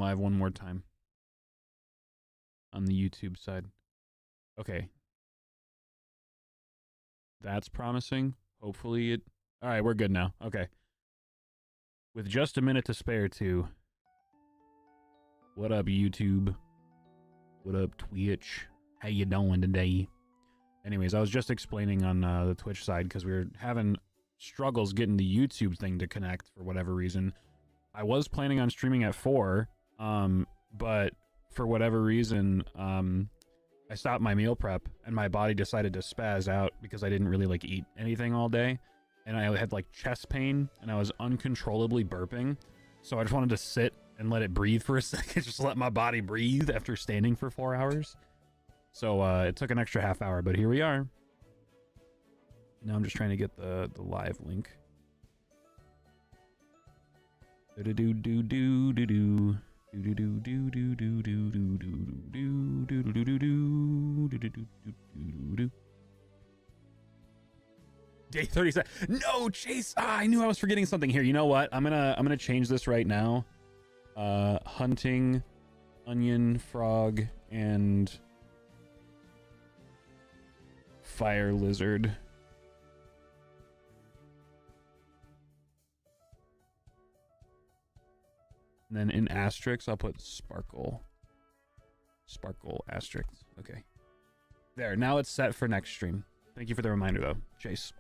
live one more time on the YouTube side. Okay. That's promising. Hopefully it... All right, we're good now. Okay. With just a minute to spare, too. What up, YouTube? What up, Twitch? How you doing today? Anyways, I was just explaining on the Twitch side because we were having struggles getting the YouTube thing to connect for whatever reason. I was planning on streaming at 4, but for whatever reason, I stopped my meal prep and my body decided to spaz out because I didn't really like eat anything all day. And I had like chest pain and I was uncontrollably burping. So I just wanted to sit and let it breathe for a second, just let my body breathe after standing for 4 hours. So it took an extra half hour, but here we are. Now I'm just trying to get the live link. Day 37. No, Chase. I knew I was forgetting something here. You know what? I'm gonna change this right now. Hunting, onion, frog, and fire lizard. And then in asterisks, I'll put sparkle. Sparkle asterisk. Okay. There. Now it's set for next stream. Thank you for the reminder, though, Chase.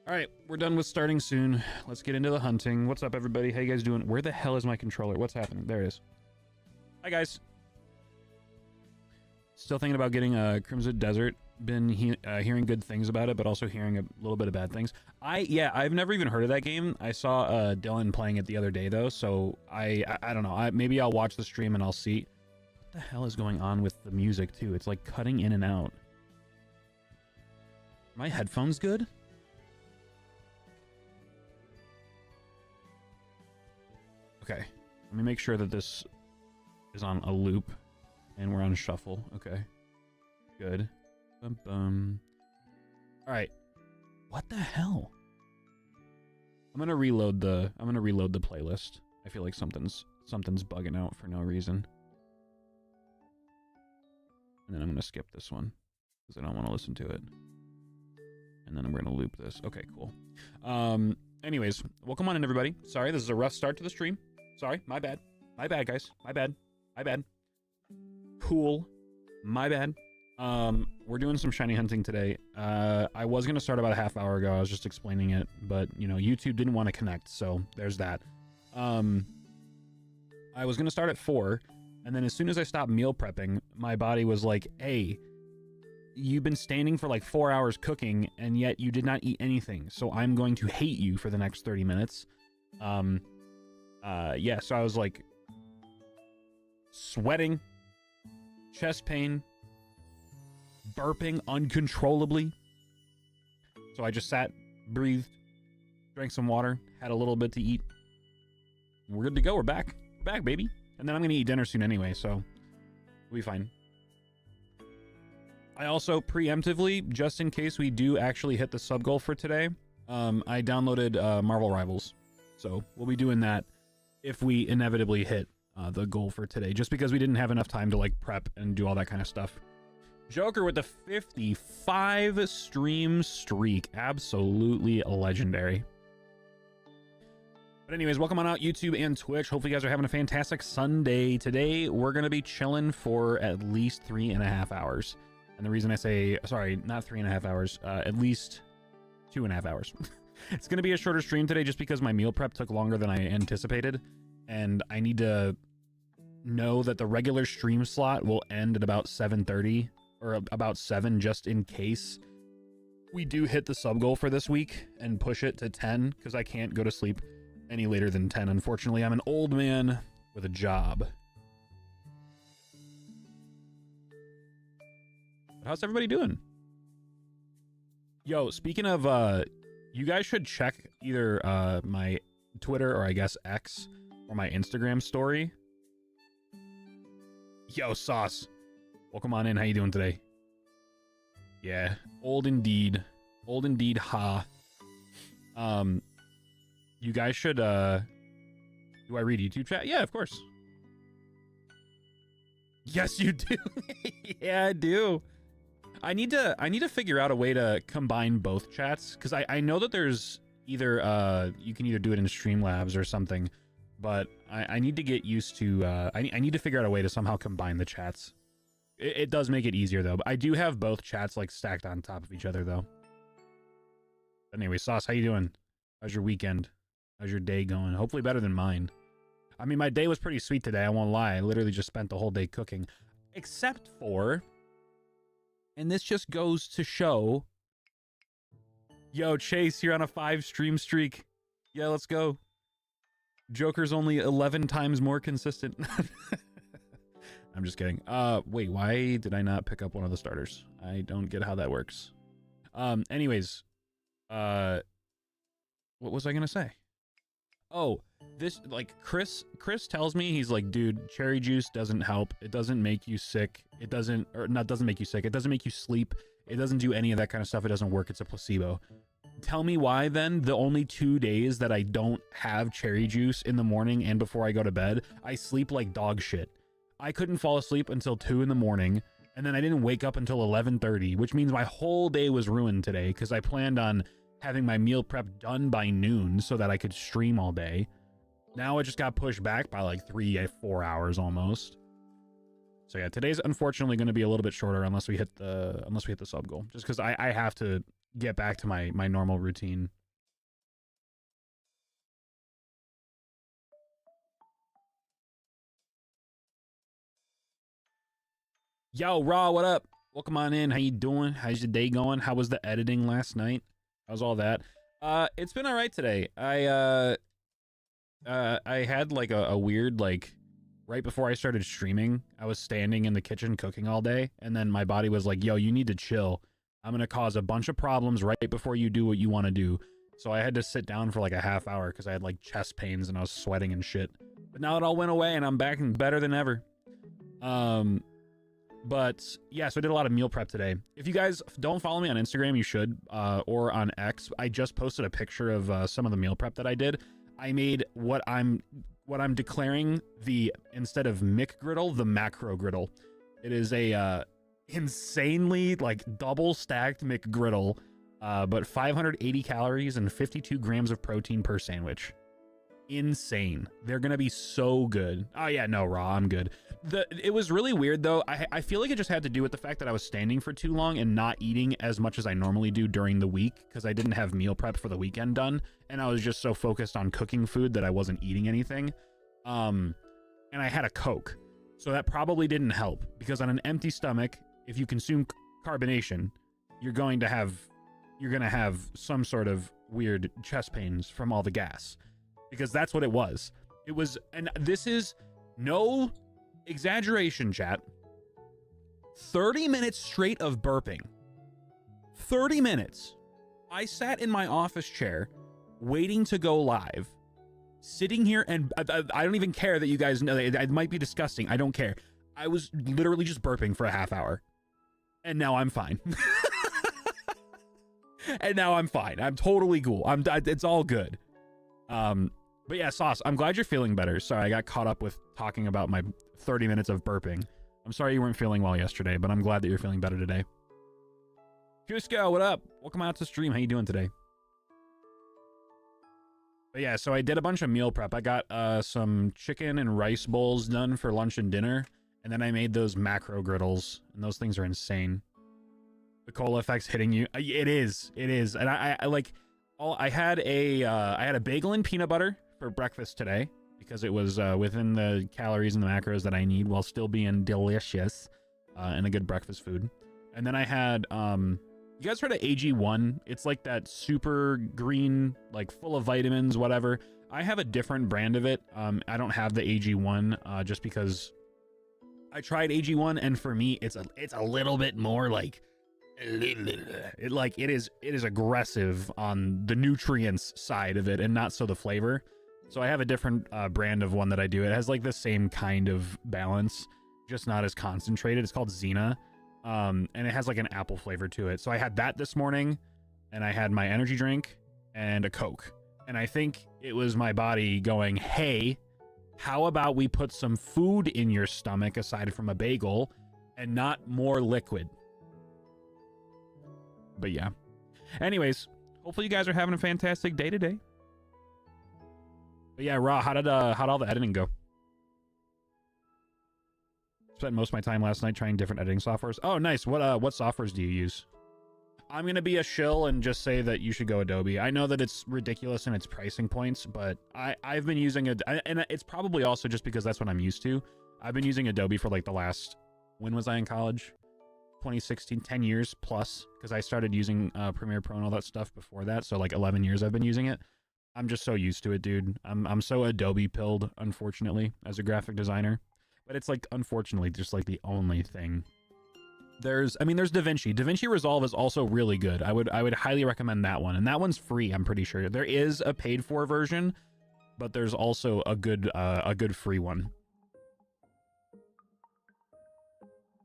All right, we're done with starting soon. Let's get into the hunting. What's up, everybody? How you guys doing? Where the hell is my controller? What's happening? There it is. Hi, guys. Still thinking about getting a Crimson Desert. Been hearing good things about it, but also hearing a little bit of bad things. I've never even heard of that game. I saw Dylan playing it the other day, though, so I don't know. Maybe I'll watch the stream and I'll see. What the hell is going on with the music, too? It's like cutting in and out. My headphones good? Okay, let me make sure that this is on a loop and we're on shuffle. Okay, good. Bum, bum. All right, what the hell? I'm gonna reload the playlist. I feel like something's bugging out for no reason. And then I'm gonna skip this one because I don't want to listen to it. And then I'm gonna loop this. Okay, cool. Anyways, welcome on in, everybody. Sorry, this is a rough start to the stream. Sorry, my bad. My bad, guys. My bad. My bad. Cool. My bad. We're doing some shiny hunting today. I was going to start about a half hour ago. I was just explaining it, but, you know, YouTube didn't want to connect, so there's that. I was going to start at 4, and then as soon as I stopped meal prepping, my body was like, hey, you've been standing for like 4 hours cooking, and yet you did not eat anything, so I'm going to hate you for the next 30 minutes. Yeah, so I was like sweating, chest pain, burping uncontrollably. So I just sat, breathed, drank some water, had a little bit to eat. We're good to go. We're back. We're back, baby. And then I'm going to eat dinner soon anyway, so we'll be fine. I also preemptively, just in case we do actually hit the sub goal for today, I downloaded Marvel Rivals. So we'll be doing that if we inevitably hit the goal for today, just because we didn't have enough time to like prep and do all that kind of stuff. Joker with the 55 stream streak. Absolutely legendary. But anyways, welcome on out YouTube and Twitch. Hopefully you guys are having a fantastic Sunday. Today, we're going to be chilling for at least 3.5 hours. And the reason I say, sorry, not 3.5 hours, at least 2.5 hours. It's going to be a shorter stream today just because my meal prep took longer than I anticipated. And I need to know that the regular stream slot will end at about 7:30 or about 7, just in case we do hit the sub goal for this week and push it to 10, because I can't go to sleep any later than 10. Unfortunately, I'm an old man with a job. But how's everybody doing? Yo, speaking of, you guys should check either my Twitter or I guess X or my Instagram story. Yo, Sauce. Welcome on in. How you doing today? Yeah, old indeed. Old indeed, ha. You guys should Do I read YouTube chat? Yeah, of course. Yes, you do. Yeah, I do. I need to figure out a way to combine both chats, because I know that there's either you can either do it in Streamlabs or something, but I need to get used to I need to figure out a way to somehow combine the chats. It does make it easier though, but I do have both chats like stacked on top of each other though. But anyway, Sauce, how you doing? How's your weekend? How's your day going? Hopefully better than mine. I mean, my day was pretty sweet today, I won't lie. I literally just spent the whole day cooking. Except for, and this just goes to show, yo, Chase, you're on a 5 stream streak. Yeah, let's go. Joker's only 11 times more consistent. I'm just kidding. Wait, why did I not pick up one of the starters? I don't get how that works. Anyways, what was I gonna say? Oh, this, like, Chris tells me, he's like, dude, cherry juice doesn't help. It doesn't make you sick. It doesn't make you sick. It doesn't make you sleep. It doesn't do any of that kind of stuff. It doesn't work. It's a placebo. Tell me why then the only 2 days that I don't have cherry juice in the morning and before I go to bed, I sleep like dog shit. I couldn't fall asleep until 2 in the morning, and then I didn't wake up until 11:30, which means my whole day was ruined today because I planned on having my meal prep done by noon so that I could stream all day. Now it just got pushed back by like 3-4 hours almost. So yeah, today's unfortunately going to be a little bit shorter unless we hit the sub goal, just because I have to get back to my normal routine. Yo, Raw, what up? Welcome on in. How you doing? How's your day going? How was the editing last night? How's all that? It's been all right today. I had like a weird, like, right before I started streaming, I was standing in the kitchen cooking all day, and then my body was like, yo, you need to chill. I'm gonna cause a bunch of problems right before you do what you want to do. So I had to sit down for like a half hour because I had like chest pains and I was sweating and shit. But now it all went away and I'm back and better than ever. But yeah, so I did a lot of meal prep today. If you guys don't follow me on Instagram, you should, or on X. I just posted a picture of some of the meal prep that I did. I made what I'm declaring the, instead of McGriddle, the macro griddle. It is a insanely like double stacked McGriddle, but 580 calories and 52 grams of protein per sandwich. Insane. They're gonna be so good. Oh yeah, no, Raw, I'm good. It was really weird though. I feel like it just had to do with the fact that I was standing for too long and not eating as much as I normally do during the week because I didn't have meal prep for the weekend done, and I was just so focused on cooking food that I wasn't eating anything. And I had a Coke, so that probably didn't help because on an empty stomach, if you consume carbonation, you're gonna have some sort of weird chest pains from all the gas. Because that's what it was. It was, and this is no exaggeration, chat. 30 minutes straight of burping. 30 minutes. I sat in my office chair, waiting to go live, sitting here, and I don't even care that you guys know, it might be disgusting, I don't care. I was literally just burping for a half hour. And now I'm fine. And now I'm fine. I'm totally cool. It's all good. But yeah, Sauce, I'm glad you're feeling better. Sorry, I got caught up with talking about my 30 minutes of burping. I'm sorry you weren't feeling well yesterday, but I'm glad that you're feeling better today. Cusco, what up? Welcome out to stream. How you doing today? But yeah, so I did a bunch of meal prep. I got some chicken and rice bowls done for lunch and dinner, and then I made those macro griddles, and those things are insane. The cola effect's hitting you. It is. And I like, I had a bagel and peanut butter for breakfast today because it was within the calories and the macros that I need while still being delicious and a good breakfast food. And then I had, you guys heard of AG1? It's like that super green, like full of vitamins, whatever. I have a different brand of it. I don't have the AG1 just because I tried AG1 and for me it's a little bit more like it is aggressive on the nutrients side of it and not so the flavor. So I have a different brand of one that I do. It has like the same kind of balance, just not as concentrated. It's called Xena, and it has like an apple flavor to it. So I had that this morning, and I had my energy drink and a Coke. And I think it was my body going, hey, How about we put some food in your stomach aside from a bagel and not more liquid? But yeah. Anyways, hopefully you guys are having a fantastic day today. But yeah, Raw, how'd all the editing go? Spent most of my time last night trying different editing softwares. Oh, nice. What softwares do you use? I'm going to be a shill and just say that you should go Adobe. I know that it's ridiculous in its pricing points, but I've been using it, and it's probably also just because that's what I'm used to. I've been using Adobe for like the last, when was I in college? 2016, 10 years plus, because I started using Premiere Pro and all that stuff before that, so like 11 years I've been using it. I'm just so used to it, dude. I'm so Adobe pilled, unfortunately, as a graphic designer. But it's like, unfortunately, just like the only thing. There's DaVinci. DaVinci Resolve is also really good. I would highly recommend that one. And that one's free, I'm pretty sure. There is a paid for version, but there's also a good free one.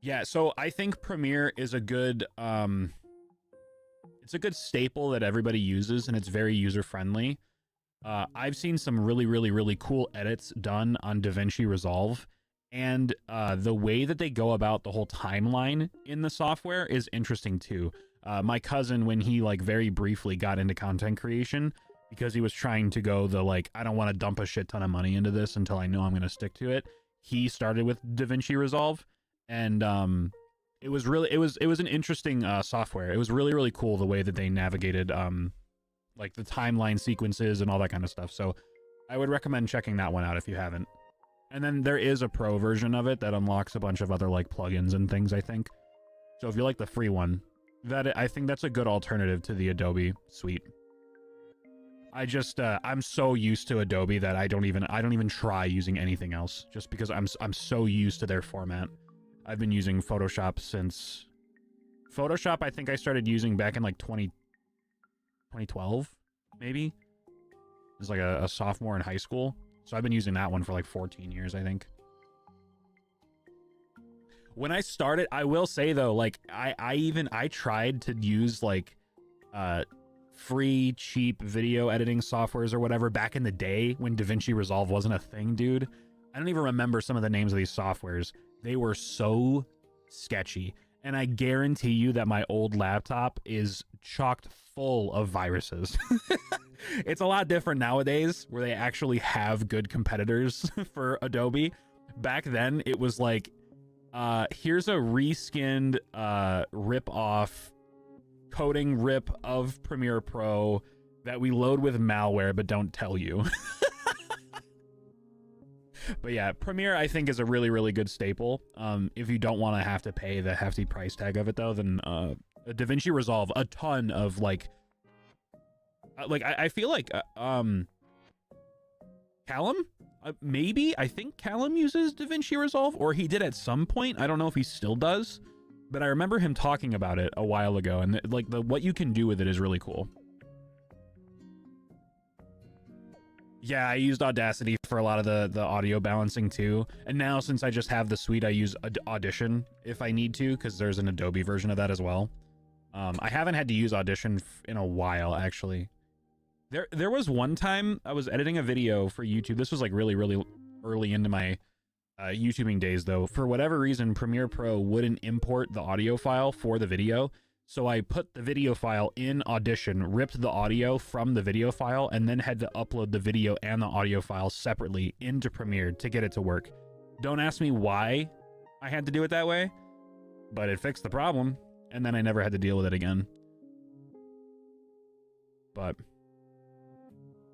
Yeah, so I think Premiere is a good it's a good staple that everybody uses, and it's very user-friendly. I've seen some really cool edits done on DaVinci Resolve. And the way that they go about the whole timeline in the software is interesting too. My cousin, when he like very briefly got into content creation, because he was trying to go the like, I don't want to dump a shit ton of money into this until I know I'm going to stick to it. He started with DaVinci Resolve, and it was an interesting software. It was really cool the way that they navigated like the timeline sequences and all that kind of stuff. So I would recommend checking that one out if you haven't. And then there is a pro version of it that unlocks a bunch of other like plugins and things, I think. So if you like the free one, I think that's a good alternative to the Adobe suite. I'm so used to Adobe that I don't even try using anything else, just because I'm so used to their format. I've been using Photoshop since Photoshop. I think I started using back in like 2012, maybe. It was like a sophomore in high school. So I've been using that one for like 14 years, I think. When I started, I will say though, like I tried to use like free, cheap video editing softwares or whatever back in the day when DaVinci Resolve wasn't a thing, dude. I don't even remember some of the names of these softwares. They were so sketchy. And I guarantee you that my old laptop is chocked full of viruses. It's a lot different nowadays where they actually have good competitors for Adobe. Back then, it was like, here's a reskinned rip-off coding rip of Premiere Pro that we load with malware but don't tell you. But yeah, Premiere I think is a really good staple. If you don't want to have to pay the hefty price tag of it though, then DaVinci Resolve, a ton of like I feel like Callum, maybe, I think Callum uses DaVinci Resolve, or he did at some point. I don't know if he still does, but I remember him talking about it a while ago, and like what you can do with it is really cool. Yeah, I used Audacity for a lot of the audio balancing too. And now since I just have the suite, I use Audition if I need to, because there's an Adobe version of that as well. I haven't had to use Audition in a while, actually. There was one time I was editing a video for YouTube. This was like really early into my YouTubing days though. For whatever reason, Premiere Pro wouldn't import the audio file for the video. So I put the video file in Audition, ripped the audio from the video file, and then had to upload the video and the audio file separately into Premiere to get it to work. Don't ask me why I had to do it that way, but it fixed the problem, and then I never had to deal with it again. But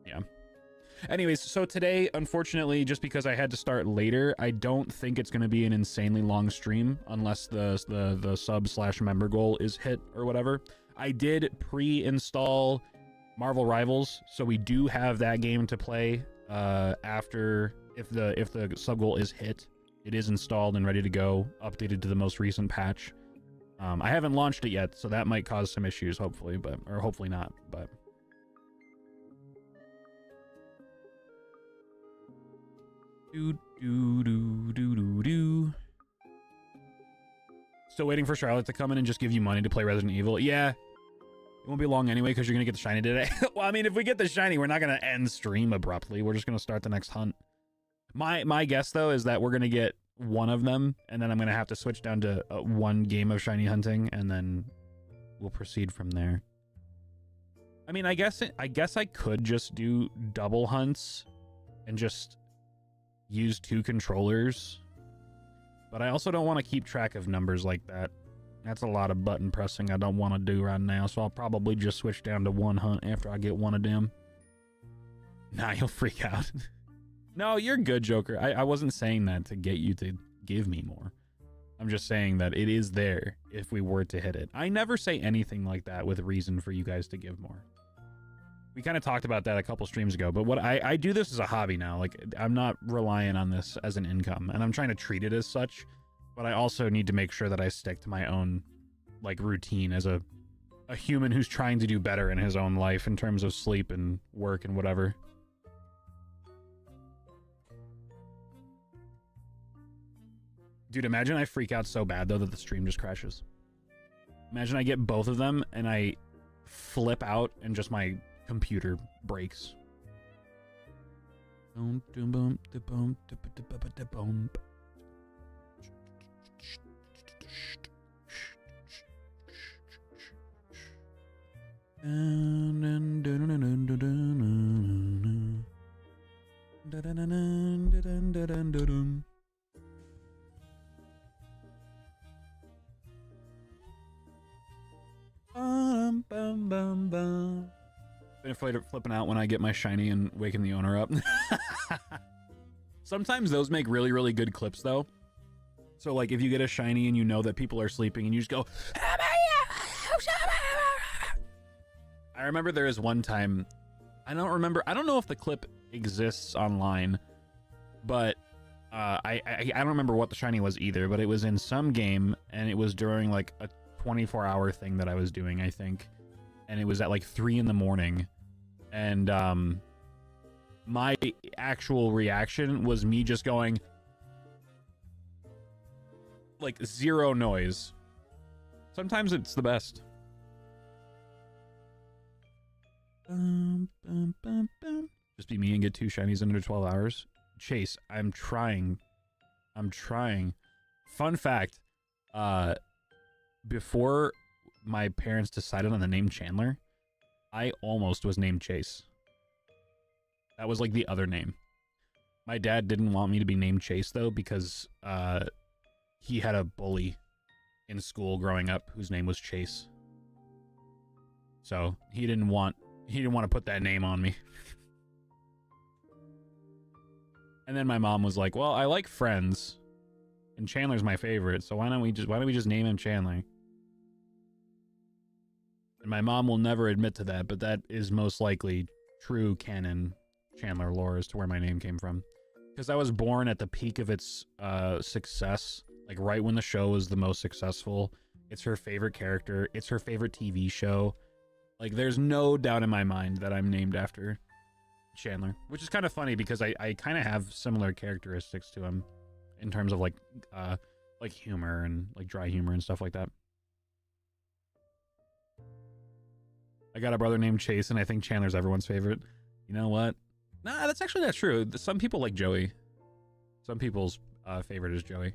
yeah. Anyways, so today, unfortunately, just because I had to start later, I don't think it's going to be an insanely long stream unless the sub/member goal is hit or whatever. I did pre-install Marvel Rivals, so we do have that game to play after if the sub goal is hit. It is installed and ready to go, updated to the most recent patch. I haven't launched it yet, so that might cause some issues, hopefully, or hopefully not, but. Still waiting for Charlotte to come in and just give you money to play Resident Evil. Yeah, it won't be long anyway because you're gonna get the shiny today. Well, I mean, if we get the shiny, we're not gonna end stream abruptly. We're just gonna start the next hunt. My guess though is that we're gonna get one of them, and then I'm gonna have to switch down to one game of shiny hunting, and then we'll proceed from there. I mean, I guess I could just do double hunts and just use 2 controllers, but I also don't want to keep track of numbers like that. That's a lot of button pressing I don't want to do right now, so I'll probably just switch down to 1 hunt after I get one of them. Nah, you'll freak out. No, you're good, Joker. I wasn't saying that to get you to give me more. I'm just saying that it is there if we were to hit it. I never say anything like that with reason for you guys to give more. We kind of talked about that a couple streams ago, but what I do this as a hobby now. Like, I'm not relying on this as an income, and I'm trying to treat it as such, but I also need to make sure that I stick to my own, like, routine as a human who's trying to do better in his own life in terms of sleep and work and whatever. Dude, imagine I freak out so bad, though, that the stream just crashes. Imagine I get both of them, and I flip out, and just my computer breaks. Been afraid of flipping out when I get my shiny and waking the owner up. Sometimes those make really, really good clips, though. So, like, if you get a shiny and you know that people are sleeping and you just go... I remember there is one time... I don't know if the clip exists online, but I don't remember what the shiny was either, but it was in some game, and it was during, like, a 24-hour thing that I was doing, I think. And it was at, like, 3 in the morning. And, my actual reaction was me just going... like, zero noise. Sometimes it's the best. Just be me and get 2 shinies in under 12 hours. Chase, I'm trying. Fun fact, before my parents decided on the name Chandler, I almost was named Chase. That was like the other name. My dad didn't want me to be named Chase, though, because he had a bully in school growing up whose name was Chase. So he didn't want to put that name on me. And then my mom was like, well, I like Friends, and Chandler's my favorite, so why don't we just name him Chandler? And my mom will never admit to that, but that is most likely true canon Chandler lore as to where my name came from. Because I was born at the peak of its success, like right when the show was the most successful. It's her favorite character. It's her favorite TV show. Like, there's no doubt in my mind that I'm named after Chandler, which is kind of funny because I kind of have similar characteristics to him in terms of like humor and like dry humor and stuff like that. I got a brother named Chase, and I think Chandler's everyone's favorite. You know what? Nah, that's actually not true. Some people like Joey. Some people's favorite is Joey.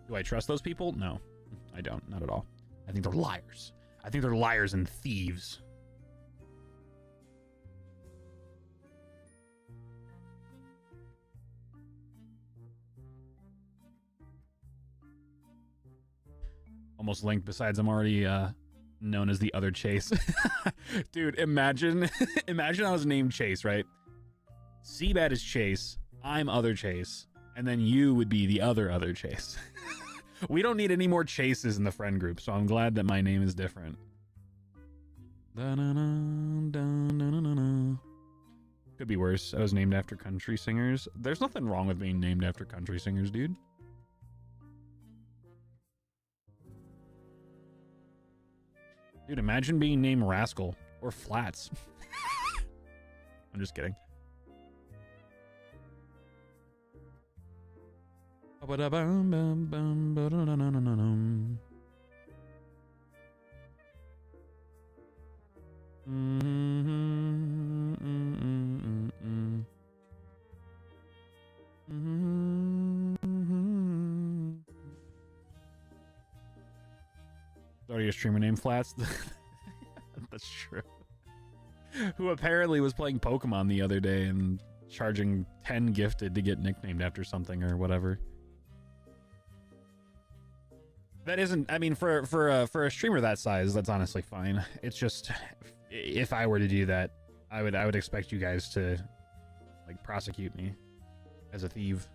Do I trust those people? No, I don't. Not at all. I think they're liars. I think they're liars and thieves. Almost linked. Besides, I'm already known as the other Chase. Dude, imagine I was named Chase, right? Seabad is Chase. I'm other Chase. And then you would be the other Chase. We don't need any more Chases in the friend group, so I'm glad that my name is different. Could be worse. I was named after country singers. There's nothing wrong with being named after country singers, dude. Dude, imagine being named Rascal or Flats. I'm just kidding. your streamer name Flats? That's true. Who apparently was playing Pokemon the other day and charging 10 gifted to get nicknamed after something or whatever. That isn't, I mean, for a streamer that size, that's honestly fine. It's just, if I were to do that, I would expect you guys to, like, prosecute me as a thief.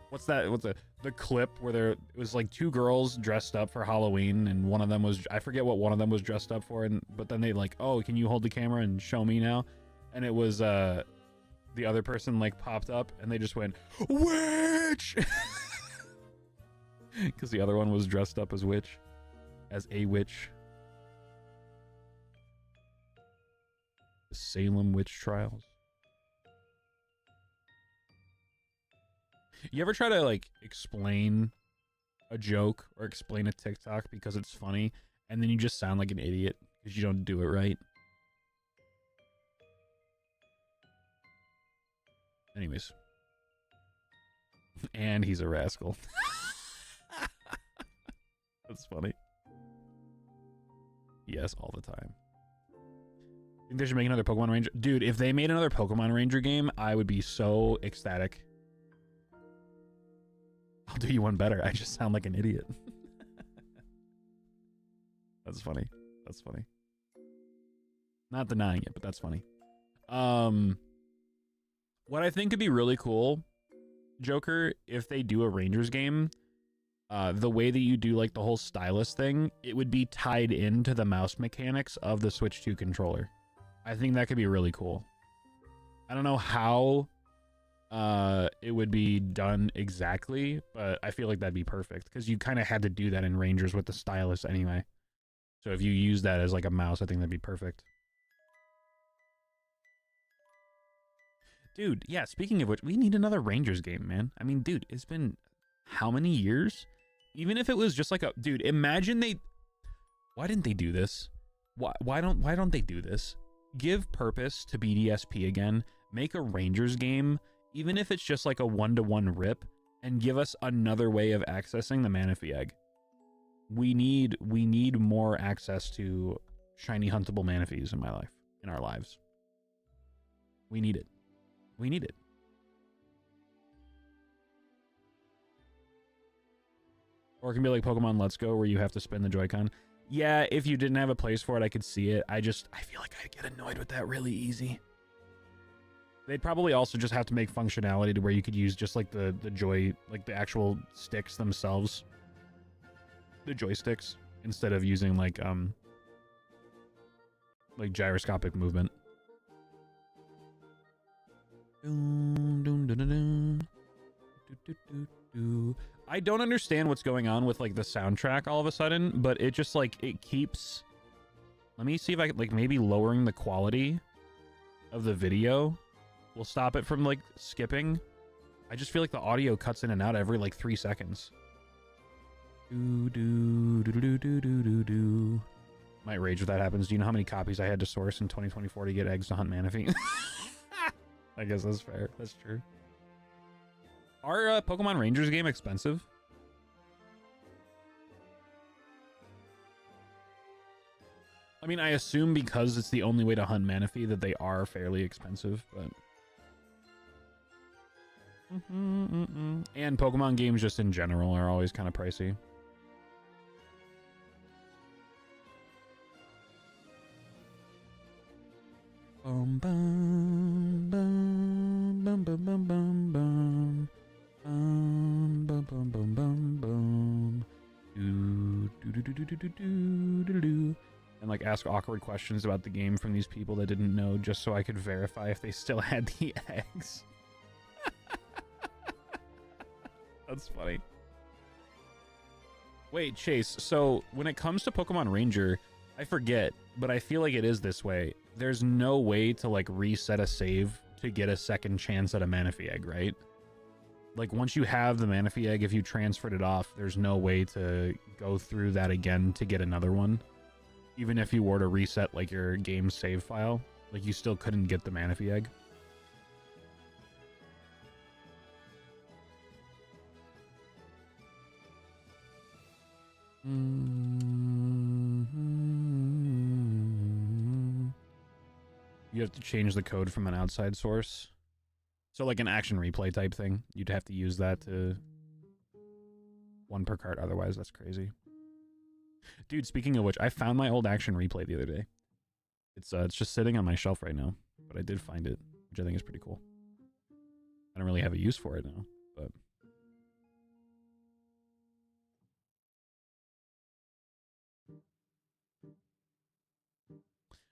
What's that? What's the clip where it was like two girls dressed up for Halloween, and one of them was, I forget what one of them was dressed up for, but then they like, oh, can you hold the camera and show me now? And it was the other person like popped up, and they just went, witch. Because the other one was dressed up as a witch. The Salem witch trials. You ever try to like explain a joke or explain a TikTok because it's funny, and then you just sound like an idiot because you don't do it right? Anyways. And he's a rascal. That's funny. Yes, all the time. Think they should make another Pokemon Ranger? Dude, if they made another Pokemon Ranger game, I would be so ecstatic. I'll do you one better. I just sound like an idiot. That's funny. That's funny. Not denying it, but that's funny. What I think would be really cool, Joker, if they do a Rangers game, the way that you do like the whole stylus thing, it would be tied into the mouse mechanics of the Switch 2 controller. I think that could be really cool. I don't know how it would be done exactly, but I feel like that'd be perfect because you kind of had to do that in Rangers with the stylus anyway. So if you use that as like a mouse, I think that'd be perfect. Dude, yeah, speaking of which, we need another Rangers game, man. I mean, dude, it's been how many years? Even if it was just like a... Dude, imagine they... Why didn't they do this? Why don't they do this? Give purpose to BDSP again. Make a Rangers game, even if it's just like a 1-to-1 rip, and give us another way of accessing the Manaphy Egg. We need more access to shiny huntable Manaphys in our lives. We need it. We need it. Or it can be like Pokemon Let's Go where you have to spin the Joy-Con. Yeah, if you didn't have a place for it, I could see it. I feel like I'd get annoyed with that really easy. They'd probably also just have to make functionality to where you could use just like the Joy, like the actual sticks themselves. The joysticks, instead of using like gyroscopic movement. I don't understand what's going on with like the soundtrack all of a sudden, but it just like it keeps. Let me see if I could like maybe lowering the quality of the video will stop it from like skipping. I just feel like the audio cuts in and out every like 3 seconds. Might rage if that happens. Do you know how many copies I had to source in 2024 to get eggs to hunt Manaphy? I guess that's fair. That's true. Are Pokemon Rangers game expensive? I mean, I assume because it's the only way to hunt Manaphy that they are fairly expensive, but... And Pokemon games just in general are always kind of pricey. Bum bum bum bum bum bum bum bum bum bum bum bum bum bum do do do do do do do do do, and like ask awkward questions about the game from these people that didn't know, just so I could verify if they still had the eggs. That's funny. Wait, Chase, so when it comes to Pokemon Ranger, I forget, but I feel like it is this way. There's no way to like reset a save to get a second chance at a Manaphy Egg, right? Like once you have the Manaphy Egg, if you transferred it off, there's no way to go through that again to get another one. Even if you were to reset like your game save file, like you still couldn't get the Manaphy Egg. You have to change the code from an outside source. So like an action replay type thing. You'd have to use that to... 1 per cart, otherwise that's crazy. Dude, speaking of which, I found my old action replay the other day. It's just sitting on my shelf right now. But I did find it, which I think is pretty cool. I don't really have a use for it now, but...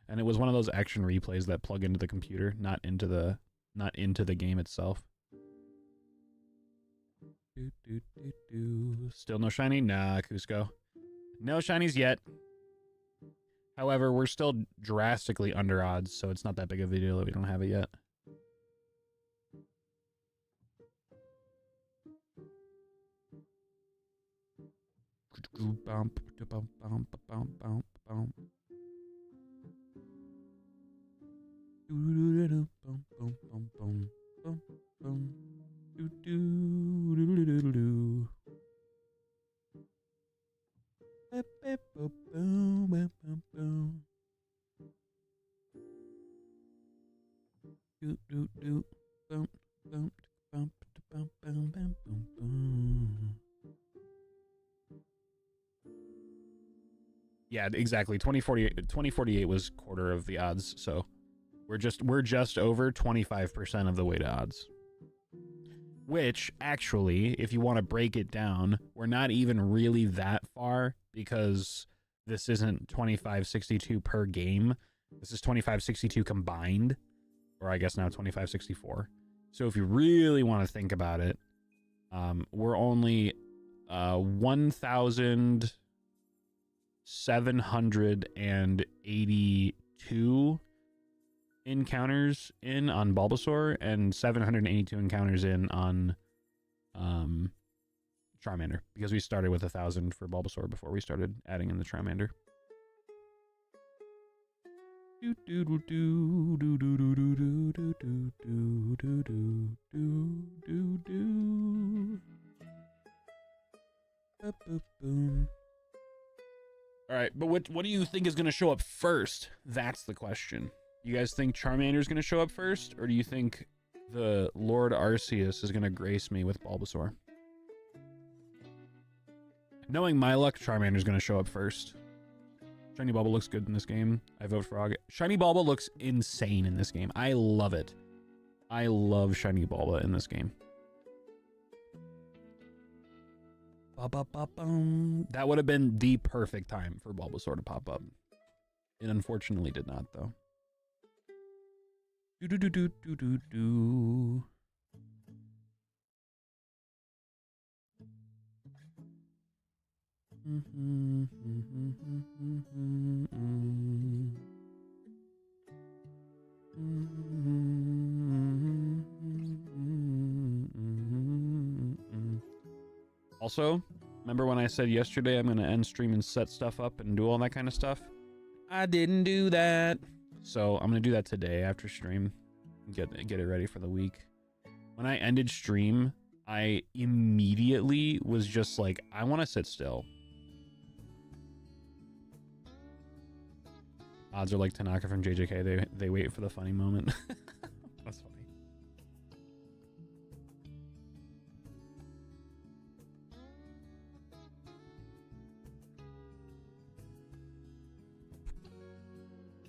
And it was one of those action replays that plug into the computer, not into the game itself. Still no shiny? Nah, Cusco. No shinies yet. However, we're still drastically under odds, so it's not that big of a deal that we don't have it yet. Yeah, exactly. 2048 was quarter of the odds, so we're just over 25% of the way to odds. Which, actually, if you want to break it down, we're not even really that far, because this isn't 2562 per game. This is 2562 combined, or I guess now 2564. So if you really want to think about it, we're only 1,782 encounters in on Bulbasaur and 782 encounters in on Charmander, because we started with 1,000 for Bulbasaur before we started adding in the Charmander. All right, but what do you think is going to show up first? That's the question. You guys think Charmander's going to show up first, or do you think the Lord Arceus is going to grace me with Bulbasaur? Knowing my luck, Charmander's going to show up first. Shiny Bulba looks good in this game. I vote for August. Shiny Bulba looks insane in this game. I love it. I love Shiny Bulba in this game. That would have been the perfect time for Bulbasaur to pop up. It unfortunately did not, though. Also, remember when I said yesterday I'm going to end stream and set stuff up and do all that kind of stuff? I didn't do that. So I'm going to do that today after stream. Get it ready for the week. When I ended stream, I immediately was just like, I want to sit still. Odds are like Tanaka from JJK. They wait for the funny moment. That's funny.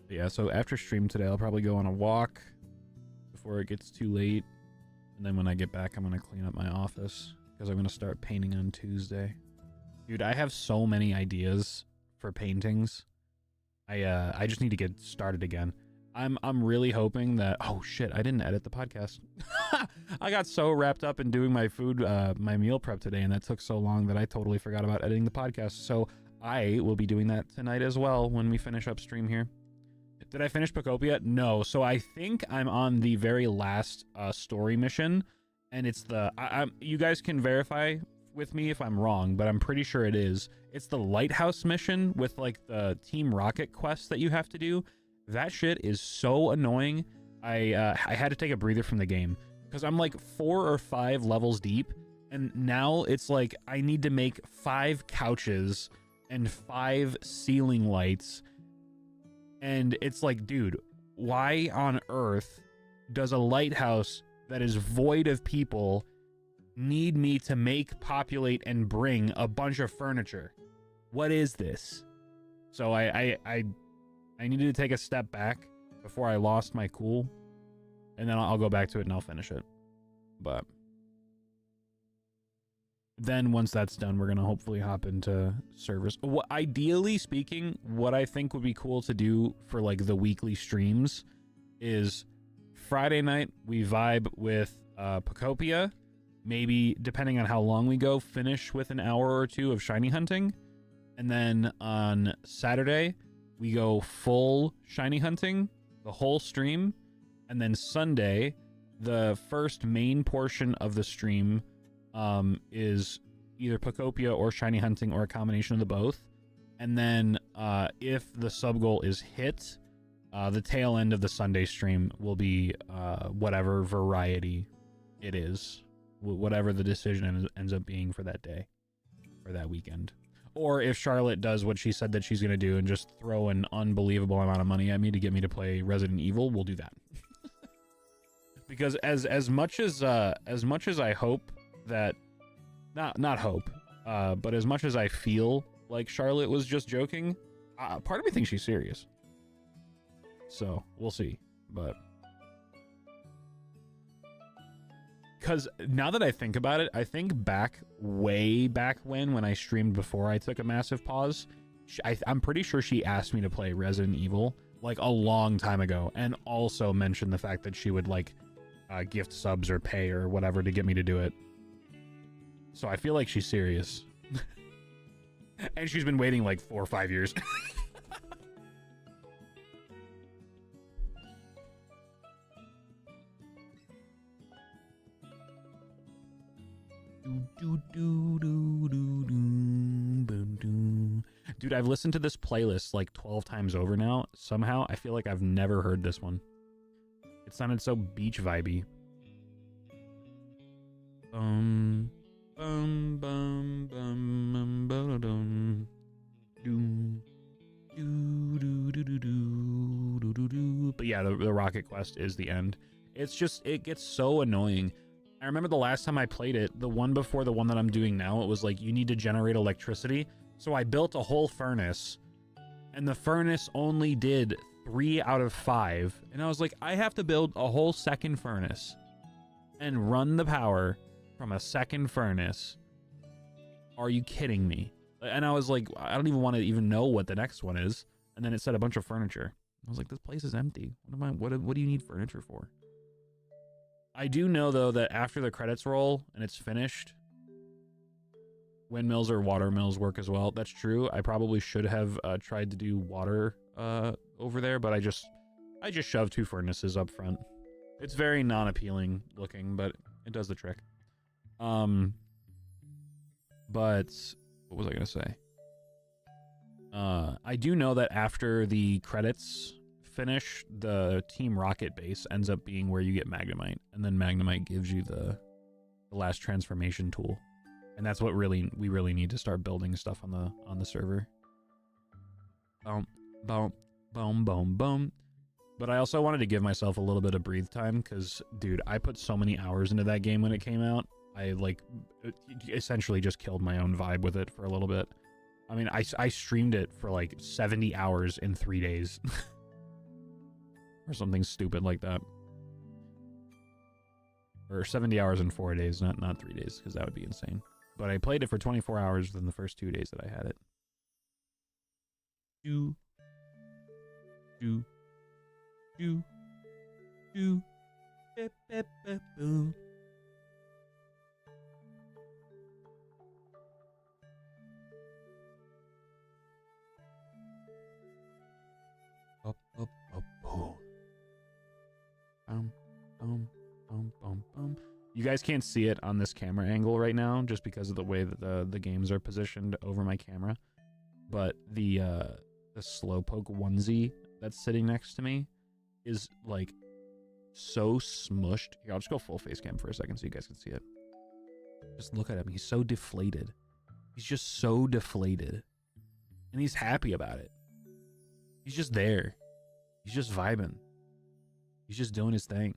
Yeah, so after stream today, I'll probably go on a walk before it gets too late. And then when I get back, I'm going to clean up my office because I'm going to start painting on Tuesday. Dude, I have so many ideas for paintings. I just need to get started again. I'm really hoping that... Oh, shit, I didn't edit the podcast. I got so wrapped up in doing my food, my meal prep today, and that took so long that I totally forgot about editing the podcast. So I will be doing that tonight as well when we finish up stream here. Did I finish Pocopia? No. So I think I'm on the very last story mission, and it's the... you guys can verify with me if I'm wrong, but I'm pretty sure it is. It's the lighthouse mission with like the Team Rocket quest that you have to do. That shit is so annoying. I had to take a breather from the game because I'm like 4 or 5 levels deep, and now it's like I need to make 5 couches and 5 ceiling lights. And it's like, dude, why on earth does a lighthouse that is void of people need me to make, populate, and bring a bunch of furniture? What is this? So I needed to take a step back before I lost my cool, and then I'll go back to it and I'll finish it. But then once that's done, we're gonna hopefully hop into service. Ideally speaking, what I think would be cool to do for like the weekly streams is Friday night we vibe with Pocopia. Maybe depending on how long we go, finish with an hour or two of shiny hunting, and then on Saturday we go full shiny hunting the whole stream, and then Sunday the first main portion of the stream is either Pocopia or shiny hunting or a combination of the both. And then if the sub goal is hit, the tail end of the Sunday stream will be whatever variety it is, whatever the decision ends up being for that day or that weekend. Or if Charlotte does what she said that she's going to do and just throw an unbelievable amount of money at me to get me to play Resident Evil, we'll do that. Because as much as I hope that, not hope, but as much as I feel like Charlotte was just joking, part of me thinks she's serious. So we'll see. But because now that I think about it, I think way back when I streamed before I took a massive pause, I'm pretty sure she asked me to play Resident Evil like a long time ago, and also mentioned the fact that she would like gift subs or pay or whatever to get me to do it. So I feel like she's serious. And she's been waiting like 4 or 5 years. Dude, I've listened to this playlist like 12 times over now. Somehow I feel like I've never heard this one. It sounded so beach vibey. But yeah, the Rocket Quest is the end. It's just, it gets so annoying. I remember the last time I played it, the one before the one that I'm doing now, it was like, you need to generate electricity. So I built a whole furnace, and the furnace only did 3 out of 5. And I was like, I have to build a whole second furnace and run the power from a second furnace. Are you kidding me? And I was like, I don't even want to even know what the next one is. And then it said a bunch of furniture. I was like, this place is empty. What do you need furniture for? I do know, though, that after the credits roll and it's finished, windmills or water mills work as well. That's true. I probably should have tried to do water over there, but I just shoved 2 furnaces up front. It's very non-appealing looking, but it does the trick. But what was I gonna say? I do know that after the credits finish, the Team Rocket base ends up being where you get Magnemite, and then Magnemite gives you the last transformation tool, and that's what we really need to start building stuff on the server. Boom, boom, boom, boom, boom. But I also wanted to give myself a little bit of breathe time, because dude, I put so many hours into that game when it came out. I like essentially just killed my own vibe with it for a little bit. I mean, I streamed it for like 70 hours in 3 days. Or something stupid like that. Or 70 hours in 4 days, not 3 days, because that would be insane. But I played it for 24 hours within the first 2 days that I had it. Do. Bip, bip, bip, boo. Up, up, up, oh. You guys can't see it on this camera angle right now, just because of the way that the games are positioned over my camera. But the Slowpoke onesie that's sitting next to me is like so smushed. Here, I'll just go full face cam for a second so you guys can see it. Just look at him. He's so deflated. He's just so deflated. And he's happy about it. He's just there. He's just vibing. He's just doing his thing.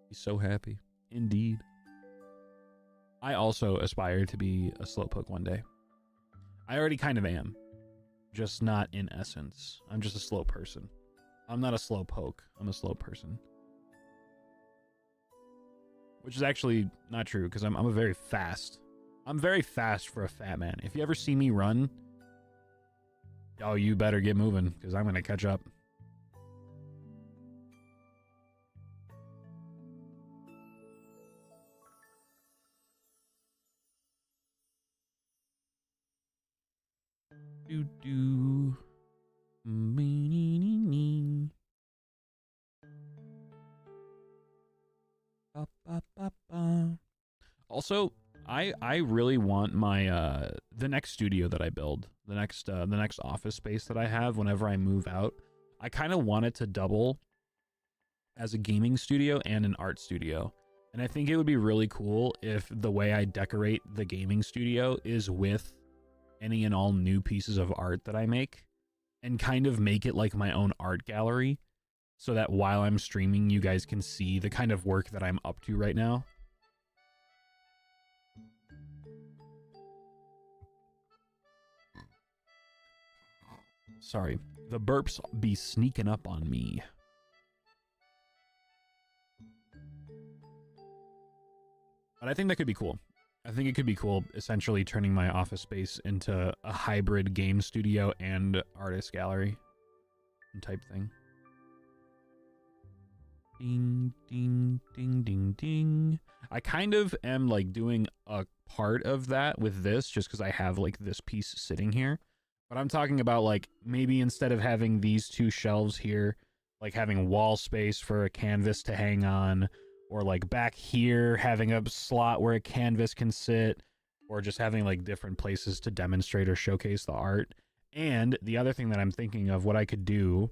He's so happy. Indeed. I also aspire to be a slowpoke one day. I already kind of am. Just not in essence. I'm just a slow person. I'm not a slowpoke. I'm a slow person. Which is actually not true, because I'm a very fast. I'm very fast for a fat man. If you ever see me run, oh, you better get moving, because I'm going to catch up. Do. Also, I really want my the next studio that I build, the next office space that I have whenever I move out, I kind of want it to double as a gaming studio and an art studio. And I think it would be really cool if the way I decorate the gaming studio is with any and all new pieces of art that I make, and kind of make it like my own art gallery, so that while I'm streaming, you guys can see the kind of work that I'm up to right now. Sorry, the burps be sneaking up on me. But I think that could be cool. I think it could be cool, essentially turning my office space into a hybrid game studio and artist gallery type thing. Ding, ding, ding, ding, ding. I kind of am like doing a part of that with this just because I have like this piece sitting here. But I'm talking about like maybe instead of having these two shelves here, like having wall space for a canvas to hang on, or like back here having a slot where a canvas can sit, or just having like different places to demonstrate or showcase the art. And the other thing that I'm thinking of what I could do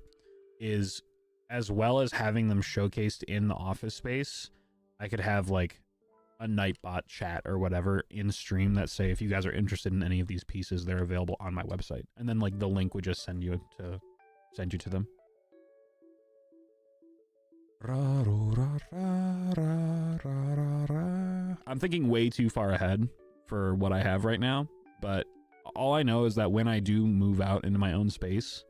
is, as well as having them showcased in the office space, I could have like a Nightbot chat or whatever in stream that say, if you guys are interested in any of these pieces, they're available on my website. And then like the link would just send you to them. I'm thinking way too far ahead for what I have right now, but all I know is that when I do move out into my own space,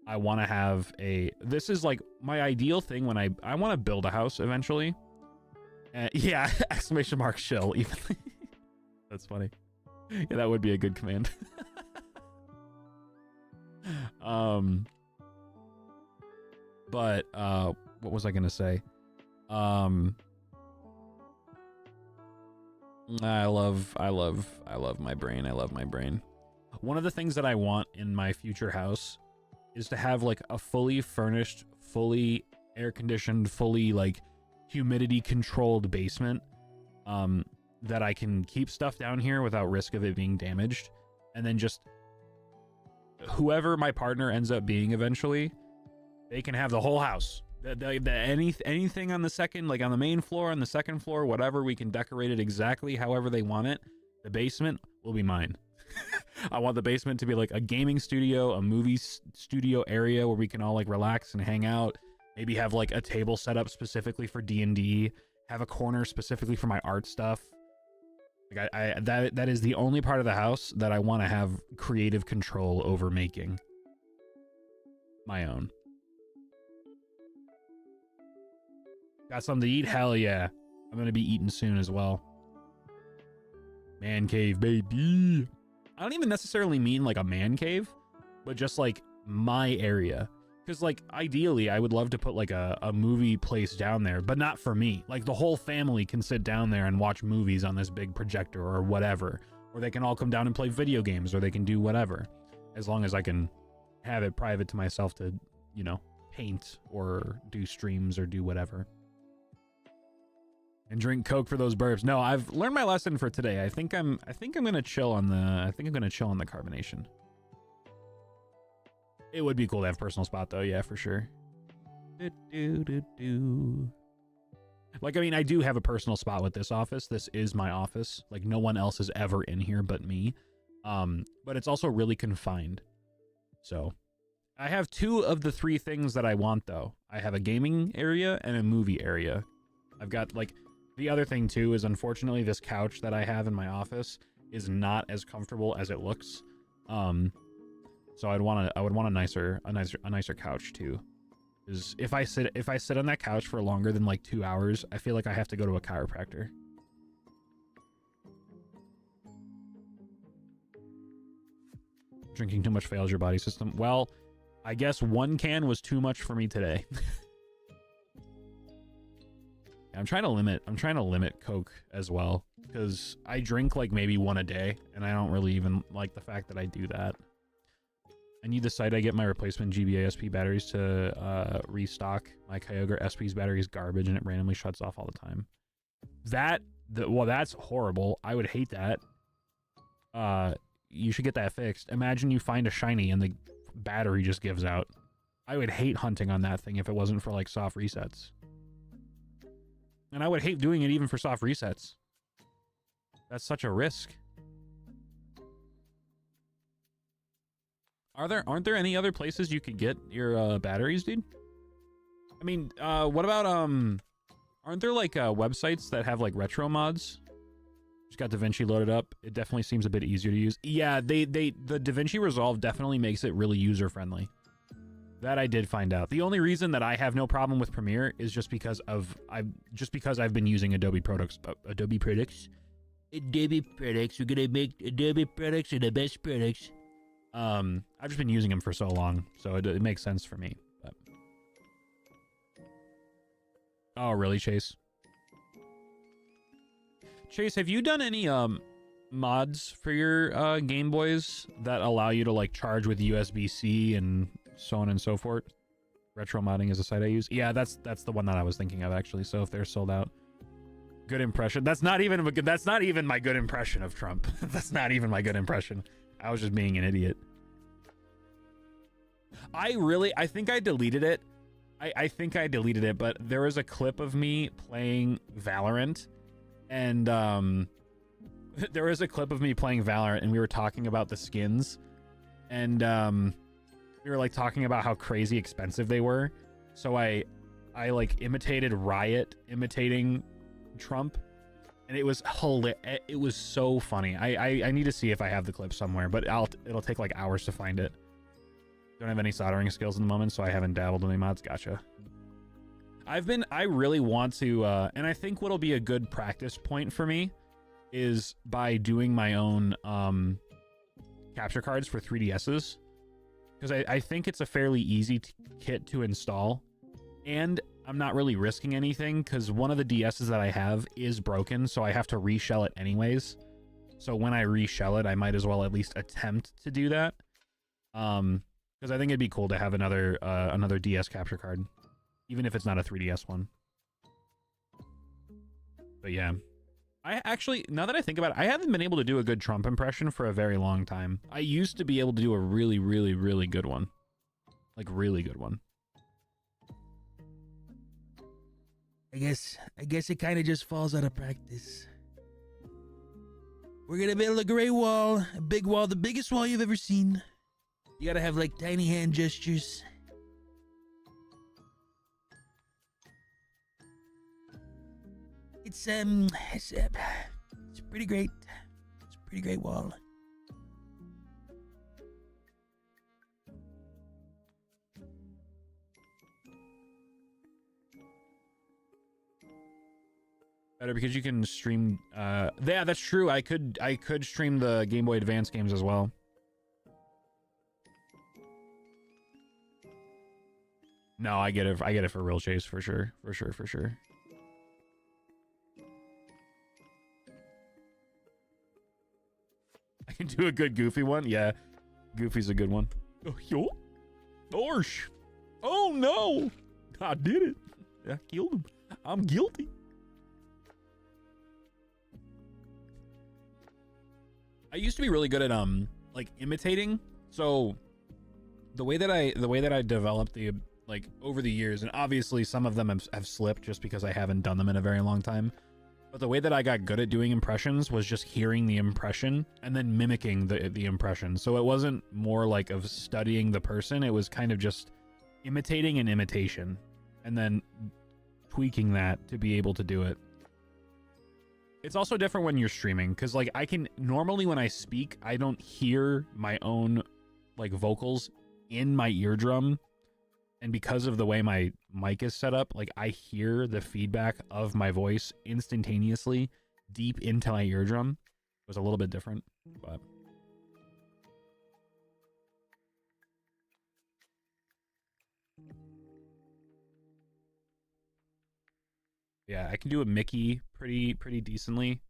I want to have this is like my ideal thing when I want to build a house eventually. Yeah, exclamation mark shill even. That's funny. Yeah, that would be a good command. But what was I gonna say? I love my brain. I love my brain. One of the things that I want in my future house is to have like a fully furnished, fully air conditioned, fully like humidity controlled basement, that I can keep stuff down here without risk of it being damaged, and then just whoever my partner ends up being eventually, they can have the whole house. Anything on the second, like on the main floor, on the second floor, whatever, we can decorate it exactly however they want it. The basement will be mine. I want the basement to be like a gaming studio, a movie studio area where we can all like relax and hang out. Maybe have like a table set up specifically for D&D. Have a corner specifically for my art stuff. Like that is the only part of the house that I want to have creative control over making my own. Got something to eat? Hell yeah. I'm going to be eating soon as well. Man cave, baby. I don't even necessarily mean like a man cave, but just like my area. Because like ideally I would love to put like a movie place down there, but not for me. Like the whole family can sit down there and watch movies on this big projector or whatever. Or they can all come down and play video games, or they can do whatever. As long as I can have it private to myself to, you know, paint or do streams or do whatever. And drink Coke for those burps. No, I've learned my lesson for today. I think I'm gonna chill on the carbonation. It would be cool to have a personal spot though, yeah, for sure. Like, I mean, I do have a personal spot with this office. This is my office. Like, no one else is ever in here but me. But it's also really confined. So I have 2 of the 3 things that I want, though. I have a gaming area and a movie area. I've got, like, the other thing, too, is unfortunately this couch that I have in my office is not as comfortable as it looks. So I would want a nicer couch, too. Because if I sit on that couch for longer than, like, 2 hours, I feel like I have to go to a chiropractor. Drinking too much fails your body system. Well, I guess 1 can was too much for me today. I'm trying to limit Coke as well, because I drink like maybe 1 a day, and I don't really even like the fact that I do that. I need the site I get my replacement GBA SP batteries to restock. My Kyogre SP's battery is garbage, and it randomly shuts off all the time. Well, that's horrible. I would hate that. You should get that fixed. Imagine you find a shiny and the battery just gives out. I would hate hunting on that thing if it wasn't for like soft resets. And I would hate doing it even for soft resets. That's such a risk. Aren't there any other places you could get your batteries, dude? I mean, what about aren't there like websites that have like retro mods? Just got DaVinci loaded up. It definitely seems a bit easier to use. Yeah, the DaVinci Resolve definitely makes it really user friendly. That I did find out. The only reason that I have no problem with Premiere is just because I've been using Adobe products. Adobe products. We're gonna make Adobe products are the best products. I've just been using them for so long, so it makes sense for me. But... Oh, really, Chase? Chase, have you done any mods for your Game Boys that allow you to like charge with USB-C and so on and so forth? Retro modding is a site I use. Yeah, that's the one that I was thinking of actually. So if they're sold out, good impression. That's not even my good impression of Trump. That's not even my good impression. I was just being an idiot. I think I deleted it. I think I deleted it, but there was a clip of me playing Valorant. And there was a clip of me playing Valorant, and we were talking about the skins, and we were like talking about how crazy expensive they were. So I like imitated Riot imitating Trump, and it was hilarious. It was so funny. I need to see if I have the clip somewhere, but it'll take like hours to find it. Don't have any soldering skills in the moment, so I haven't dabbled in any mods. Gotcha. I really want to, and I think what'll be a good practice point for me is by doing my own capture cards for 3DSs, because I think it's a fairly easy kit to install, and I'm not really risking anything because one of the DSs that I have is broken, so I have to reshell it anyways. So when I reshell it, I might as well at least attempt to do that, because I think it'd be cool to have another DS capture card. Even if it's not a 3DS one. But yeah. I actually, now that I think about it, I haven't been able to do a good Trump impression for a very long time. I used to be able to do a really, really, really good one. Like, really good one. I guess it kind of just falls out of practice. We're gonna build a great wall. A big wall. The biggest wall you've ever seen. You gotta have, like, tiny hand gestures. It's pretty great. It's a pretty great wall. Better because you can stream. Yeah, that's true. I could stream the Game Boy Advance games as well. No, I get it. I get it for real, Chase, for sure, for sure, for sure. I can do a good Goofy one. Yeah, Goofy's a good one. Oh, yo, Orsh. Oh no, I did it. I killed him. I'm guilty. I used to be really good at like imitating. So the way that I developed the like over the years, and obviously some of them have slipped just because I haven't done them in a very long time. But the way that I got good at doing impressions was just hearing the impression and then mimicking the impression. So it wasn't more like of studying the person. It was kind of just imitating an imitation and then tweaking that to be able to do it. It's also different when you're streaming because like I can normally when I speak, I don't hear my own like vocals in my eardrum. And because of the way my mic is set up, like I hear the feedback of my voice instantaneously deep into my eardrum. It was a little bit different, but yeah, I can do a Mickey pretty decently.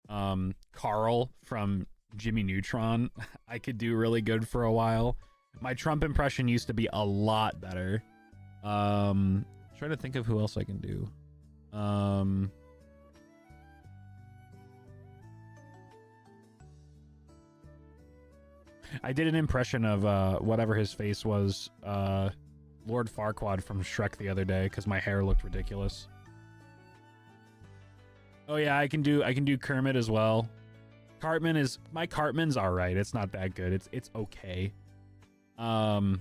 Carl from Jimmy Neutron, I could do really good for a while. My Trump impression used to be a lot better. Trying to think of who else I can do. I did an impression of whatever his face was, Lord Farquaad from Shrek the other day because my hair looked ridiculous. Oh yeah, I can do Kermit as well. My Cartman's all right. It's not that good. It's okay. Toad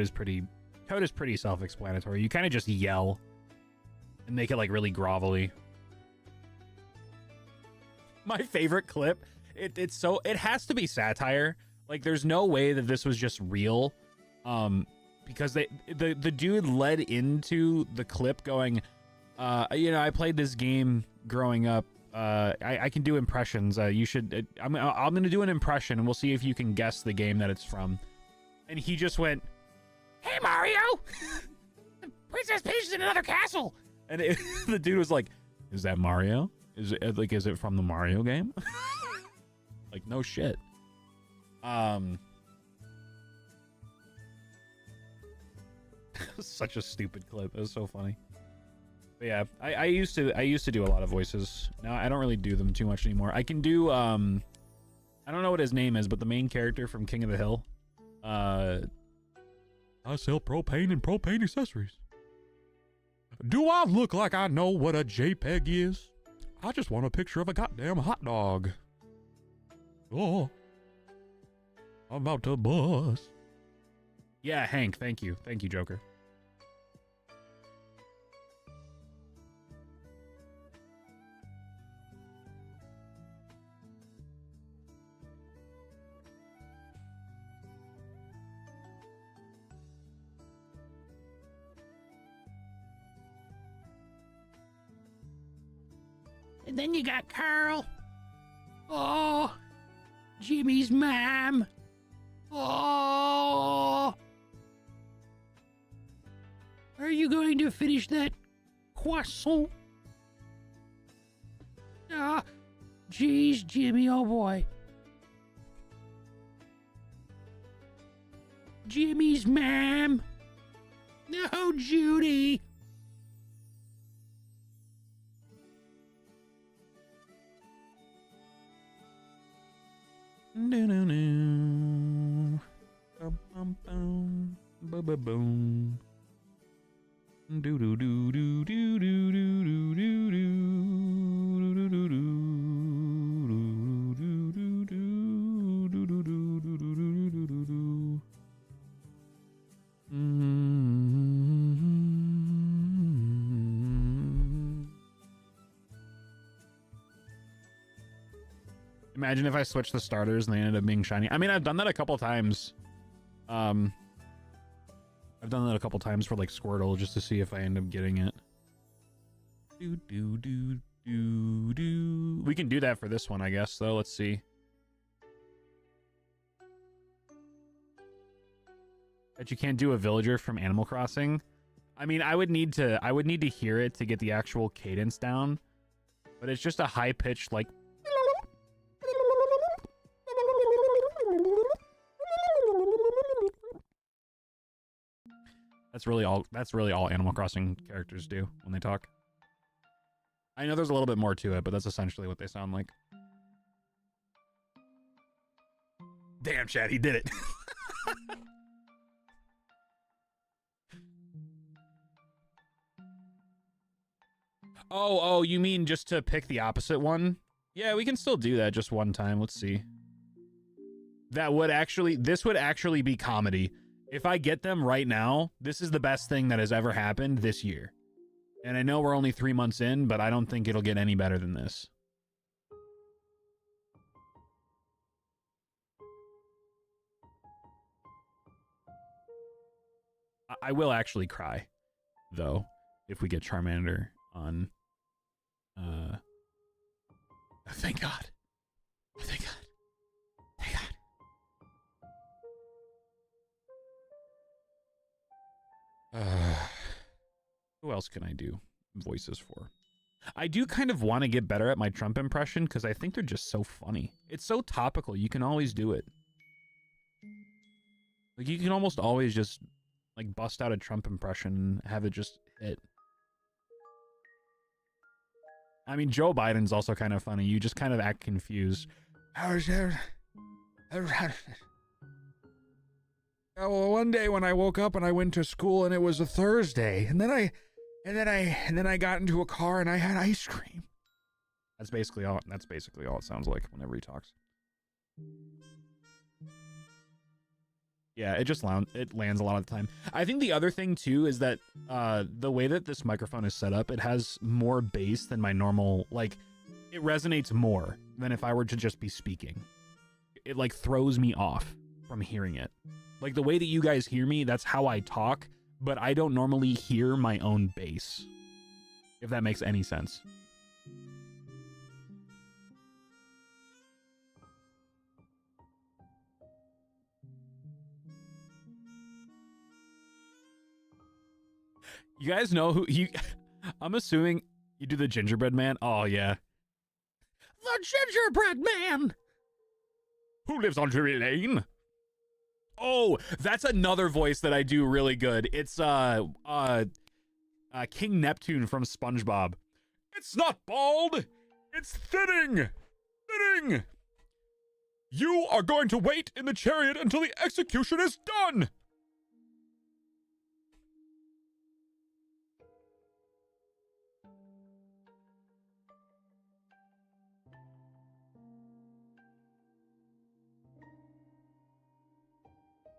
is pretty self-explanatory. You kind of just yell and make it like really grovelly. My favorite clip, it has to be satire. Like there's no way that this was just real. Because the dude led into the clip going, you know, I played this game growing up. I can do impressions. You should. I'm gonna do an impression, and we'll see if you can guess the game that it's from. And he just went, "Hey Mario, Princess Peach is in another castle." And the dude was like, "Is that Mario? Is it from the Mario game?" Like no shit. Such a stupid clip. It was so funny. But yeah, I used to do a lot of voices. Now I don't really do them too much anymore. I can do I don't know what his name is, but the main character from King of the Hill. I sell propane and propane accessories. Do I look like I know what a JPEG is? I just want a picture of a goddamn hot dog. Oh, I'm about to bust. Yeah, Hank, thank you. Thank you, Joker. And then you got Carl. Oh, Jimmy's mom. Oh. Are you going to finish that croissant? Ah, geez, Jimmy, oh boy. Jimmy's mom. No, Judy. No, no, no. Bum, bum, bum, bum, boom. Do do do do do do do do do do do do do do. Imagine if I switched the starters and they ended up being shiny. I mean, I've done that a couple times. I've done that a couple times for like Squirtle just to see if I end up getting it. Do do do do do. We can do that for this one, I guess. Though, let's see. Bet you can't do a villager from Animal Crossing. I mean, I would need to hear it to get the actual cadence down. But it's just a high pitched like. That's really all Animal Crossing characters do when they talk. I know there's a little bit more to it, but that's essentially what they sound like. Damn, Chad, he did it. Oh, you mean just to pick the opposite one? Yeah, we can still do that just one time. Let's see. This would actually be comedy. If I get them right now, this is the best thing that has ever happened this year. And I know we're only 3 months in, but I don't think it'll get any better than this. I will actually cry, though, if we get Charmander on. Thank God. Thank God. Thank God. Who else can I do voices for? I do kind of want to get better at my Trump impression because I think they're just so funny. It's so topical. You can always do it. Like, you can almost always just, like, bust out a Trump impression and have it just hit. I mean, Joe Biden's also kind of funny. You just kind of act confused. Well, one day when I woke up and I went to school and it was a Thursday, and then I got into a car and I had ice cream. That's basically all it sounds like whenever he talks. Yeah, it lands a lot of the time. I think the other thing too is that the way that this microphone is set up, it has more bass than my normal, like, it resonates more than if I were to just be speaking. It like throws me off from hearing it. Like the way that you guys hear me, that's how I talk, but I don't normally hear my own bass. If that makes any sense. You guys know who you... I'm assuming you do the gingerbread man. Oh, yeah. The gingerbread man! Who lives on Drury Lane? Oh, that's another voice that I do really good. It's, King Neptune from SpongeBob. It's not bald! It's thinning! Thinning! You are going to wait in the chariot until the execution is done!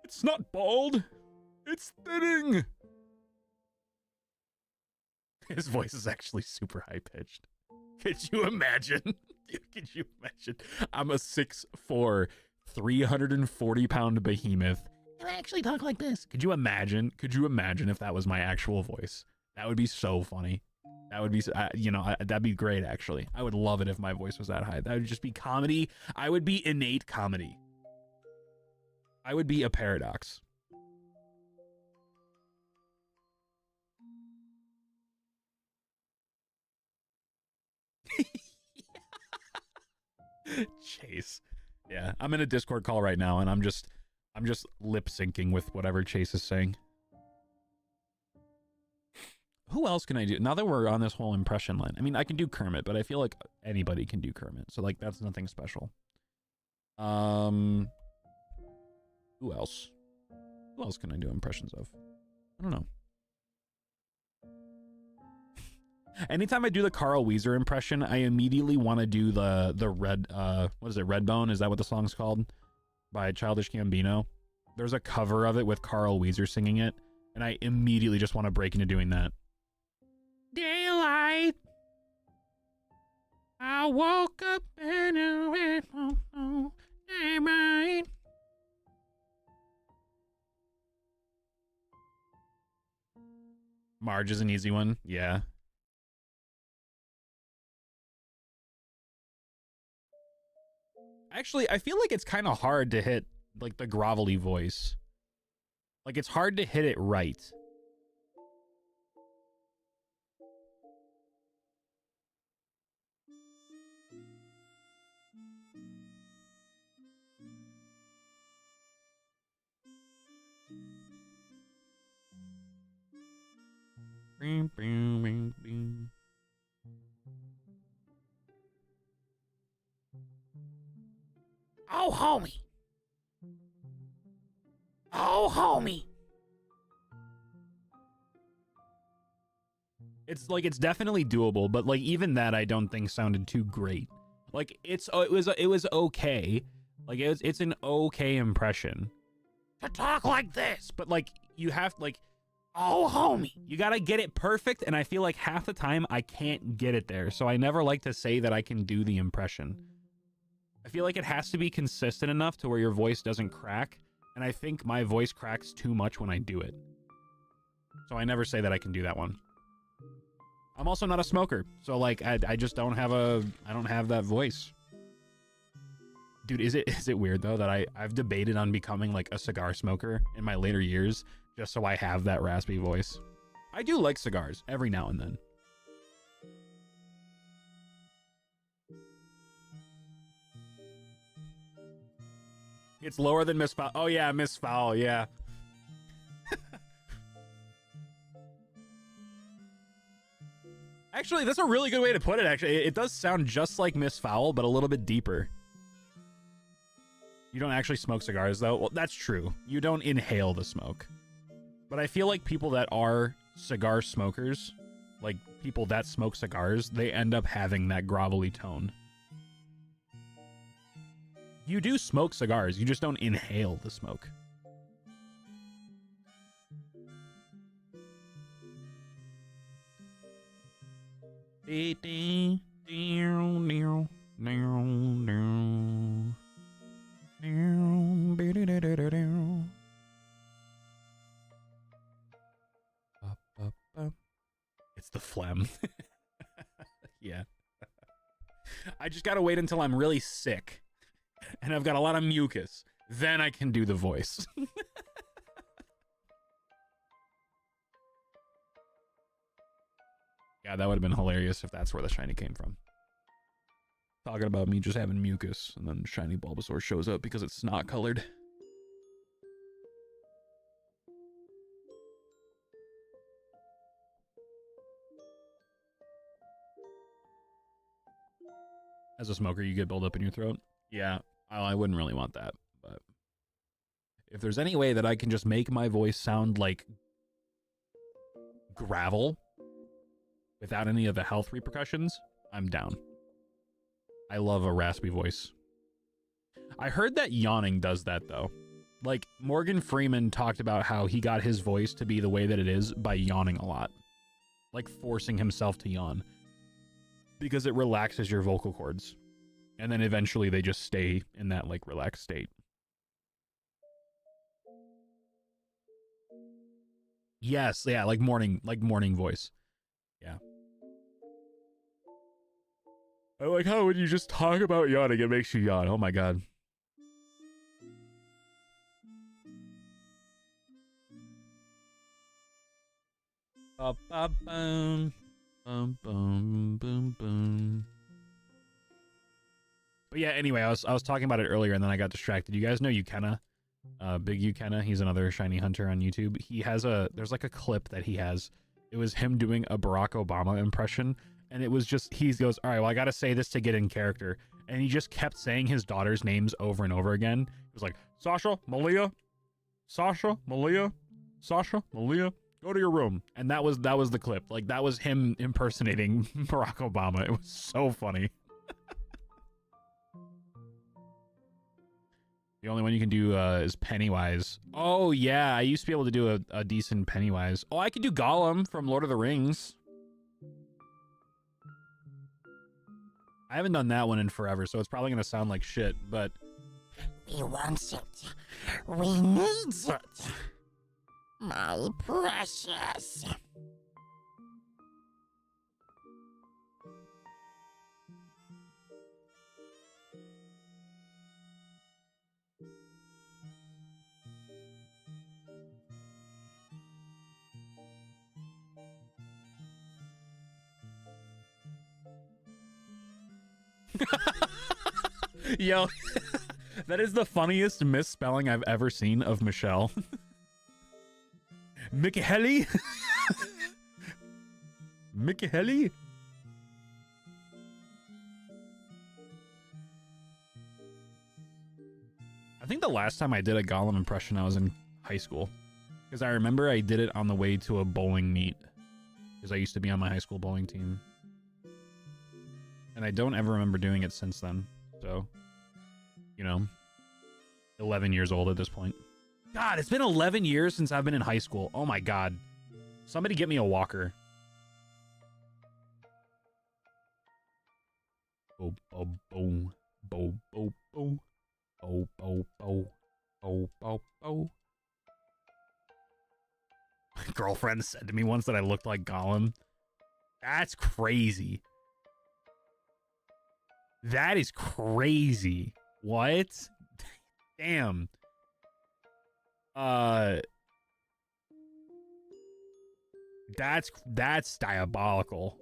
It's not bald. It's thinning. His voice is actually super high-pitched. Could you imagine? Could you imagine? I'm a 6'4", 340-pound behemoth. And I actually talk like this. Could you imagine? Could you imagine if that was my actual voice? That would be so funny. That would be, that'd be great, actually. I would love it if my voice was that high. That would just be comedy. I would be innate comedy. I would be a paradox. Chase. Yeah, I'm in a Discord call right now and I'm just lip syncing with whatever Chase is saying. Who else can I do? Now that we're on this whole impression line, I mean, I can do Kermit, but I feel like anybody can do Kermit. So like, that's nothing special. Who else? Who else can I do impressions of? I don't know. Anytime I do the Carl Weezer impression, I immediately want to do the red, what is it, Redbone? Is that what the song's called? By Childish Gambino. There's a cover of it with Carl Weezer singing it, and I immediately just want to break into doing that. Daylight. I woke up and it won't know daylight. Marge is an easy one, yeah. Actually, I feel like it's kind of hard to hit, like, the grovelly voice. Like, it's hard to hit it right. Oh, homie. Oh, homie. It's like, it's definitely doable, but like even that I don't think sounded too great. Like it was okay. Like it's an okay impression to talk like this, but like you have like, oh homie, you gotta get it perfect, and I feel like half the time I can't get it there, so I never like to say that I can do the impression. I feel like it has to be consistent enough to where your voice doesn't crack, and I think my voice cracks too much when I do it. So I never say that I can do that one. I'm also not a smoker, so like I just don't have I don't have that voice. Dude, is it weird though that I've debated on becoming like a cigar smoker in my later years just so I have that raspy voice. I do like cigars every now and then. It's lower than Miss Fowl. Oh yeah, Miss Fowl, yeah. Actually, that's a really good way to put it, actually. It does sound just like Miss Fowl, but a little bit deeper. You don't actually smoke cigars, though? Well, that's true. You don't inhale the smoke. But I feel like people that are cigar smokers, like people that smoke cigars, they end up having that grovelly tone. You do smoke cigars, you just don't inhale the smoke. It's the phlegm. Yeah. I just gotta wait until I'm really sick and I've got a lot of mucus. Then I can do the voice. Yeah, that would have been hilarious if that's where the shiny came from. Talking about me just having mucus, and then shiny Bulbasaur shows up because it's snot colored. As a smoker, you get buildup in your throat. Yeah, I wouldn't really want that, but if there's any way that I can just make my voice sound like gravel without any of the health repercussions, I'm down. I love a raspy voice. I heard that yawning does that, though. Like, Morgan Freeman talked about how he got his voice to be the way that it is by yawning a lot. Like, forcing himself to yawn. Because it relaxes your vocal cords. And then eventually they just stay in that, like, relaxed state. Yes, yeah, like morning voice. Yeah. I like how when you just talk about yawning, it makes you yawn. Oh my god. Boom, boom, boom, boom, boom. But yeah, anyway, I was talking about it earlier and then I got distracted. You guys know Ukenna? Big Ukenna, he's another shiny hunter on YouTube. He has there's like a clip that he has. It was him doing a Barack Obama impression. And it was just, he goes, all right, well, I got to say this to get in character. And he just kept saying his daughter's names over and over again. It was like, Sasha, Malia, Sasha, Malia, Sasha, Malia, go to your room. And that was the clip. Like, that was him impersonating Barack Obama. It was so funny. The only one you can do is Pennywise. Oh, yeah, I used to be able to do a decent Pennywise. Oh, I could do Gollum from Lord of the Rings. I haven't done that one in forever, so it's probably going to sound like shit, but... We want it. We need it. My precious. Yo, that is the funniest misspelling I've ever seen of Michelle. Mickey Mickey. I think the last time I did a Gollum impression, I was in high school. Because I remember I did it on the way to a bowling meet. because I used to be on my high school bowling team. And I don't ever remember doing it since then. So, you know, 11 years old at this point. God, it's been 11 years since I've been in high school. Oh my God. Somebody get me a walker. Bo, bo, bo, bo, bo, bo, bo, bo, bo, bo, bo, bo. My girlfriend said to me once that I looked like Gollum. That's crazy. That is crazy. What? Damn. That's diabolical.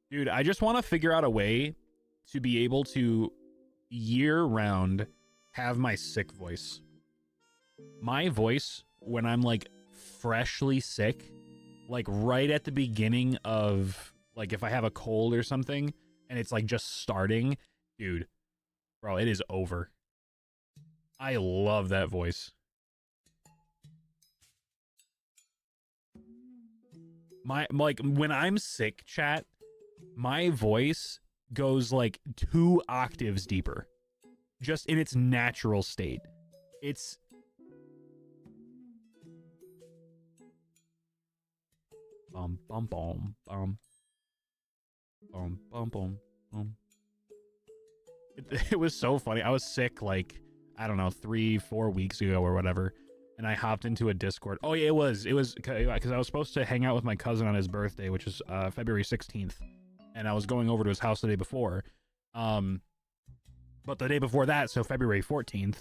Dude, I just want to figure out a way to be able to year-round have my sick voice. My voice, when I'm like freshly sick, like right at the beginning of, like if I have a cold or something and it's like just starting, dude, bro, it is over. I love that voice. Like when I'm sick, chat, my voice goes like 2 octaves deeper, just in its natural state. It's bum bum bum bum bum bum bum bum. It was so funny. I was sick like, I don't know, 3-4 weeks ago or whatever, and I hopped into a Discord. Oh yeah, it was because I was supposed to hang out with my cousin on his birthday, which is February 16th. And I was going over to his house the day before. But the day before that, so February 14th,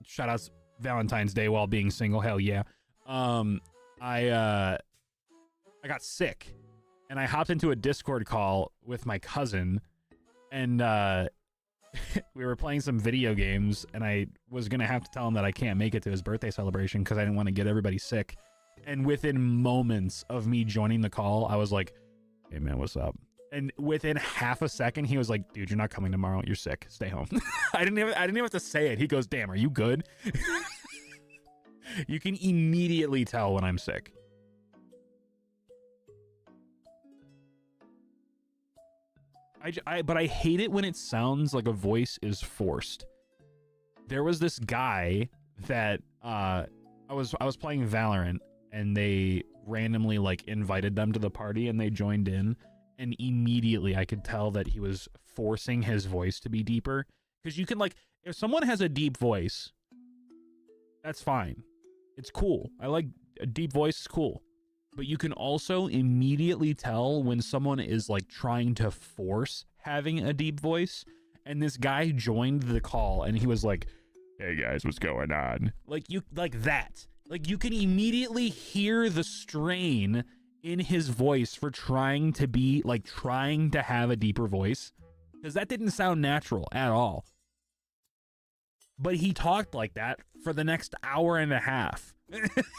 shout outs Valentine's Day while being single, hell yeah. I got sick. And I hopped into a Discord call with my cousin. And we were playing some video games. And I was going to have to tell him that I can't make it to his birthday celebration because I didn't want to get everybody sick. And within moments of me joining the call, I was like, hey man, what's up? And within half a second, he was like, dude, you're not coming tomorrow. You're sick. Stay home. I didn't even have to say it. He goes, damn, are you good? You can immediately tell when I'm sick. But I hate it when it sounds like a voice is forced. There was this guy that I was playing Valorant, and they randomly like invited them to the party, and they joined in. And immediately I could tell that he was forcing his voice to be deeper. Because you can, like, if someone has a deep voice, that's fine. It's cool. I like a deep voice is cool. But you can also immediately tell when someone is, like, trying to force having a deep voice. And this guy joined the call and he was like, hey guys, what's going on? Like, that. Like, you can immediately hear the strain in his voice for trying to be, like, trying to have a deeper voice. Because that didn't sound natural at all. But he talked like that for the next hour and a half.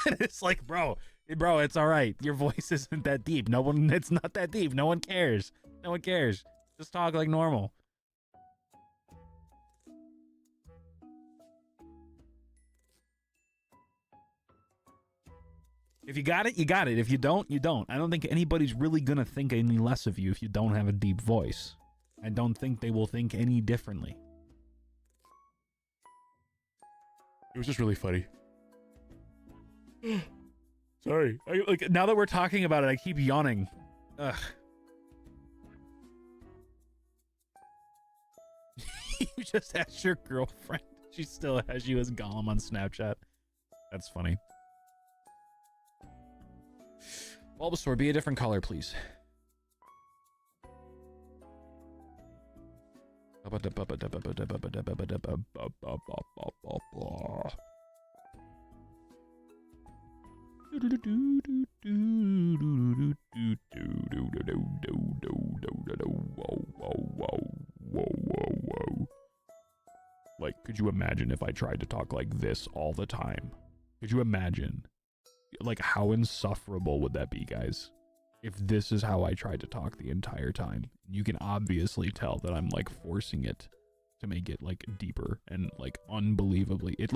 It's like, bro, it's all right. Your voice isn't that deep. It's not that deep. No one cares. No one cares. Just talk like normal. If you got it, you got it. If you don't, you don't. I don't think anybody's really going to think any less of you if you don't have a deep voice. I don't think they will think any differently. It was just really funny. Sorry. Like, now that we're talking about it, I keep yawning. Ugh. You just asked your girlfriend. She still has you as Gollum on Snapchat. That's funny. Bulbasaur, be a different color, please. Like, could you imagine if I tried to talk like this all the time? Could you imagine? Like, how insufferable would that be, guys? If this is how I tried to talk the entire time. You can obviously tell that I'm, like, forcing it to make it, like, deeper and, like, unbelievably. It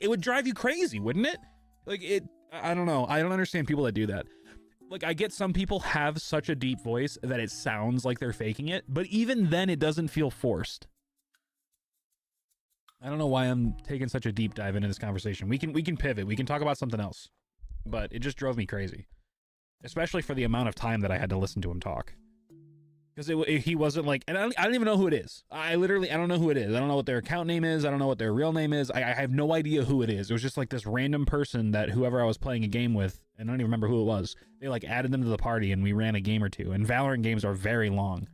would drive you crazy, wouldn't it? Like, I don't know. I don't understand people that do that. Like, I get some people have such a deep voice that it sounds like they're faking it, but even then it doesn't feel forced. I don't know why I'm taking such a deep dive into this conversation. We can pivot. We can talk about something else. But it just drove me crazy. Especially for the amount of time that I had to listen to him talk. Because he wasn't like... And I don't even know who it is. I don't know who it is. I don't know what their account name is. I don't know what their real name is. I have no idea who it is. It was just like this random person that whoever I was playing a game with, and I don't even remember who it was, they like added them to the party and we ran a game or two. And Valorant games are very long.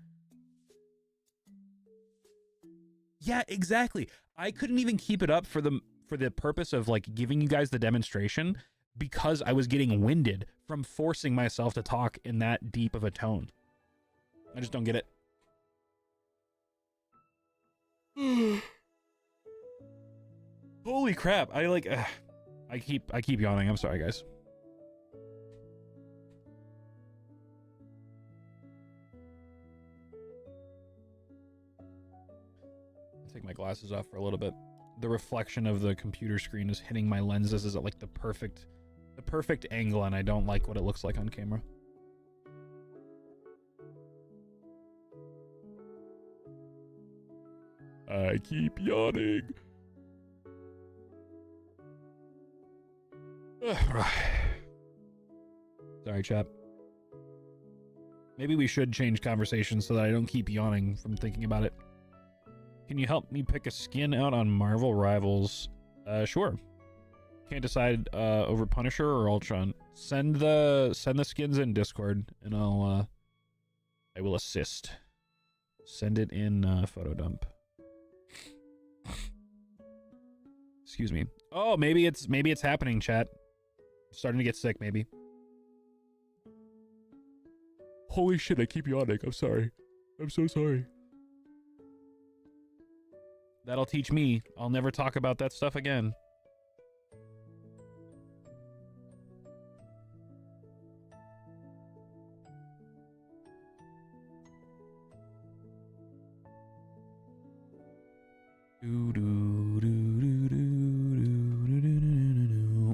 Yeah, exactly. I couldn't even keep it up for the purpose of like giving you guys the demonstration because I was getting winded from forcing myself to talk in that deep of a tone. I just don't get it. Holy crap. I keep yawning. I'm sorry, guys. Take my glasses off for a little bit. The reflection of the computer screen is hitting my lenses is at like the perfect angle, and I don't like what it looks like on camera. I keep yawning. Sorry, chap. Maybe we should change conversation so that I don't keep yawning from thinking about it. Can you help me pick a skin out on Marvel Rivals? Sure. Can't decide over Punisher or Ultron. Send the skins in Discord, and I will assist. Send it in photo dump. Excuse me. Oh, maybe it's happening, chat. Starting to get sick, maybe. Holy shit! I keep yawning. I'm sorry. I'm so sorry. That'll teach me. I'll never talk about that stuff again.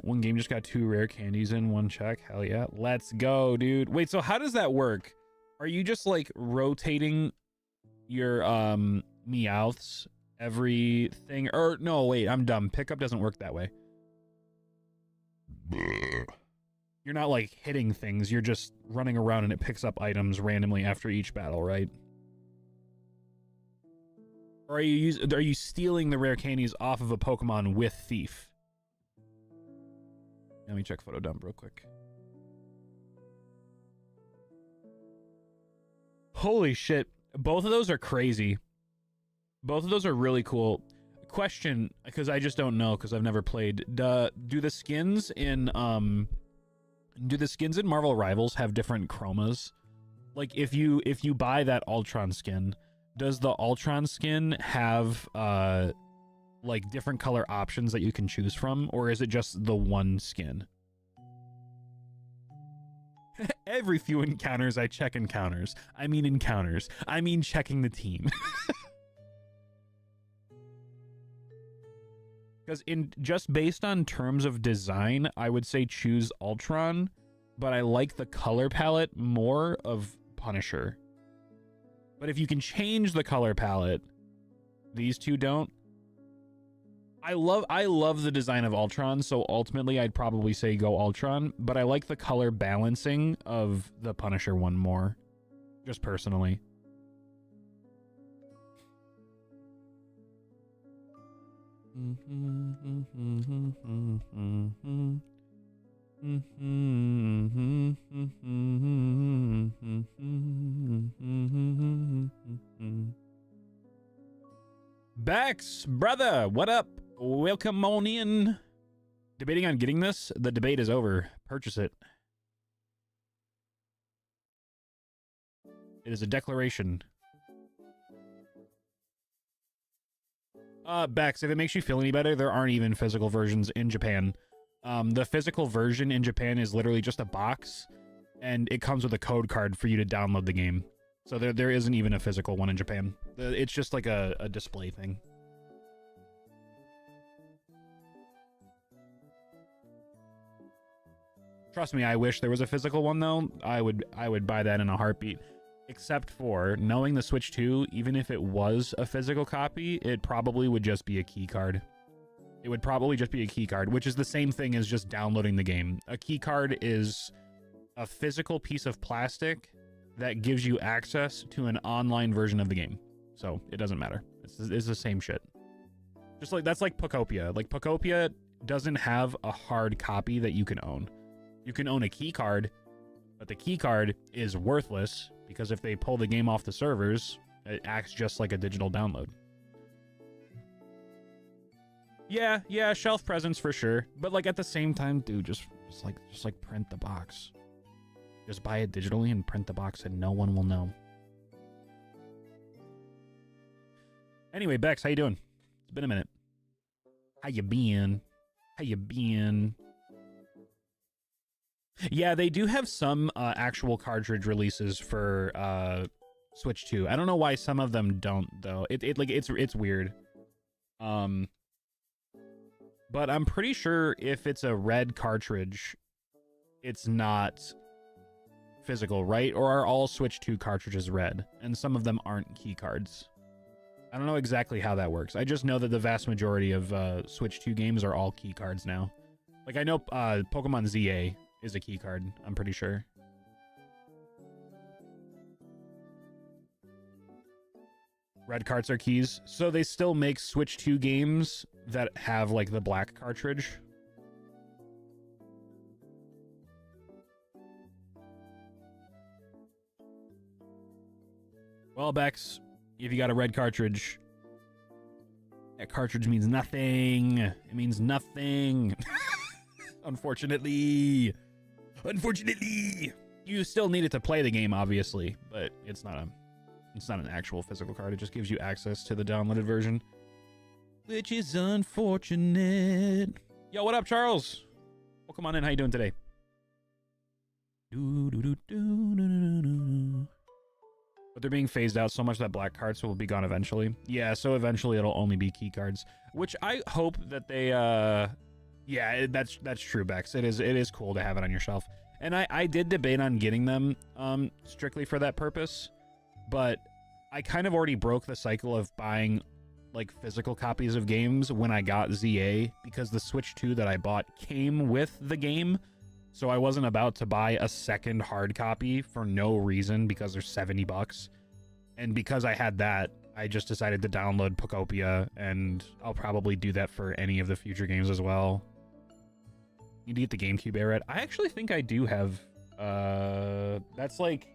One game just got 2 rare candies in 1 check. Hell yeah. Let's go, dude. Wait, so how does that work? Are you just like rotating your Meowths everything? Or no, wait, I'm dumb. Pickup doesn't work that way. You're not like hitting things. You're just running around and it picks up items randomly after each battle, right? Or are you stealing the rare candies off of a Pokemon with Thief? Let me check photo dump real quick. Holy shit. Both of those are crazy. Both of those are really cool. Question, because I just don't know because I've never played. Do the skins in Marvel Rivals have different chromas? Like if you buy that Ultron skin, does the Ultron skin have like different color options that you can choose from, or is it just the one skin? Every few encounters I check encounters. I mean encounters. I mean checking the team. Because just based on terms of design, I would say choose Ultron, but I like the color palette more of Punisher. But if you can change the color palette, these two don't. I love the design of Ultron, so ultimately I'd probably say go Ultron, but I like the color balancing of the Punisher one more, just personally. Bax, brother, what up? Welcome on in. Debating on getting this? The debate is over. Purchase it. It is a declaration. Bex, if it makes you feel any better, there aren't even physical versions in Japan. The physical version in Japan is literally just a box, and it comes with a code card for you to download the game. So there isn't even a physical one in Japan. It's just like a display thing. Trust me, I wish there was a physical one though. I would buy that in a heartbeat. Except for knowing the Switch 2, even if it was a physical copy, it probably would just be a key card. It would probably just be a key card, which is the same thing as just downloading the game. A key card is a physical piece of plastic that gives you access to an online version of the game. So it doesn't matter. It's the same shit. Just like that's like Pokopia. Like Pokopia doesn't have a hard copy that you can own. You can own a key card, but the key card is worthless because if they pull the game off the servers, it acts just like a digital download. Yeah, shelf presence for sure. But like at the same time, dude, just like print the box. Just buy it digitally and print the box and no one will know. Anyway, Bex, how you doing? It's been a minute. How you been? How you been? Yeah, they do have some actual cartridge releases for Switch 2. I don't know why some of them don't though. It's weird. But I'm pretty sure if it's a red cartridge, it's not physical, right? Or are all Switch 2 cartridges red? And some of them aren't key cards. I don't know exactly how that works. I just know that the vast majority of Switch 2 games are all key cards now. Like, I know Pokemon ZA is a key card, I'm pretty sure. Red cards are keys. So they still make Switch 2 games that have, like, the black cartridge. Well, Bex, if you got a red cartridge, that cartridge means nothing. It means nothing. Unfortunately. Unfortunately. You still need it to play the game, obviously, but it's not an actual physical card. It just gives you access to the downloaded version, which is unfortunate. Yo, what up, Charles? Welcome on in. How you doing today? But they're being phased out so much that black cards will be gone eventually. Yeah, so eventually it'll only be key cards, which I hope that they yeah, that's true, Bex. It is cool to have it on your shelf. And I did debate on getting them strictly for that purpose, but I kind of already broke the cycle of buying like physical copies of games when I got ZA, because the Switch 2 that I bought came with the game. So I wasn't about to buy a second hard copy for no reason because they're $70. And because I had that, I just decided to download Pokopia, and I'll probably do that for any of the future games as well. You need to get the GameCube era. I actually think I do have that's like,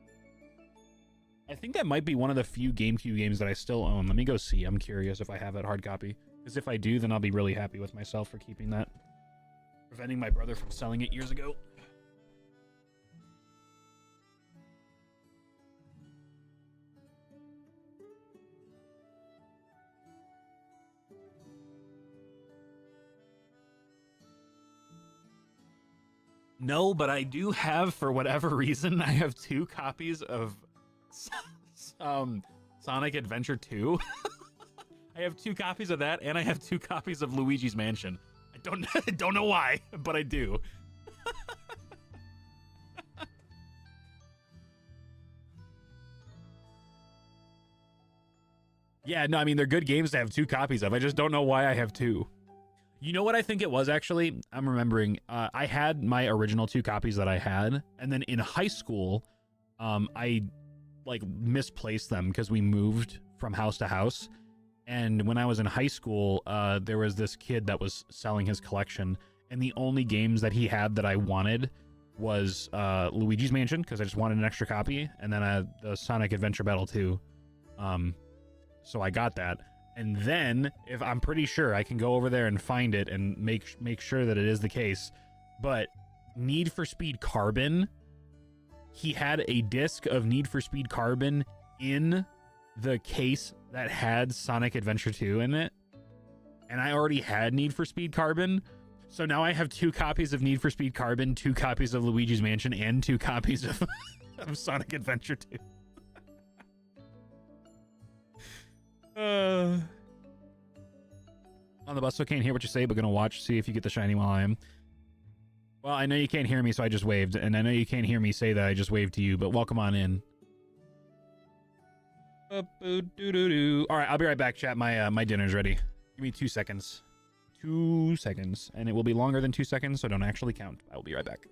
I think that might be one of the few GameCube games that I still own. Let me go see. I'm curious if I have that hard copy. Because if I do, then I'll be really happy with myself for keeping that. Preventing my brother from selling it years ago. No, but I do have, for whatever reason, I have 2 copies of Sonic Adventure 2. I have 2 copies of that, and I have 2 copies of Luigi's Mansion. I don't know why, but I do. Yeah, no, I mean, they're good games to have 2 copies of. I just don't know why I have 2. You know what I think it was, actually? I'm remembering. I had my original 2 copies that I had, and then in high school, I, like, misplaced them because we moved from house to house. And when I was in high school, there was this kid that was selling his collection, and the only games that he had that I wanted was Luigi's Mansion, because I just wanted an extra copy, and then the Sonic Adventure Battle 2. So I got that. And then, if I'm pretty sure I can go over there and find it and make sure that it is the case, but Need for Speed Carbon, he had a disc of Need for Speed Carbon in the case that had Sonic Adventure 2 in it. and I already had Need for Speed Carbon. So now I have 2 copies of Need for Speed Carbon, 2 copies of Luigi's Mansion, and 2 copies of, of Sonic Adventure 2. On the bus, so can't hear what you say, but gonna watch, see if you get the shiny while I am. Well, I know you can't hear me, so I just waved, and I know you can't hear me say that I just waved to you, but welcome on in. All right, I'll be right back, chat. My dinner's ready. Give me 2 seconds. 2 seconds, and it will be longer than 2 seconds, so don't actually count. I will be right back.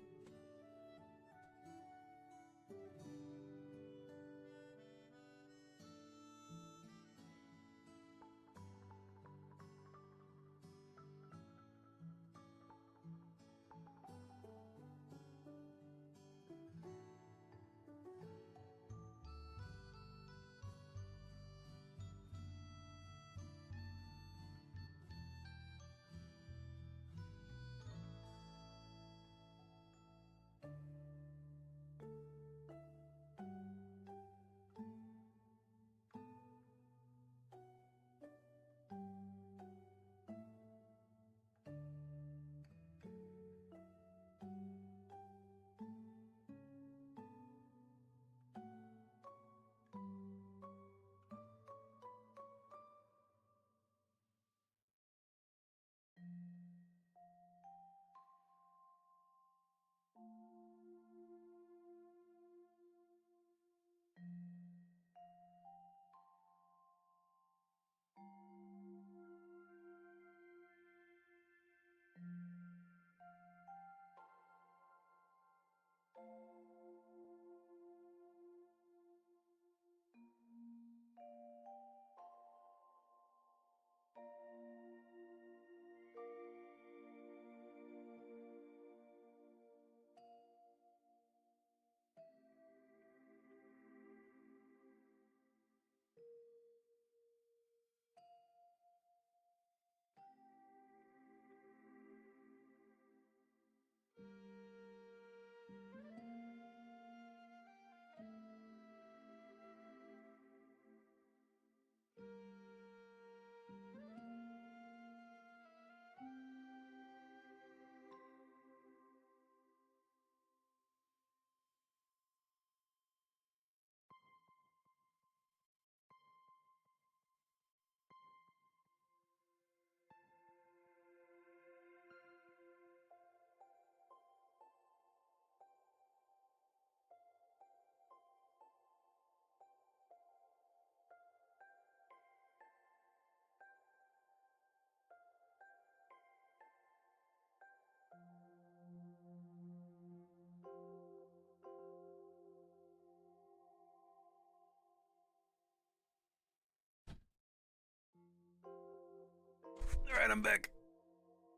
All right, I'm back.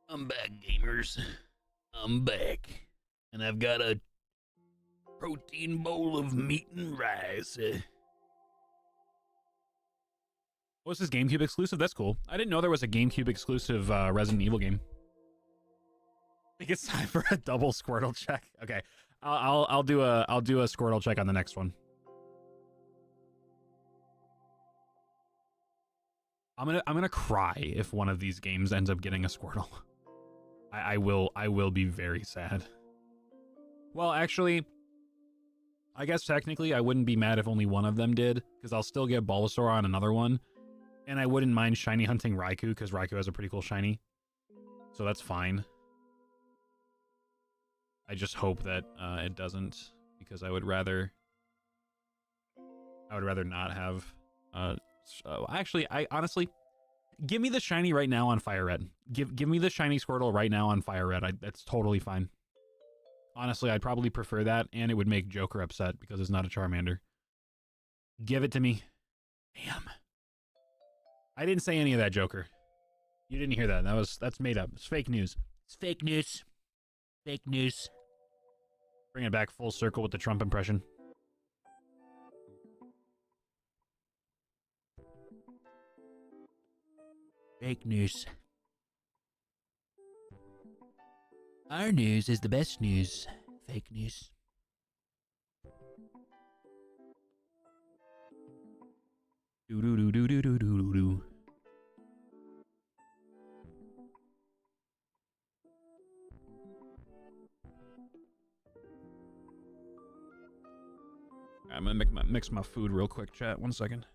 I'm back, gamers. I'm back. And I've got a protein bowl of meat and rice. What's this GameCube exclusive? That's cool. I didn't know there was a GameCube exclusive Resident Evil game. I think it's time for a double Squirtle check. Okay, I'll do a Squirtle check on the next one. I'm gonna cry if one of these games ends up getting a Squirtle. I will be very sad. Well, actually, I guess technically I wouldn't be mad if only one of them did, because I'll still get Bulbasaur on another one, and I wouldn't mind shiny hunting Raikou, because Raikou has a pretty cool shiny, so that's fine. I just hope that it doesn't, because I would rather not have. Actually, I honestly, give me the shiny right now on Fire Red. Give me the shiny Squirtle right now on Fire Red. That's totally fine. Honestly, I'd probably prefer that, and it would make Joker upset because it's not a Charmander. Give it to me. Damn. I didn't say any of that, Joker. You didn't hear that. That's made up. It's fake news. It's fake news. Fake news. Bring it back full circle with the Trump impression. Fake news. Our news is the best news. Fake news. Do do do do do do do do. mix my food real quick, chat. 1 second.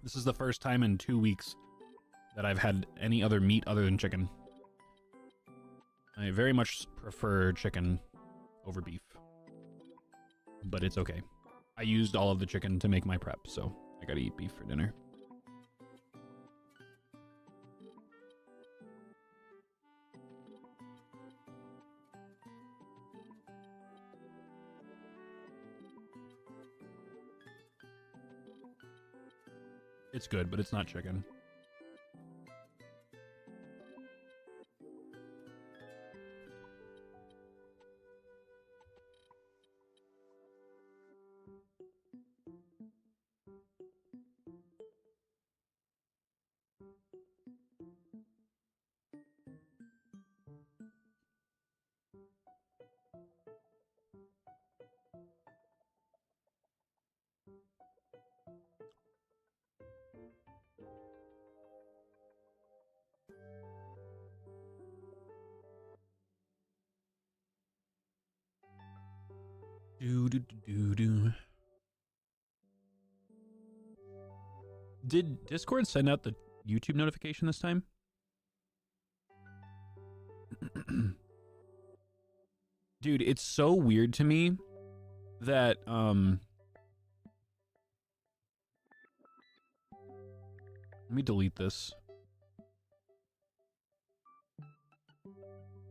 This is the first time in 2 weeks that I've had any other meat other than chicken. I very much prefer chicken over beef, but it's okay. I used all of the chicken to make my prep, so I gotta eat beef for dinner. It's good, but it's not chicken. Did Discord send out the YouTube notification this time? Dude, it's so weird to me that let me delete this.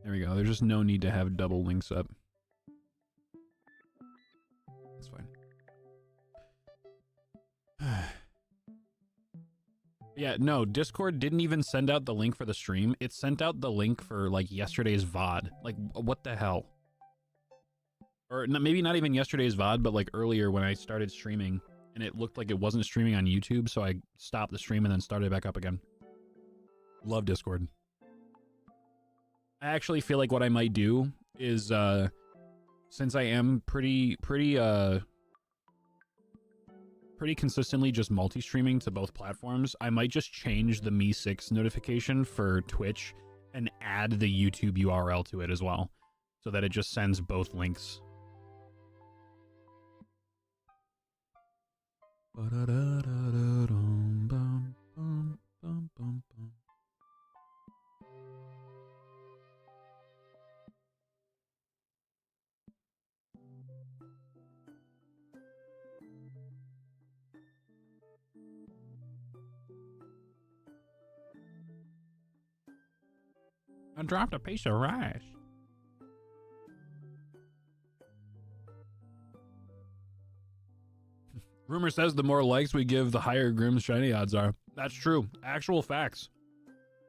There we go. There's just no need to have double links up. That's fine. Yeah, no, Discord didn't even send out the link for the stream. It sent out the link for, like, yesterday's VOD. Like, what the hell? Or maybe not even yesterday's VOD, but, like, earlier when I started streaming, and it looked like it wasn't streaming on YouTube, so I stopped the stream and then started back up again. Love Discord. I actually feel like what I might do is, since I am pretty consistently just multi-streaming to both platforms, I might just change the Me6 notification for Twitch and add the YouTube URL to it as well, so that it just sends both links. I dropped a piece of rice. Rumor says the more likes we give, the higher Grimm's shiny odds are. That's true. Actual facts.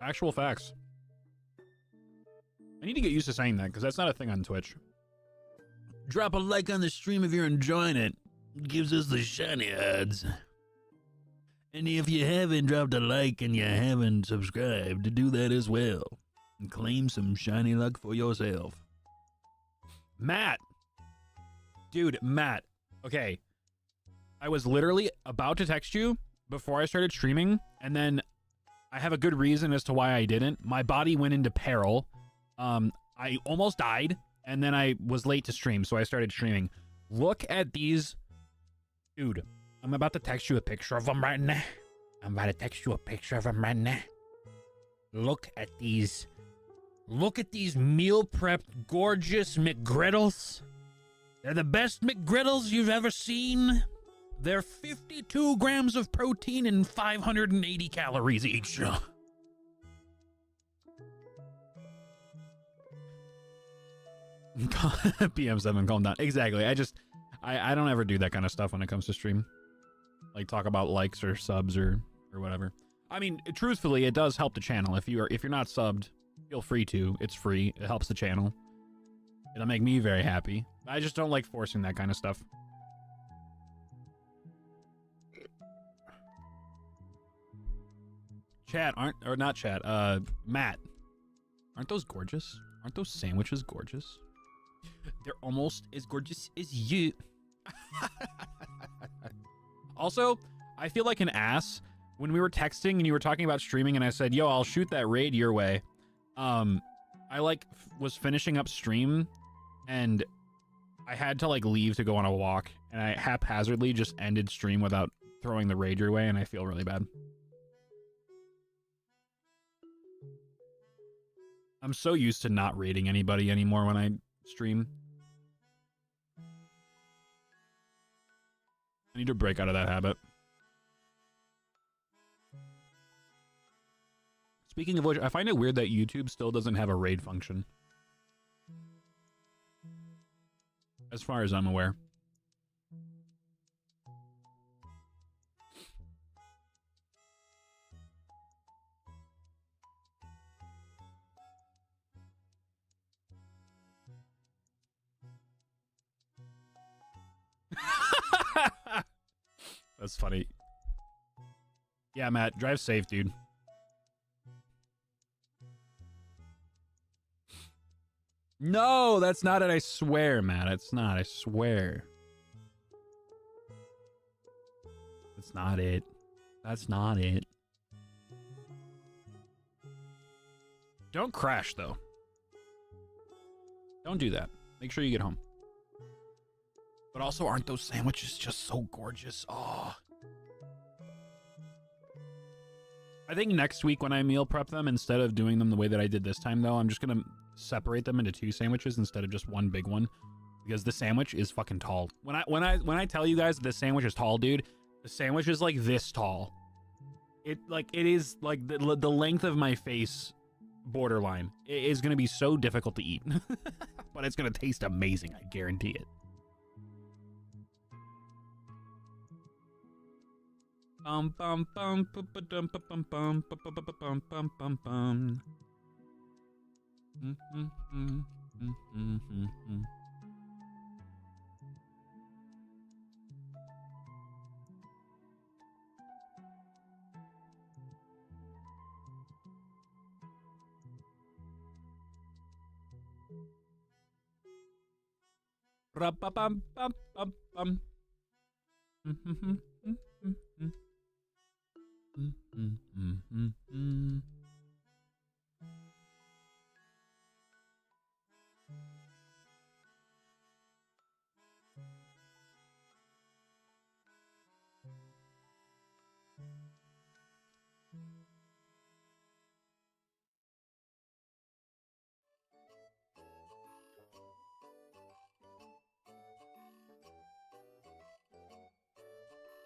Actual facts. I need to get used to saying that, because that's not a thing on Twitch. Drop a like on the stream if you're enjoying it. It gives us the shiny odds. And if you haven't dropped a like and you haven't subscribed, do that as well. And claim some shiny luck for yourself. Matt! Dude, Matt. Okay. I was literally about to text you before I started streaming, and then I have a good reason as to why I didn't. My body went into peril. I almost died, and then I was late to stream, so I started streaming. Look at these. Dude, I'm about to text you a picture of them right now. Look at these. Look at these meal prepped gorgeous McGriddles. They're the best McGriddles you've ever seen. They're 52 grams of protein and 580 calories each. PM7, calm down. Exactly. I don't ever do that kind of stuff when it comes to stream. Like talk about likes or subs or whatever. I mean, truthfully, it does help the channel. If you're not subbed, feel free to. It's free. It helps the channel. It'll make me very happy. I just don't like forcing that kind of stuff. Matt. Aren't those gorgeous? Aren't those sandwiches gorgeous? They're almost as gorgeous as you. Also, I feel like an ass when we were texting and you were talking about streaming and I said, yo, I'll shoot that raid your way. I like was finishing up stream and I had to like leave to go on a walk and I haphazardly just ended stream without throwing the raid your way and I feel really bad. I'm so used to not raiding anybody anymore when I stream. I need to break out of that habit. Speaking of which, I find it weird that YouTube still doesn't have a raid function. As far as I'm aware. That's funny. Yeah, Matt, drive safe, dude. No, that's not it. I swear, Matt. It's not. I swear. That's not it. That's not it. Don't crash, though. Don't do that. Make sure you get home. But also, aren't those sandwiches just so gorgeous? Oh. I think next week when I meal prep them, instead of doing them the way that I did this time, though, I'm just going to separate them into 2 sandwiches instead of just one big one. Because the sandwich is fucking tall. When I tell you guys the sandwich is tall, dude, the sandwich is like this tall. It is like the length of my face borderline. It is going to be so difficult to eat. But it's going to taste amazing, I guarantee it. Bum bum bum bum bum bum bum bum bum bum bum. Ra-ba-bum, bum, bum, bum.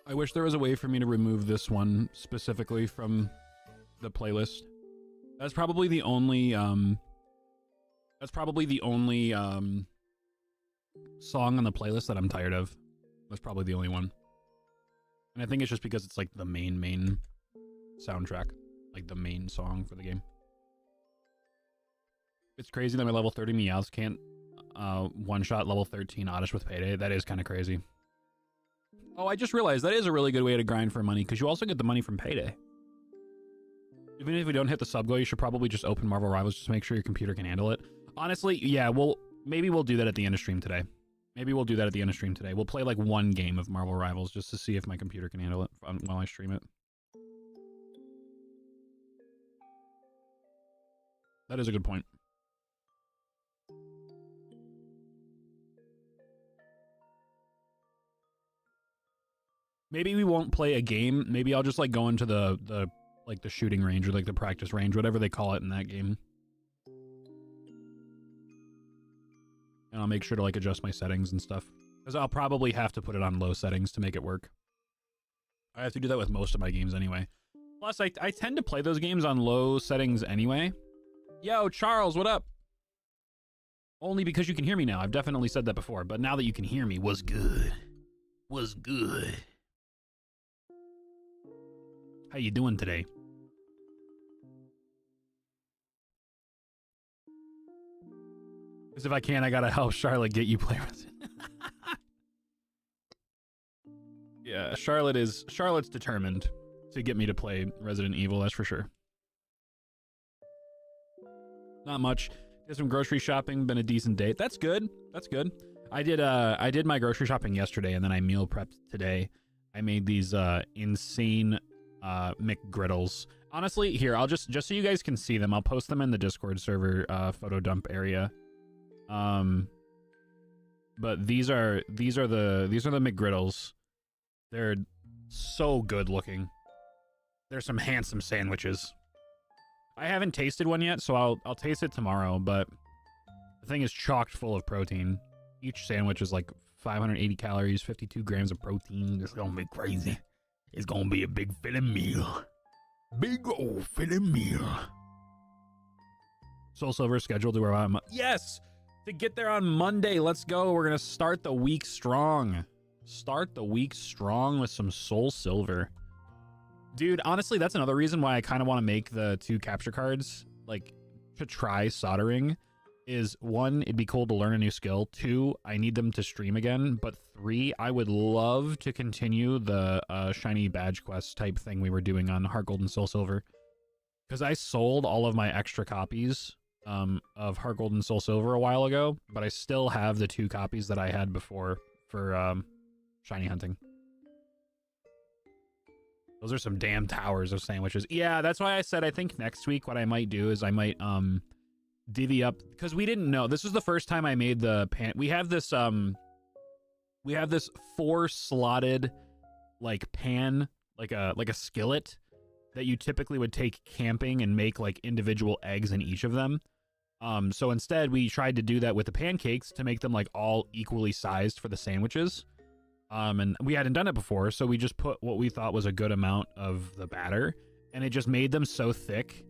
I wish there was a way for me to remove this one specifically from the playlist. That's probably the only song on the playlist that I'm tired of. That's probably the only one. And I think it's just because it's like the main soundtrack, like the main song for the game. It's crazy that my level 30 Meowths can't one-shot level 13 Oddish with Payday. That is kind of crazy. Oh, I just realized that is a really good way to grind for money, because you also get the money from Payday. Even if we don't hit the sub goal, you should probably just open Marvel Rivals just to make sure your computer can handle it. Honestly, yeah, maybe we'll do that at the end of stream today. We'll play like 1 game of Marvel Rivals just to see if my computer can handle it while I stream it. That is a good point. Maybe we won't play a game. Maybe I'll just like go into the shooting range or like the practice range, whatever they call it in that game. And I'll make sure to like adjust my settings and stuff. Because I'll probably have to put it on low settings to make it work. I have to do that with most of my games anyway. Plus, I tend to play those games on low settings anyway. Yo, Charles, what up? Only because you can hear me now. I've definitely said that before, but now that you can hear me, what's good? What's good? How you doing today? Because if I can, I gotta help Charlotte get you play Resident. Yeah, Charlotte's determined to get me to play Resident Evil, that's for sure. Not much. Did some grocery shopping. Been a decent day. That's good. That's good. I did my grocery shopping yesterday, and then I meal prepped today. I made these insane McGriddles. Honestly, here, I'll just so you guys can see them, I'll post them in the Discord server photo dump area. But these are the McGriddles. They're so good looking. They're some handsome sandwiches. I haven't tasted one yet, so I'll taste it tomorrow, but the thing is chocked full of protein. Each sandwich is like 580 calories, 52 grams of protein. It's gonna be crazy. It's gonna be a big filling meal. Big old filling meal. Soul Silver scheduled to arrive. Yes! To get there on Monday. Let's go. We're gonna start the week strong. Start the week strong with some Soul Silver. Dude, honestly, that's another reason why I kind of want to make the 2 capture cards, like, to try soldering, is 1, it'd be cool to learn a new skill. 2, I need them to stream again. But 3, I would love to continue the shiny badge quest type thing we were doing on Heart Gold and Soul Silver. Because I sold all of my extra copies of Heart Gold and Soul Silver a while ago, but I still have the 2 copies that I had before for shiny hunting. Those are some damn towers of sandwiches. Yeah, that's why I said I think next week what I might do is I might divvy up, because we didn't know. This was the first time I made the pan. We have this 4-slotted like pan, like a skillet that you typically would take camping and make like individual eggs in each of them. So instead we tried to do that with the pancakes to make them like all equally sized for the sandwiches. And we hadn't done it before, so we just put what we thought was a good amount of the batter, and it just made them so thick.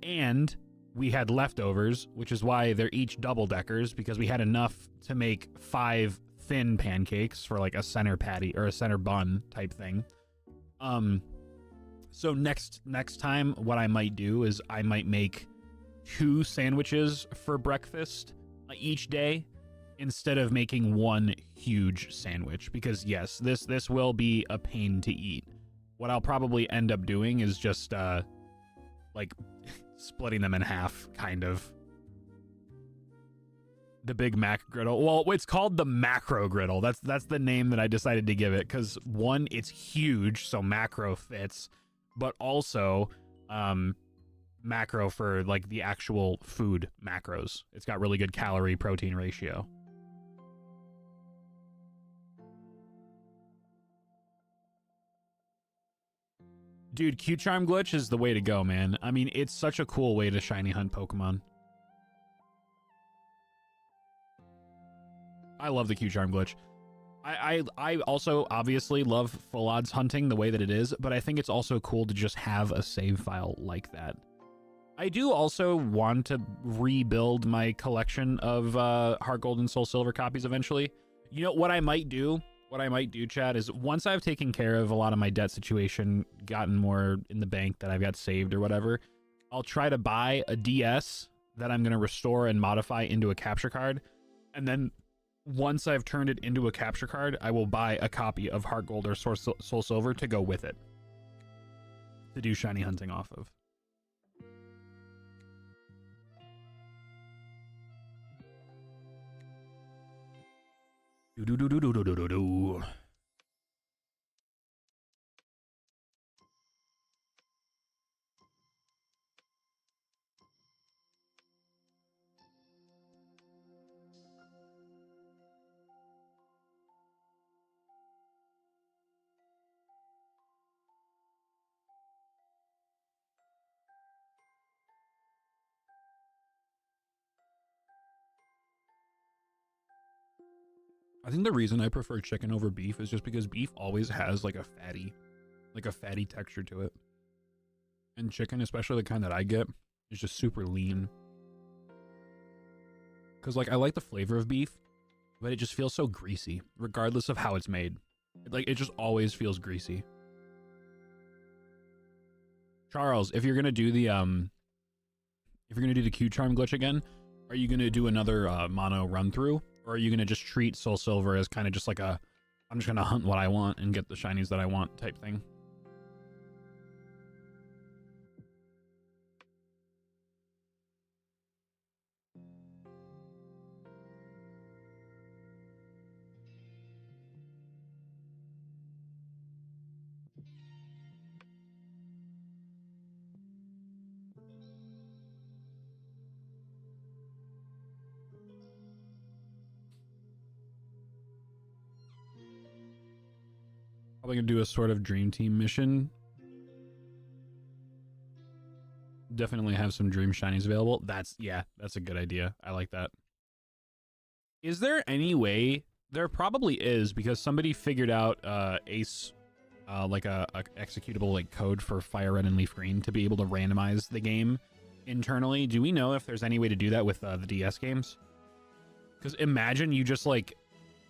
And we had leftovers, which is why they're each double-deckers, because we had enough to make 5 thin pancakes for like a center patty or a center bun type thing. So next time what I might do is I might make 2 sandwiches for breakfast each day, instead of making 1 huge sandwich, because yes, this will be a pain to eat. What I'll probably end up doing is just like splitting them in half, kind of. The Big Mac griddle. Well, it's called the macro griddle. That's the name that I decided to give it, because 1, it's huge, so macro fits, but also macro for like the actual food macros. It's got really good calorie protein ratio. Dude, Q-Charm glitch is the way to go, man. I mean, it's such a cool way to shiny hunt Pokemon. I love the Q-Charm glitch. I also obviously love full odds hunting the way that it is, but I think it's also cool to just have a save file like that. I do also want to rebuild my collection of Heart Gold and Soul Silver copies eventually. You know what I might do? What I might do, Chad, is once I've taken care of a lot of my debt situation, gotten more in the bank that I've got saved or whatever, I'll try to buy a DS that I'm going to restore and modify into a capture card. And then once I've turned it into a capture card, I will buy a copy of Heart Gold or Soul Silver to go with it, to do shiny hunting off of. Do. I think the reason I prefer chicken over beef is just because beef always has like a fatty texture to it. And chicken, especially the kind that I get, is just super lean. Cause like I like the flavor of beef, but it just feels so greasy, regardless of how it's made. It just always feels greasy. Charles, if you're gonna do the Q-Charm glitch again, are you gonna do another mono run through? Or are you going to just treat Soul Silver as kind of just like I'm just going to hunt what I want and get the shinies that I want type thing? Probably gonna do a sort of dream team mission. Definitely have some dream shinies available. That's a good idea. I like that. Is there any way? There probably is, because somebody figured out Ace, like a executable like code for Fire Red and Leaf Green to be able to randomize the game internally. Do we know if there's any way to do that with the DS games? Because imagine you just like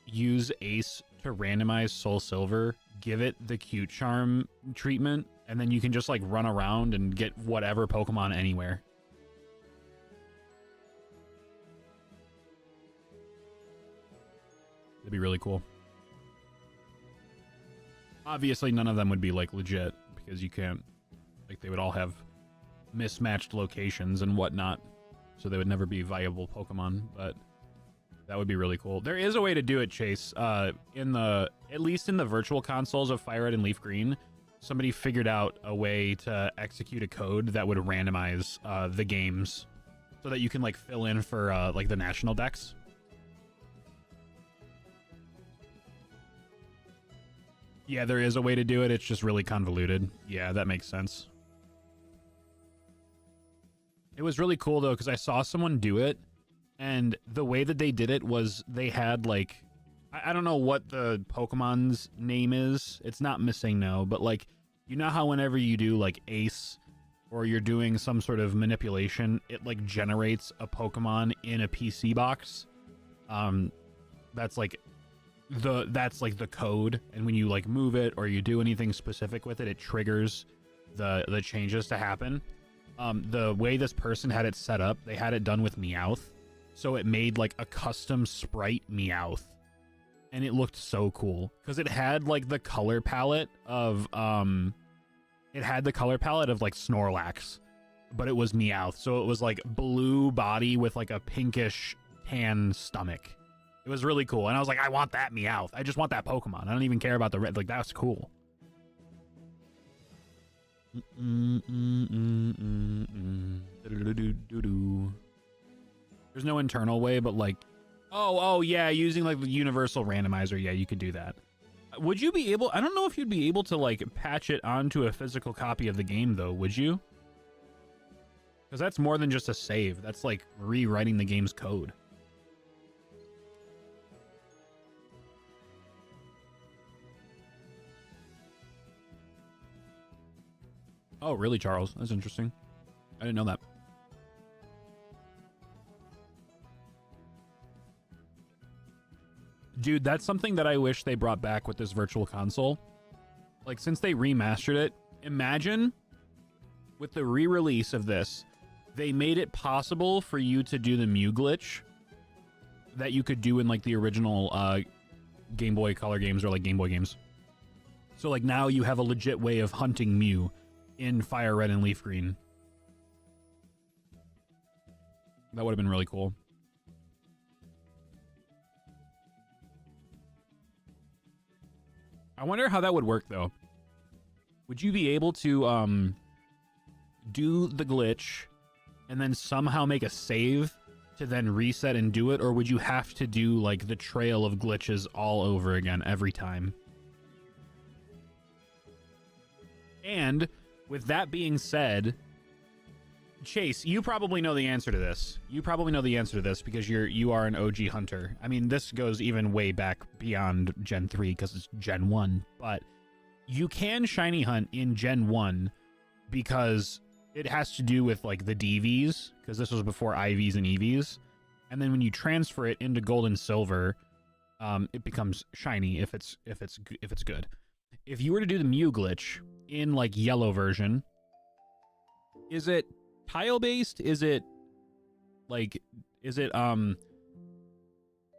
use Ace to randomize Soul Silver, give it the cute charm treatment, and then you can just like run around and get whatever Pokemon anywhere. That'd be really cool. Obviously, none of them would be like legit, because you can't, like, they would all have mismatched locations and whatnot, so they would never be viable Pokemon, but that would be really cool. There is a way to do it, Chase. At least in the virtual consoles of Fire Red and Leaf Green, somebody figured out a way to execute a code that would randomize the games so that you can like fill in for like the national decks. Yeah, there is a way to do it. It's just really convoluted. Yeah, that makes sense. It was really cool though, because I saw someone do it, and the way that they did it was they had like, I don't know what the Pokemon's name is. It's not Missing No, but like, you know how whenever you do like Ace or you're doing some sort of manipulation, it like generates a Pokemon in a PC box. That's like the code, and when you like move it or you do anything specific with it, it triggers the changes to happen. The way this person had it set up, they had it done with Meowth, so it made like a custom sprite Meowth, and it looked so cool because it had like the color palette of like Snorlax, but it was Meowth, so it was like blue body with like a pinkish tan stomach. It was really cool, and I was like, I want that Meowth. I just want that Pokemon. I don't even care about the red. Like, that's cool. There's no internal way, but like, oh yeah, using like the universal randomizer. Yeah, you could do that. Would you be able? I don't know if you'd be able to like patch it onto a physical copy of the game, though. Would you? Because that's more than just a save. That's like rewriting the game's code. Oh, really, Charles? That's interesting. I didn't know that. Dude, that's something that I wish they brought back with this virtual console. Like, since they remastered it, imagine with the re-release of this, they made it possible for you to do the Mew glitch that you could do in like the original Game Boy Color games or like Game Boy games. So like now you have a legit way of hunting Mew in Fire Red and Leaf Green. That would have been really cool. I wonder how that would work though. Would you be able to do the glitch and then somehow make a save to then reset and do it, or would you have to do like the trail of glitches all over again every time? And with that being said, Chase, you probably know the answer to this. You probably know the answer to this because you are an OG hunter. I mean, this goes even way back beyond Gen 3 because it's Gen 1, but you can shiny hunt in Gen 1 because it has to do with like the DVs, because this was before IVs and EVs. And then when you transfer it into Gold and Silver, it becomes shiny if it's good. If you were to do the Mew glitch in like yellow version, is it tile based? Is it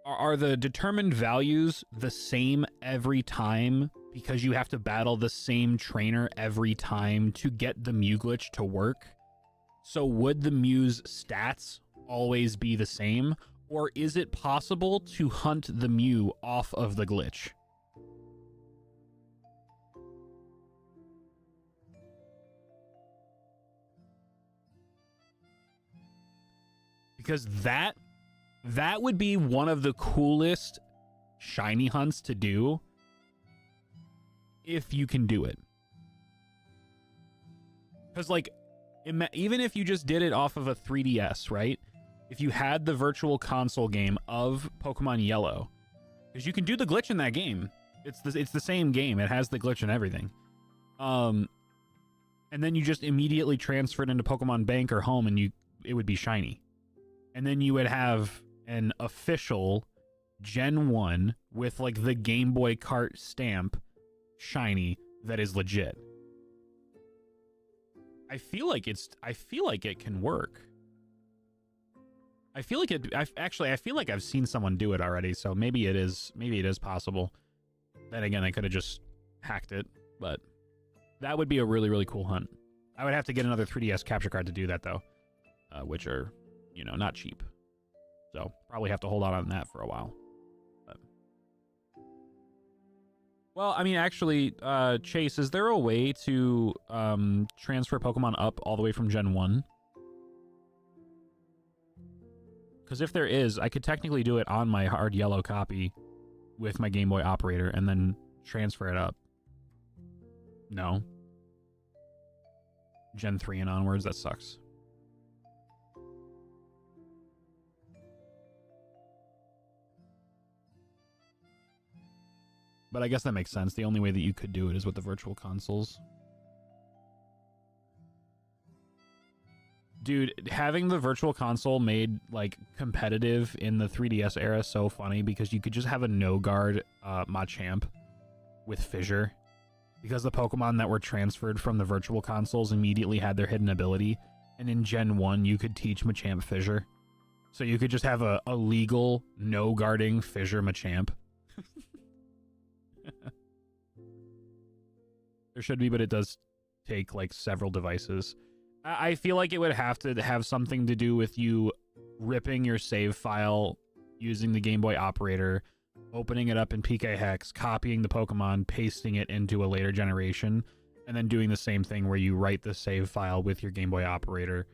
are the determined values the same every time because you have to battle the same trainer every time to get the Mew glitch to work? So would the Mew's stats always be the same, or is it possible to hunt the Mew off of the glitch? Because that would be one of the coolest shiny hunts to do. if you can do it. Because, like, even if you just did it off of a 3DS, right? If you had the virtual console game of Pokemon Yellow, because you can do the glitch in that game. It's the same game. It has the glitch and everything. And then you just immediately transfer it into Pokemon Bank or Home, and it would be shiny. And then you would have an official Gen 1 with, like, the Game Boy cart stamp shiny that is legit. I feel like it can work. I feel like I've seen someone do it already, so maybe it is possible. Then again, I could have just hacked it, but that would be a really, really cool hunt. I would have to get another 3DS capture card to do that, though, which are, you know, not cheap. So probably have to hold on that for a while. But... Well, I mean, actually, Chase, is there a way to transfer Pokemon up all the way from Gen 1? Because if there is, I could technically do it on my hard yellow copy with my Game Boy operator and then transfer it up. No. Gen 3 and onwards, that sucks. But I guess that makes sense. The only way that you could do it is with the virtual consoles. Dude, having the virtual console made, like, competitive in the 3DS era so funny because you could just have a no-guard Machamp with Fissure. Because the Pokemon that were transferred from the virtual consoles immediately had their hidden ability. And in Gen 1, you could teach Machamp Fissure. So you could just have a legal, no-guarding Fissure Machamp. There should be, but it does take, like, several devices. I feel like it would have to have something to do with you ripping your save file using the Game Boy operator, opening it up in PK Hex, copying the Pokemon, pasting it into a later generation, and then doing the same thing where you write the save file with your Game Boy operator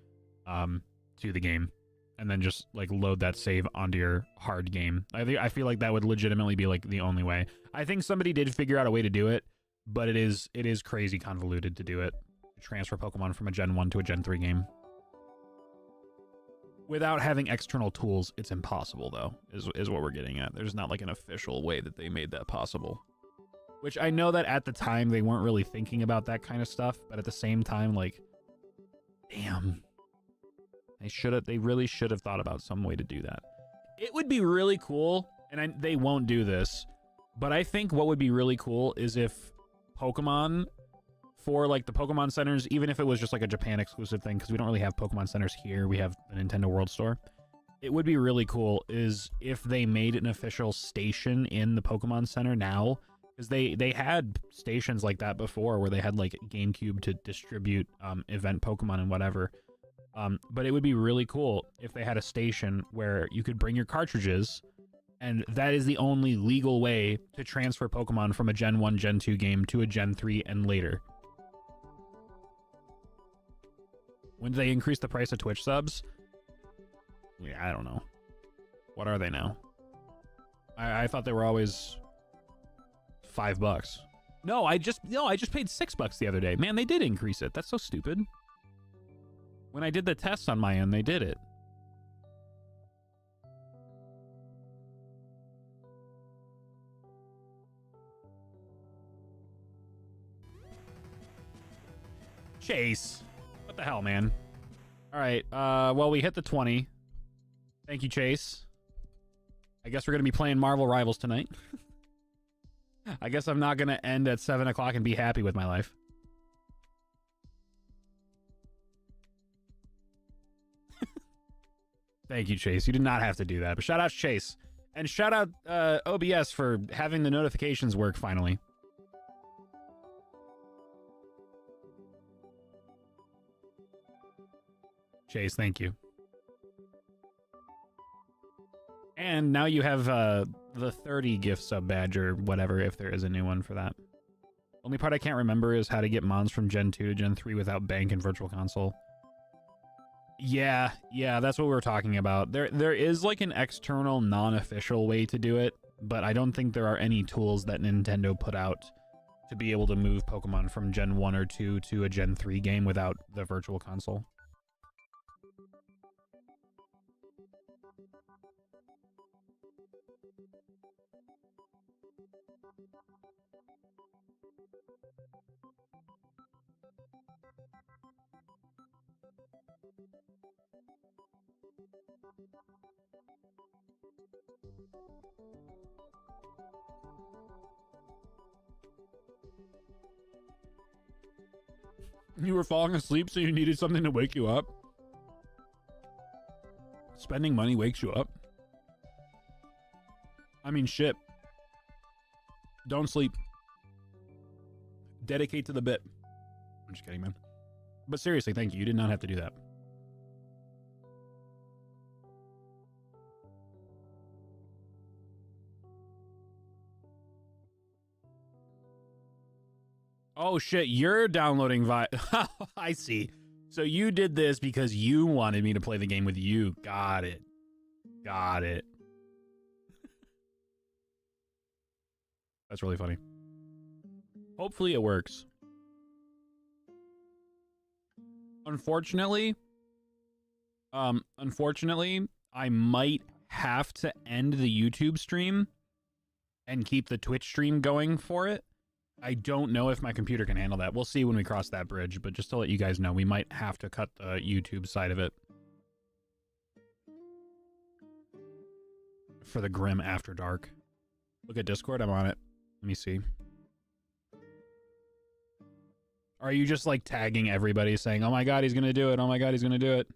to the game, and then just, like, load that save onto your hard game. I feel like that would legitimately be, like, the only way. I think somebody did figure out a way to do it, but it is crazy convoluted to do it. Transfer Pokemon from a Gen 1 to a Gen 3 game. Without having external tools, it's impossible, though, is what we're getting at. There's not, like, an official way that they made that possible. Which I know that at the time they weren't really thinking about that kind of stuff, but at the same time, like, damn. They really should have thought about some way to do that. It would be really cool, and they won't do this, but I think what would be really cool is if Pokemon... for, like, the Pokemon centers, even if it was just, like, a Japan exclusive thing, because we don't really have Pokemon centers here, we have the Nintendo World Store. It would be really cool is if they made an official station in the Pokemon Center now, because they had stations like that before where they had, like, GameCube to distribute event Pokemon and whatever. But it would be really cool if they had a station where you could bring your cartridges, and that is the only legal way to transfer Pokemon from a Gen 1, Gen 2 game to a Gen 3 and later. When did they increase the price of Twitch subs? Yeah, I don't know. What are they now? I thought they were always $5. No, I just paid $6 the other day. Man, they did increase it. That's so stupid. When I did the tests on my end, they did it. Chase. What the hell, man? All right. Well, we hit the 20. Thank you, Chase. I guess we're going to be playing Marvel Rivals tonight. I guess I'm not going to end at 7 o'clock and be happy with my life. Thank you, Chase. You did not have to do that. But shout out to Chase. And shout out OBS for having the notifications work finally. Chase, thank you. And now you have the 30 gift sub badge or whatever, if there is a new one for that. Only part I can't remember is how to get mons from Gen 2 to Gen 3 without bank and virtual console. Yeah, that's what we were talking about. There is like an external non-official way to do it, but I don't think there are any tools that Nintendo put out to be able to move Pokemon from Gen 1 or 2 to a Gen 3 game without the Virtual Console. You were falling asleep, so you needed something to wake you up? Spending money wakes you up? I mean, shit. Don't sleep. Dedicate to the bit. I'm just kidding, man. But seriously, thank you. You did not have to do that. Oh shit, you're downloading I see. So you did this because you wanted me to play the game with you. Got it. Got it. That's really funny. Hopefully it works. Unfortunately, I might have to end the YouTube stream and keep the Twitch stream going for it. I don't know if my computer can handle that. We'll see when we cross that bridge, but just to let you guys know, we might have to cut the YouTube side of it. For the Grim After Dark. Look at Discord, I'm on it. Let me see. Are you just like tagging everybody saying, oh my god, he's gonna do it, oh my god, he's gonna do it?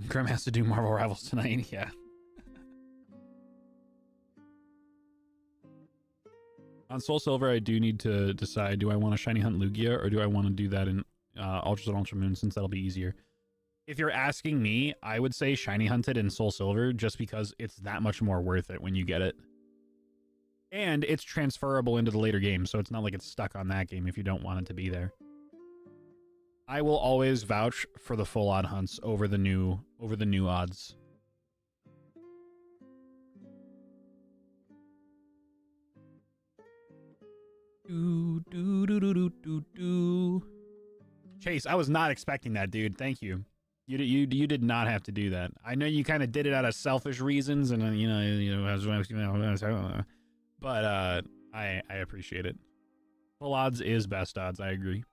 Grim has to do Marvel Rivals tonight, yeah. On Soul Silver, I do need to decide, do I want to Shiny Hunt Lugia, or do I want to do that in Ultra Sun, Ultra Moon, since that'll be easier? If you're asking me, I would say Shiny Hunt it in Soul Silver, just because it's that much more worth it when you get it. And it's transferable into the later games, so it's not like it's stuck on that game if you don't want it to be there. I will always vouch for the full odd hunts over the new odds. Chase, I was not expecting that, dude. Thank you. You did not have to do that. I know you kind of did it out of selfish reasons, and but I appreciate it. Full odds is best odds. I agree.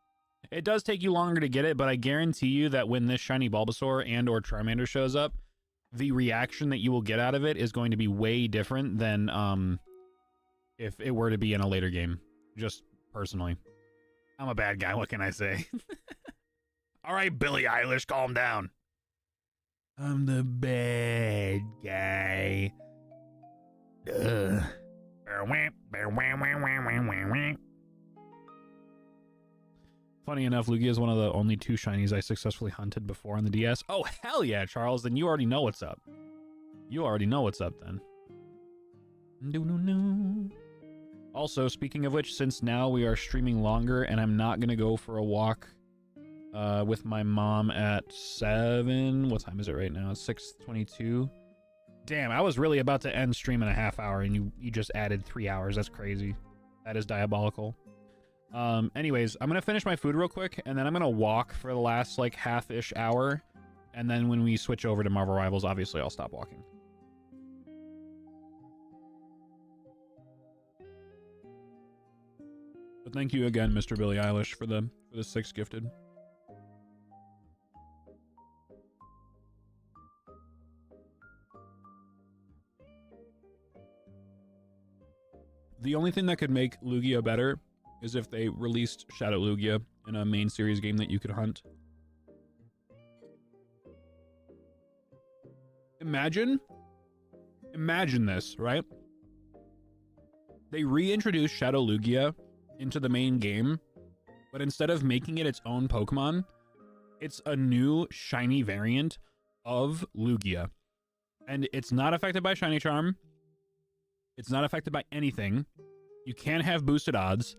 It does take you longer to get it, but I guarantee you that when this shiny Bulbasaur and or Charmander shows up, the reaction that you will get out of it is going to be way different than if it were to be in a later game. Just personally. I'm a bad guy, what can I say? Alright, Billie Eilish, calm down. I'm the bad guy. Funny enough, Lugia is one of the only 2 shinies I successfully hunted before on the DS. Oh, hell yeah, Charles. Then you already know what's up. You already know what's up, then. Also, speaking of which, since now we are streaming longer and I'm not going to go for a walk with my mom at 7. What time is it right now? It's 6:22. Damn, I was really about to end stream in a half hour and you just added 3 hours. That's crazy. That is diabolical. Anyways, I'm going to finish my food real quick and then I'm going to walk for the last like half-ish hour. And then when we switch over to Marvel Rivals, obviously I'll stop walking. But thank you again, Mr. Billie Eilish, for the 6 gifted. The only thing that could make Lugia better is if they released Shadow Lugia in a main series game that you could hunt. Imagine this, right? They reintroduced Shadow Lugia into the main game, but instead of making it its own Pokemon, it's a new shiny variant of Lugia. And it's not affected by Shiny Charm. It's not affected by anything. You can't have boosted odds.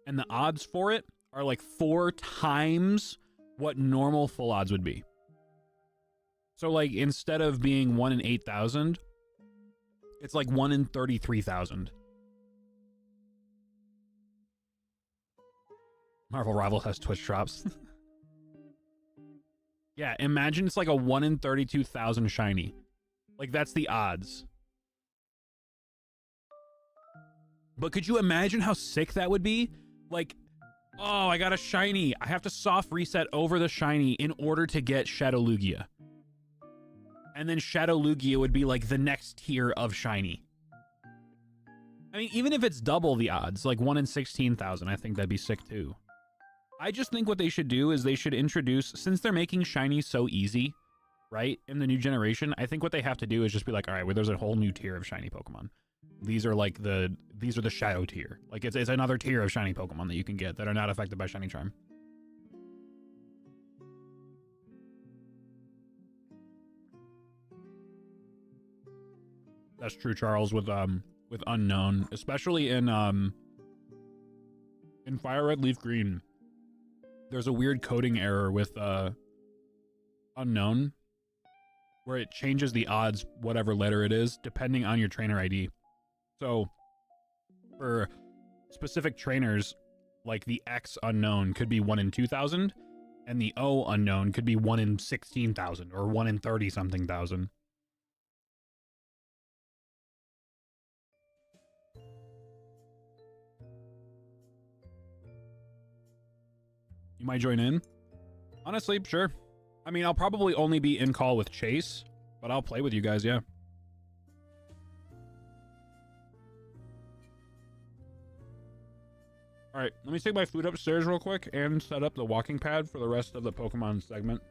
And the odds for it are like 4 times what normal full odds would be. So like instead of being 1 in 8,000, it's like 1 in 33,000. Marvel Rivals has Twitch drops. Yeah, imagine it's like a 1 in 32,000 shiny. Like, that's the odds. But could you imagine how sick that would be? Like, oh, I got a shiny. I have to soft reset over the shiny in order to get Shadow Lugia. And then Shadow Lugia would be like the next tier of shiny. I mean, even if it's double the odds, like 1 in 16,000, I think that'd be sick too. I just think what they should do is they should introduce, since they're making shiny so easy, right, in the new generation, I think what they have to do is just be like, all right, well, there's a whole new tier of shiny Pokemon. These are the shadow tier. Like, it's another tier of shiny Pokemon that you can get that are not affected by Shiny Charm. That's true, Charles, with Unknown, especially in Fire Red Leaf Green. There's a weird coding error with Unknown where it changes the odds, whatever letter it is, depending on your trainer ID. So for specific trainers, like the X Unknown could be 1 in 2,000, and the O Unknown could be 1 in 16,000 or 1 in 30-something thousand. You might join in? Honestly, sure. I mean, I'll probably only be in call with Chase, but I'll play with you guys, yeah. Alright, let me take my food upstairs real quick and set up the walking pad for the rest of the Pokemon segment.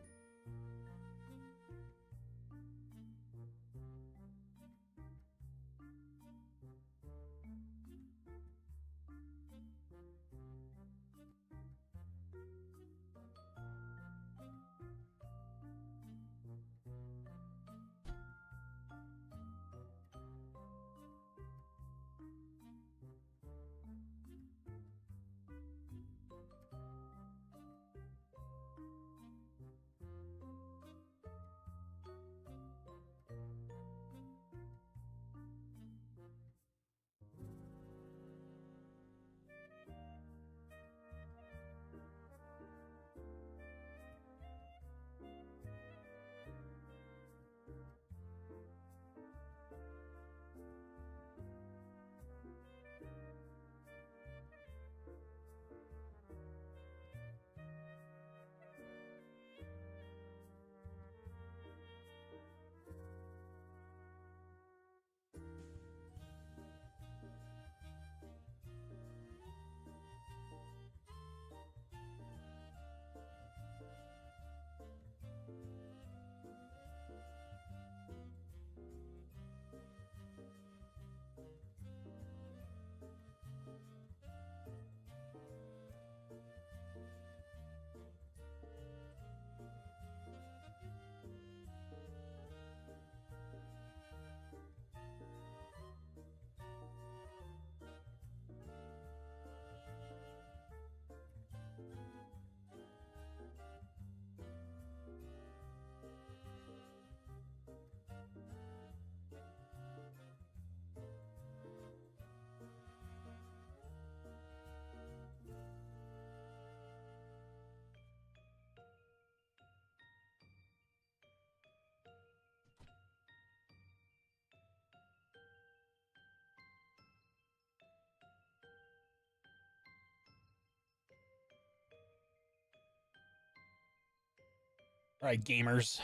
All right, gamers.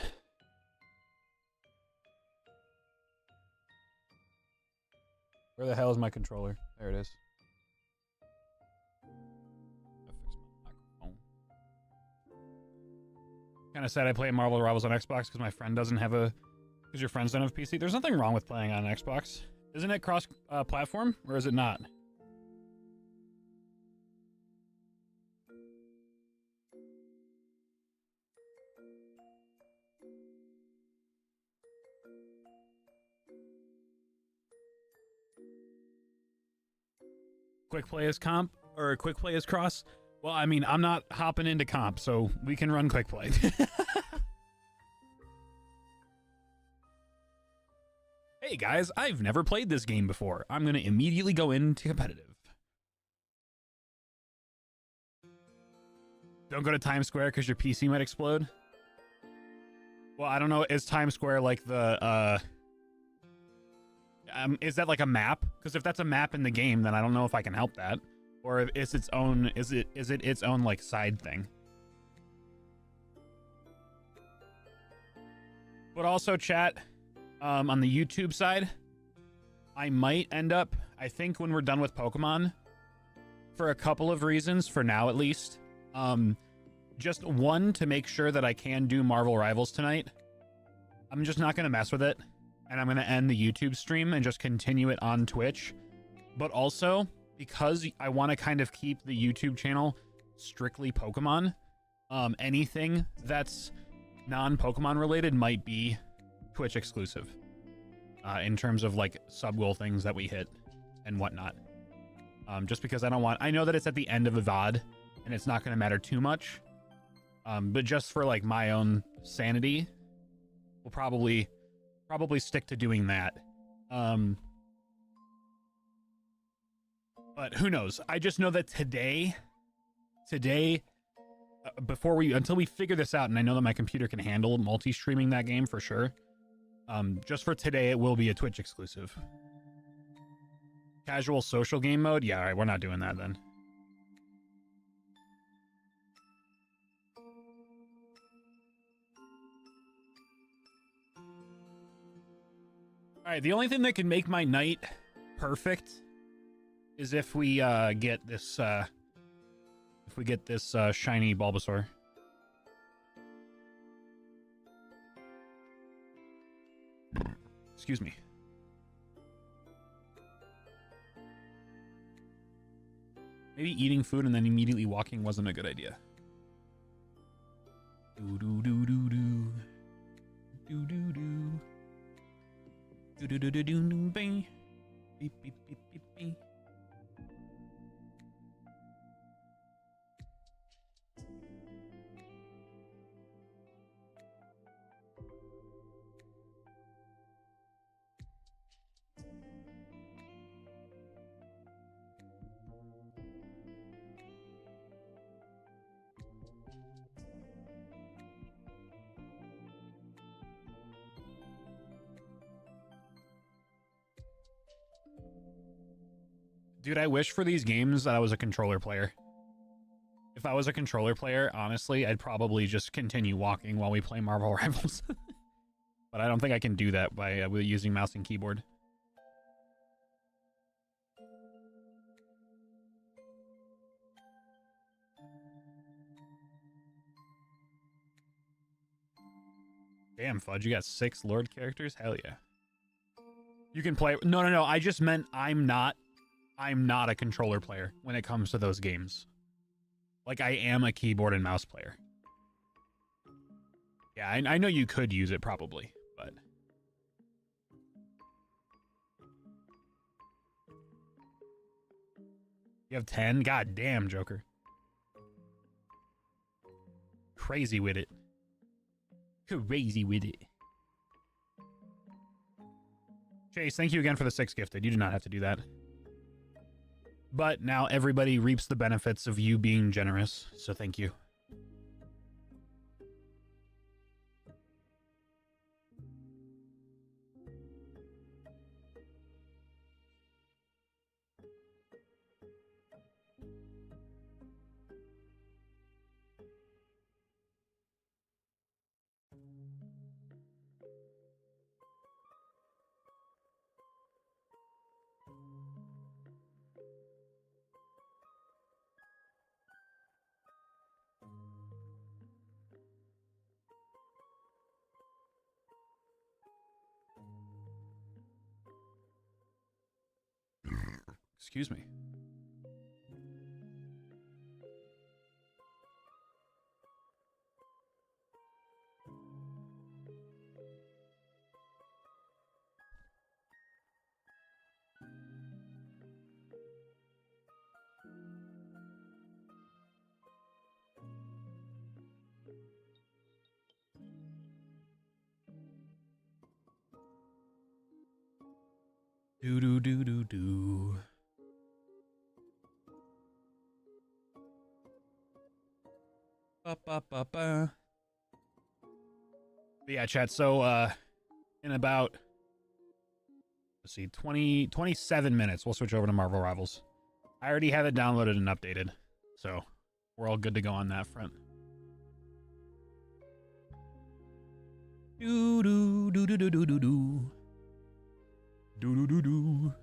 Where the hell is my controller? There it is. I fixed my microphone. Kind of sad I play Marvel Rivals on Xbox because my friend doesn't have a... Because your friends don't have a PC. There's nothing wrong with playing on an Xbox. Isn't it cross-platform, or is it not? Quick play is comp or quick play is cross? Well, I mean, I'm not hopping into comp, so we can run quick play. Hey guys, I've never played this game before. I'm going to immediately go into competitive. Don't go to Times Square because your PC might explode. Well, I don't know. Is Times Square like the is that like a map? Because if that's a map in the game, then I don't know if I can help that. Or if it's its own, is it its own like side thing? But also, chat, on the YouTube side, I might end up, I think when we're done with Pokemon, for a couple of reasons, for now at least. Just one, to make sure that I can do Marvel Rivals tonight. I'm just not going to mess with it. And I'm going to end the YouTube stream and just continue it on Twitch. But also, because I want to kind of keep the YouTube channel strictly Pokemon, anything that's non-Pokemon related might be Twitch exclusive. In terms of like sub-goal things that we hit and whatnot. Just because I know that it's at the end of a VOD and it's not going to matter too much. But just for like my own sanity, we'll probably stick to doing that. But who knows? I just know that today, until we figure this out, and I know that my computer can handle multi-streaming that game for sure. Just for today, it will be a Twitch exclusive. Casual social game mode? Yeah, all right, we're not doing that then. All right, the only thing that can make my night perfect is if we get this shiny Bulbasaur. Excuse me. Maybe eating food and then immediately walking wasn't a good idea. Do do do do do. Do do do. Do do do do do do bing. Beep beep beep beep beep. Dude, I wish for these games that I was a controller player. If I was a controller player, honestly, I'd probably just continue walking while we play Marvel Rivals. But I don't think I can do that by using mouse and keyboard. Damn, Fudge, you got 6 Lord characters? Hell yeah. You can play... No. I just meant I'm not a controller player when it comes to those games. Like, I am a keyboard and mouse player. Yeah, I know you could use it probably, but... You have 10? God damn, Joker. Crazy with it. Crazy with it. Chase, thank you again for the 6 gifted. You do not have to do that. But now everybody reaps the benefits of you being generous, so thank you. Excuse me. Do do do do do. But yeah, chat. So in about, let's see, 27 minutes, we'll switch over to Marvel Rivals. I already have it downloaded and updated, so we're all good to go on that front. Do do do do do do do do do do do do.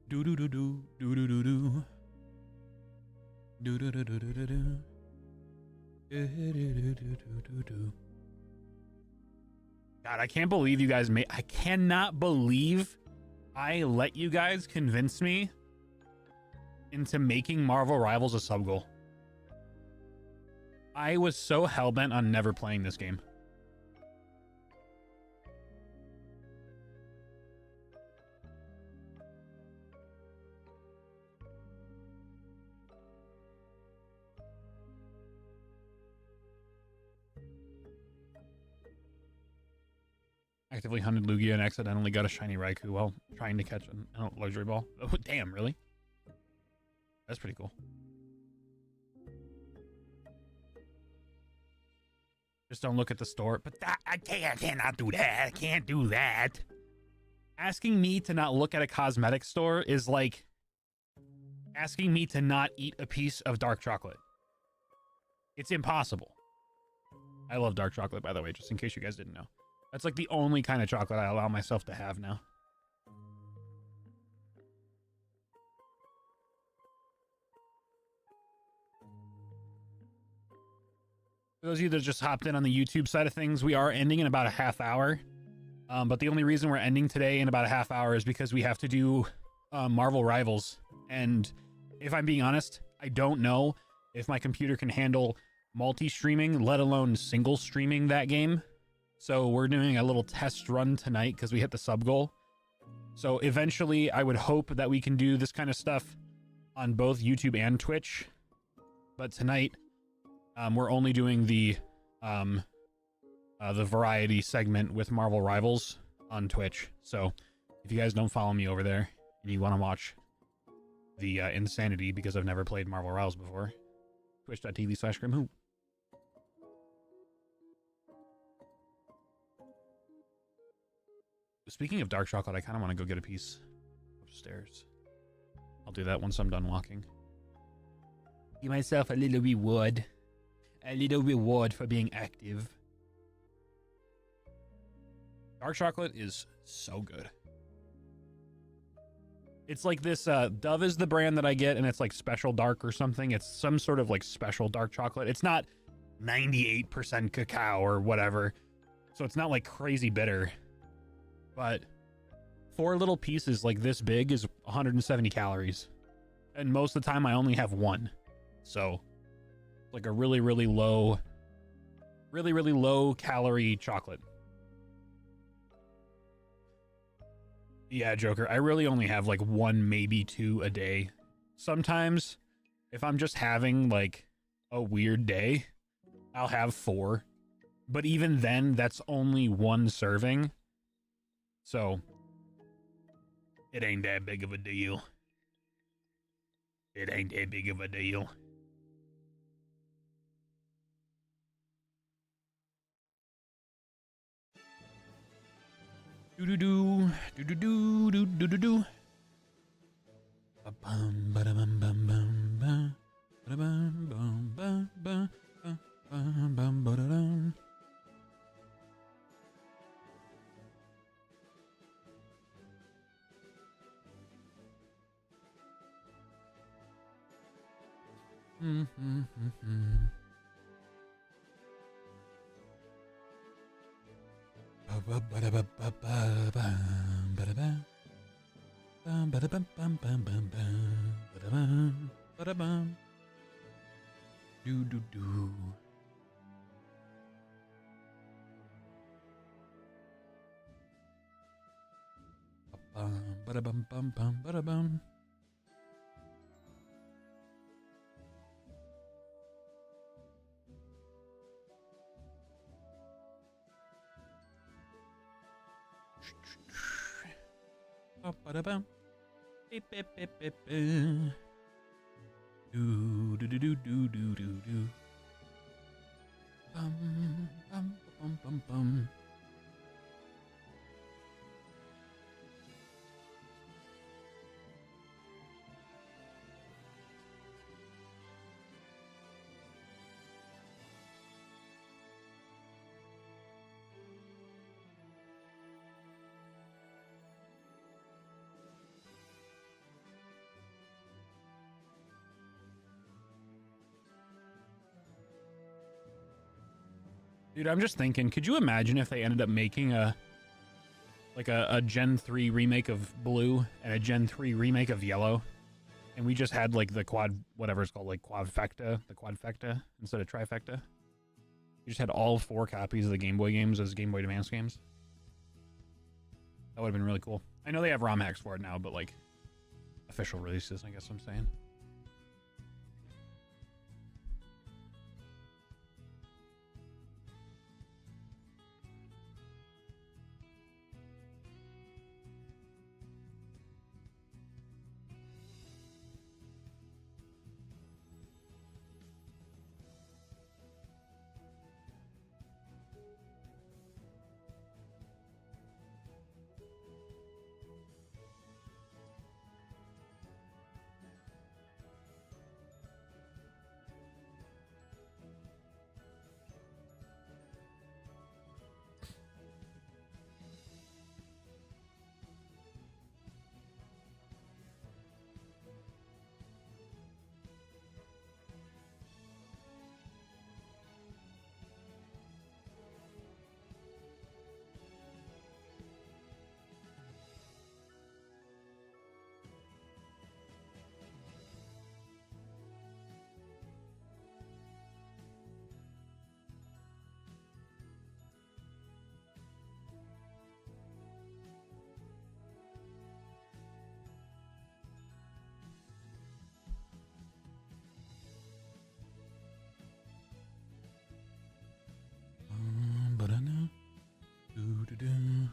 Do do do do do do do do do do do do do do do. God, I can't believe you guys I cannot believe I let you guys convince me into making Marvel Rivals a sub goal. I was so hellbent on never playing this game. Actively hunted Lugia and accidentally got a shiny Raikou while trying to catch a luxury ball. Oh, damn, really? That's pretty cool. Just don't look at the store. But that, I cannot do that. I can't do that. Asking me to not look at a cosmetic store is like asking me to not eat a piece of dark chocolate. It's impossible. I love dark chocolate, by the way, just in case you guys didn't know. That's like the only kind of chocolate I allow myself to have now. For those of you that just hopped in on the YouTube side of things, we are ending in about a half hour. But the only reason we're ending today in about a half hour is because we have to do Marvel Rivals. And if I'm being honest, I don't know if my computer can handle multi-streaming, let alone single streaming that game. So we're doing a little test run tonight because we hit the sub goal. So eventually I would hope that we can do this kind of stuff on both YouTube and Twitch. But tonight we're only doing the variety segment with Marvel Rivals on Twitch. So if you guys don't follow me over there and you want to watch the insanity because I've never played Marvel Rivals before, twitch.tv/grimhoop. Speaking of dark chocolate, I kind of want to go get a piece upstairs. I'll do that once I'm done walking. Give myself a little reward. A little reward for being active. Dark chocolate is so good. It's like this, Dove is the brand that I get, and it's like special dark or something. It's some sort of like special dark chocolate. It's not 98% cacao or whatever. So it's not like crazy bitter. But 4 little pieces like this big is 170 calories. And most of the time I only have 1. So like a really, really low calorie chocolate. Yeah, Joker, I really only have like 1, maybe 2 a day. Sometimes if I'm just having like a weird day, I'll have 4. But even then, that's only 1 serving. So, it ain't that big of a deal. It ain't that big of a deal. Do-do-do, do-do-do, do-do-do-do. Ba-bum, ba-da-bum, bum, bum, ba-da-bum, bum, bum, bum, bum, bum, ba-da-dum. Do do do. Ba-bum, ba-da-bum, ba-da-bum. Ba-da-bum. Beep, beep, beep, beep, beep. Do do do do do do do do. Bum, bum, bum, bum, bum. Dude, I'm just thinking, could you imagine if they ended up making a Gen 3 remake of Blue and a Gen 3 remake of Yellow, and we just had like the whatever it's called, like quadfecta instead of trifecta? You just had all 4 copies of the Game Boy games as Game Boy Advance games. That would have been really cool. I know they have ROM hacks for it now, but like official releases, I guess I'm saying. Ba-da-na. Doo-doo-doo.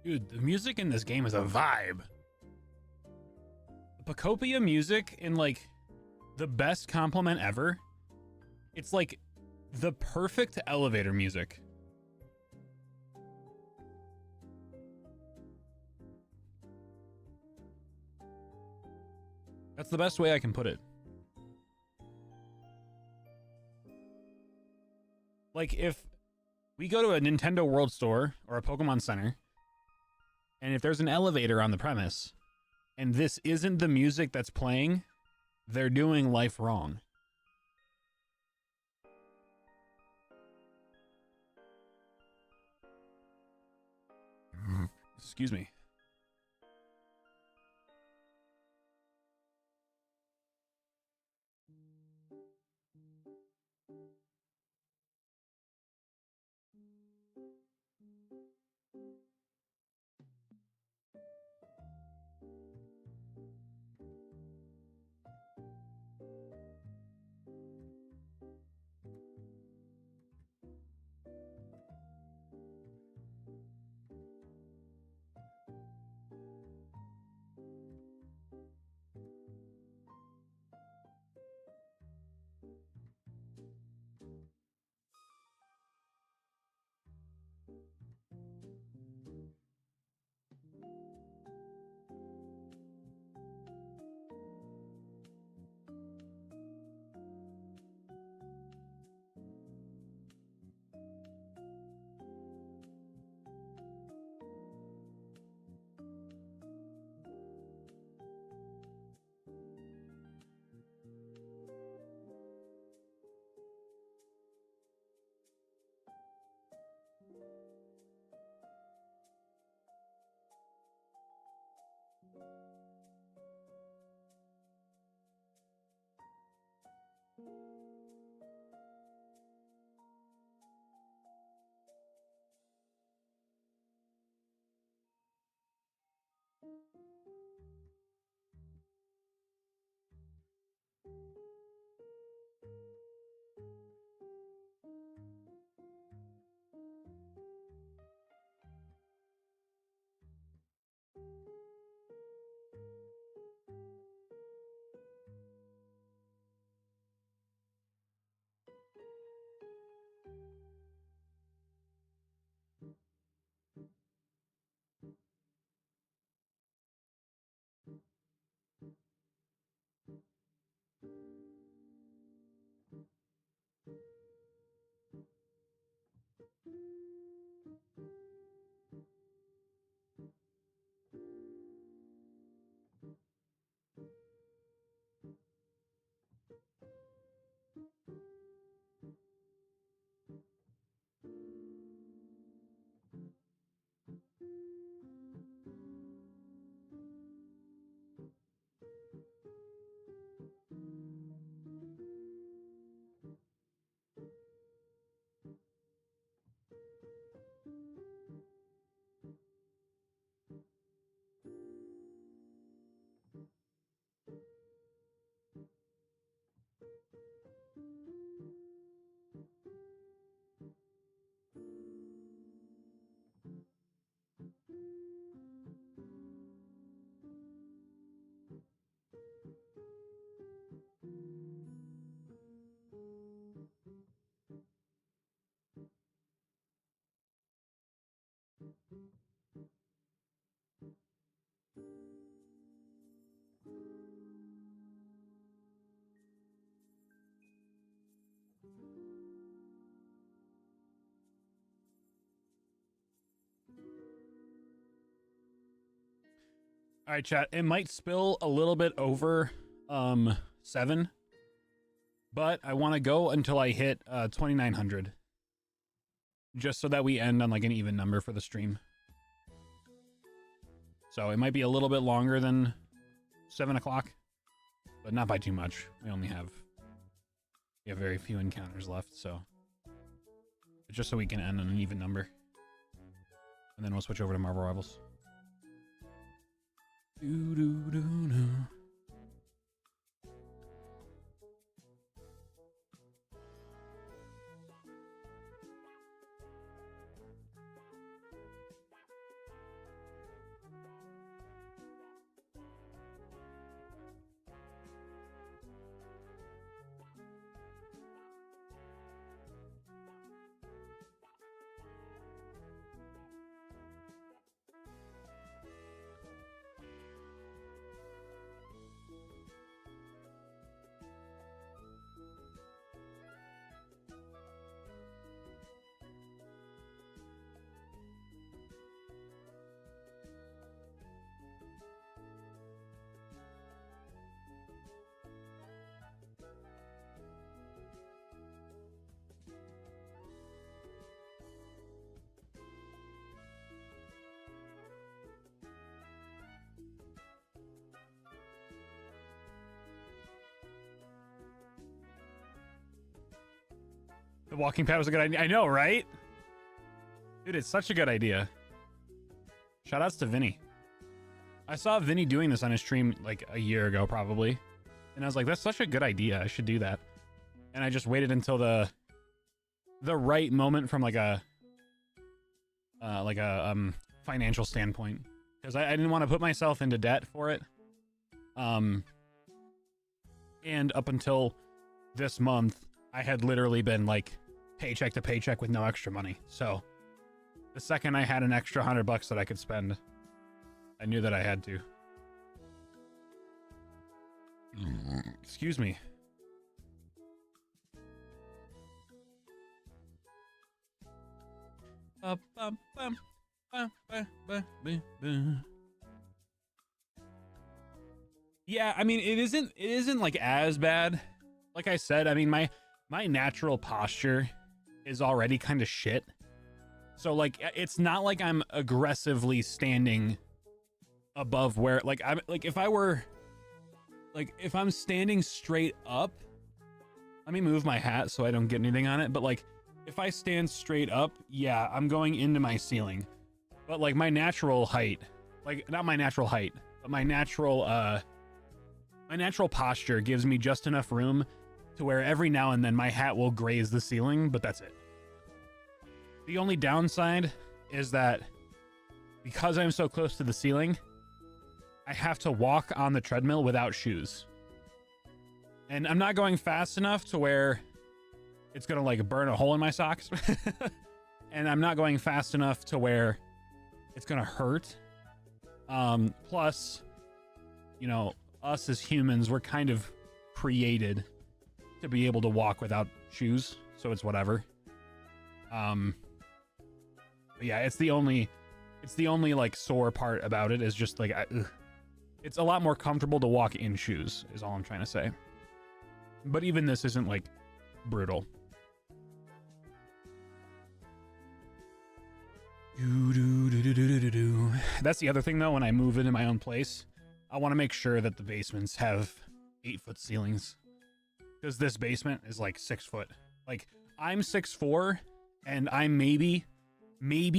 Dude, the music in this game is a vibe. The Pocopia music in like the best compliment ever. It's like the perfect elevator music. That's the best way I can put it. Like if we go to a Nintendo World Store or a Pokemon Center, and if there's an elevator on the premise, and this isn't the music that's playing, they're doing life wrong. Excuse me. All right, chat. It might spill a little bit over 7, but I want to go until I hit 2,900, just so that we end on like an even number for the stream. So it might be a little bit longer than 7 o'clock, but not by too much. We have very few encounters left, so just so we can end on an even number, and then we'll switch over to Marvel Rivals. Do. The walking pad was a good idea. I know, right? Dude, it's such a good idea. Shoutouts to Vinny. I saw Vinny doing this on his stream like a year ago, probably. And I was like, that's such a good idea. I should do that. And I just waited until the right moment from like a financial standpoint. Because I didn't want to put myself into debt for it. And up until this month, I had literally been like paycheck to paycheck with no extra money. So the second I had an extra $100 that I could spend, I knew that I had to. Excuse me. Yeah, I mean, it isn't like as bad. Like I said, I mean, my natural posture is already kind of shit. So like, it's not like I'm aggressively standing above where, like, I'm like, if I'm standing straight up, let me move my hat so I don't get anything on it. But like, if I stand straight up, yeah, I'm going into my ceiling. But like my natural height, like not my natural height, but my natural posture gives me just enough room to where every now and then my hat will graze the ceiling, but that's it. The only downside is that because I'm so close to the ceiling, I have to walk on the treadmill without shoes. And I'm not going fast enough to where it's gonna like burn a hole in my socks. And I'm not going fast enough to where it's gonna hurt. Plus, you know, us as humans, we're kind of created to be able to walk without shoes, so it's whatever. But yeah, it's the only like sore part about it is just like it's a lot more comfortable to walk in shoes is all I'm trying to say. But even this isn't like brutal. That's the other thing though, when I move into my own place, I want to make sure that the basements have 8-foot ceilings. Because this basement is like 6 foot. Like I'm 6'4", and I'm maybe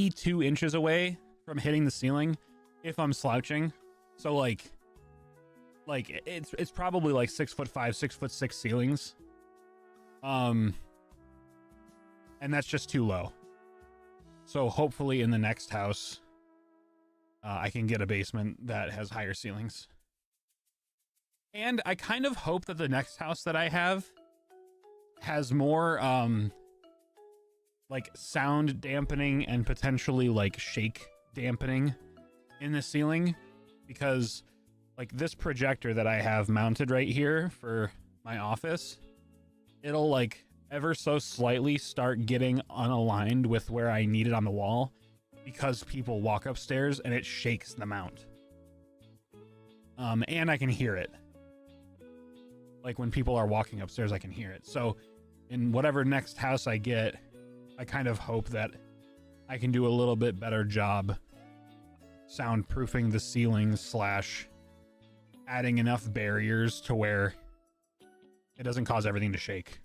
2 inches away from hitting the ceiling if I'm slouching. So like it's probably like 6'5", 6'6" ceilings. And that's just too low. So hopefully in the next house, I can get a basement that has higher ceilings. And I kind of hope that the next house that I have has more like sound dampening and potentially like shake dampening in the ceiling, because like this projector that I have mounted right here for my office, it'll like ever so slightly start getting unaligned with where I need it on the wall because people walk upstairs and it shakes the mount. And I can hear it. Like when people are walking upstairs, I can hear it. So in whatever next house I get, I kind of hope that I can do a little bit better job soundproofing the ceilings / adding enough barriers to where it doesn't cause everything to shake.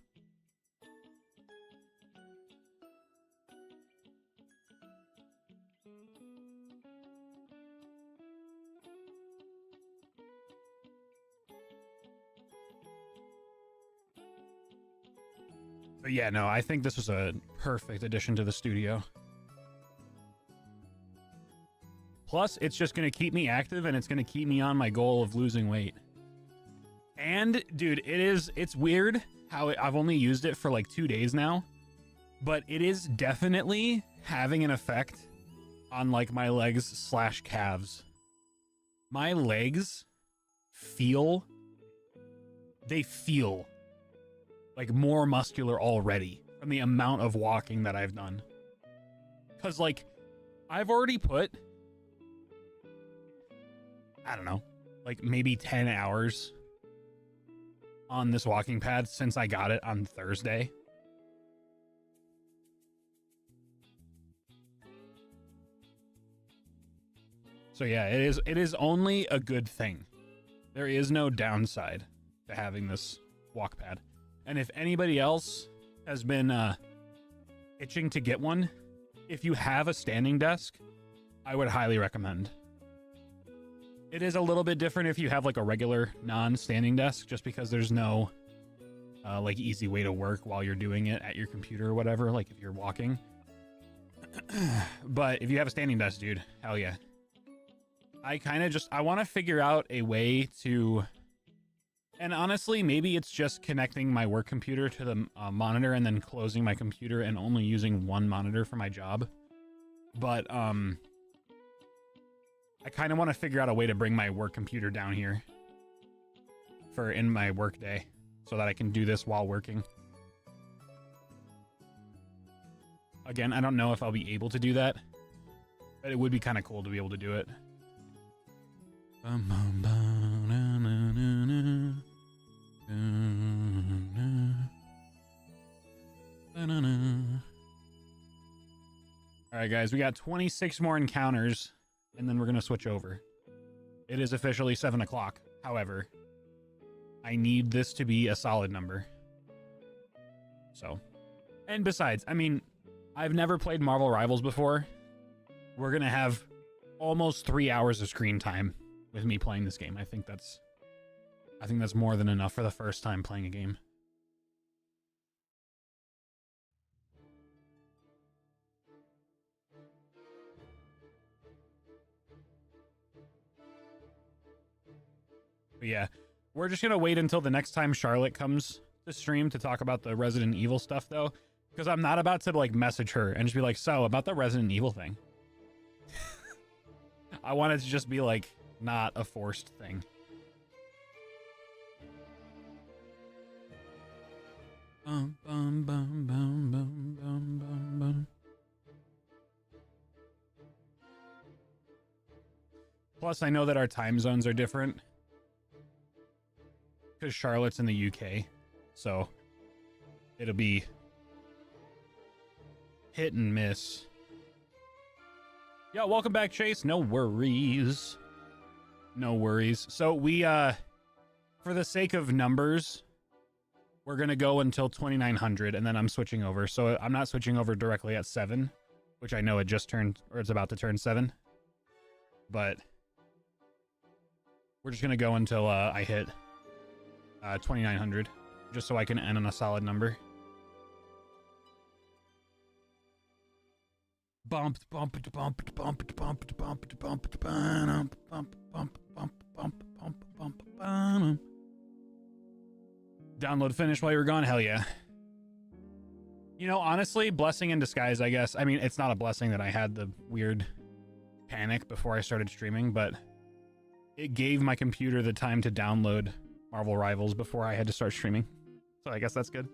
But yeah, no, I think this was a perfect addition to the studio. Plus, it's just going to keep me active and it's going to keep me on my goal of losing weight. And, dude, it's weird how I've only used it for like 2 days now, but it is definitely having an effect on like my legs / calves. My legs feel like more muscular already from the amount of walking that I've done. Cause like I've already put, I don't know, like maybe 10 hours on this walking pad since I got it on Thursday. So yeah, it is only a good thing. There is no downside to having this walk pad. And if anybody else has been itching to get one, if you have a standing desk, I would highly recommend. It is a little bit different if you have like a regular non-standing desk, just because there's no like easy way to work while you're doing it at your computer or whatever, like if you're walking. But if you have a standing desk, dude, hell yeah. I want to figure out a way to, and honestly, maybe it's just connecting my work computer to the monitor and then closing my computer and only using one monitor for my job. But I kind of want to figure out a way to bring my work computer down here for in my work day so that I can do this while working. Again, I don't know if I'll be able to do that, but it would be kind of cool to be able to do it. Alright guys, we got 26 more encounters, and then we're going to switch over. It is officially 7 o'clock, however, I need this to be a solid number. So, and besides, I mean, I've never played Marvel Rivals before. We're going to have almost 3 hours of screen time with me playing this game. I think that's more than enough for the first time playing a game. But yeah, we're just going to wait until the next time Charlotte comes to stream to talk about the Resident Evil stuff, though. Because I'm not about to, like, message her and just be like, so, about the Resident Evil thing. I want it to just be, like, not a forced thing. Plus, I know that our time zones are different. Because Charlotte's in the UK. So, it'll be hit and miss. Yo, welcome back, Chase. No worries. No worries. So we, for the sake of numbers, we're going to go until 2900, and then I'm switching over. So I'm not switching over directly at 7, which I know it just turned, or it's about to turn 7. But we're just going to go until I hit 2900, just so I can end on a solid number. Bump, bump, bump, bump, bump, bump, bump, bump, bump, bump, bump, bump. Download finished while you were gone? Hell yeah. You know, honestly, blessing in disguise, I guess. I mean, it's not a blessing that I had the weird panic before I started streaming, but it gave my computer the time to download Marvel Rivals before I had to start streaming. So I guess that's good.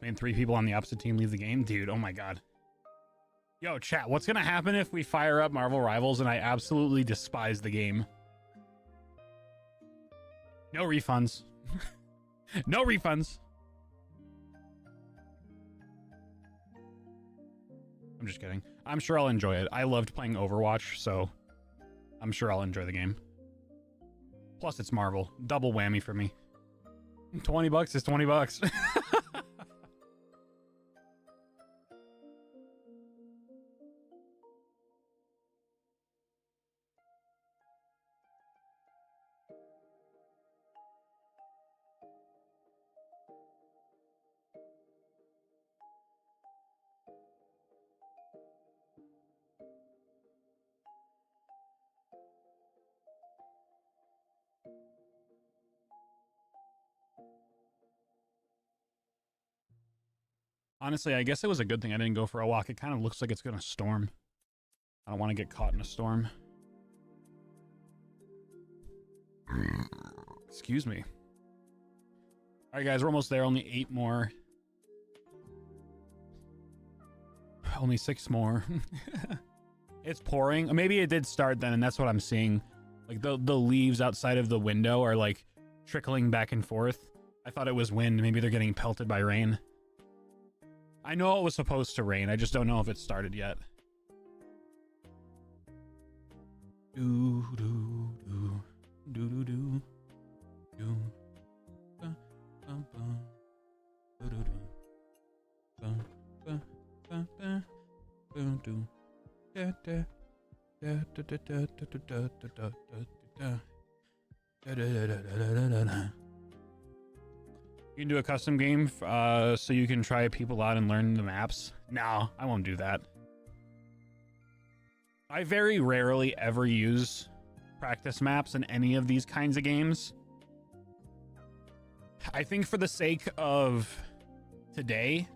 Made 3 people on the opposite team leave the game. Dude, oh my god. Yo, chat, what's gonna happen if we fire up Marvel Rivals and I absolutely despise the game? No refunds. No refunds. I'm just kidding. I'm sure I'll enjoy it. I loved playing Overwatch, so I'm sure I'll enjoy the game. Plus, it's Marvel. Double whammy for me. $20 is $20. Honestly, I guess it was a good thing I didn't go for a walk. It kind of looks like it's going to storm. I don't want to get caught in a storm. Excuse me. All right, guys, we're almost there. Only 8 more. Only 6 more. It's pouring. Maybe it did start then, and that's what I'm seeing. Like the leaves outside of the window are like trickling back and forth. I thought it was wind. Maybe they're getting pelted by rain. I know it was supposed to rain. I just don't know if it started yet. Do do do do do do do. Bum, bum, bum. Do do do. Bum, bum, bum, bum. Boom, do. Da da da da da da da da da da da da da da. You can do a custom game so you can try people out and learn the maps. No, I won't do that. I very rarely ever use practice maps in any of these kinds of games. I think for the sake of today,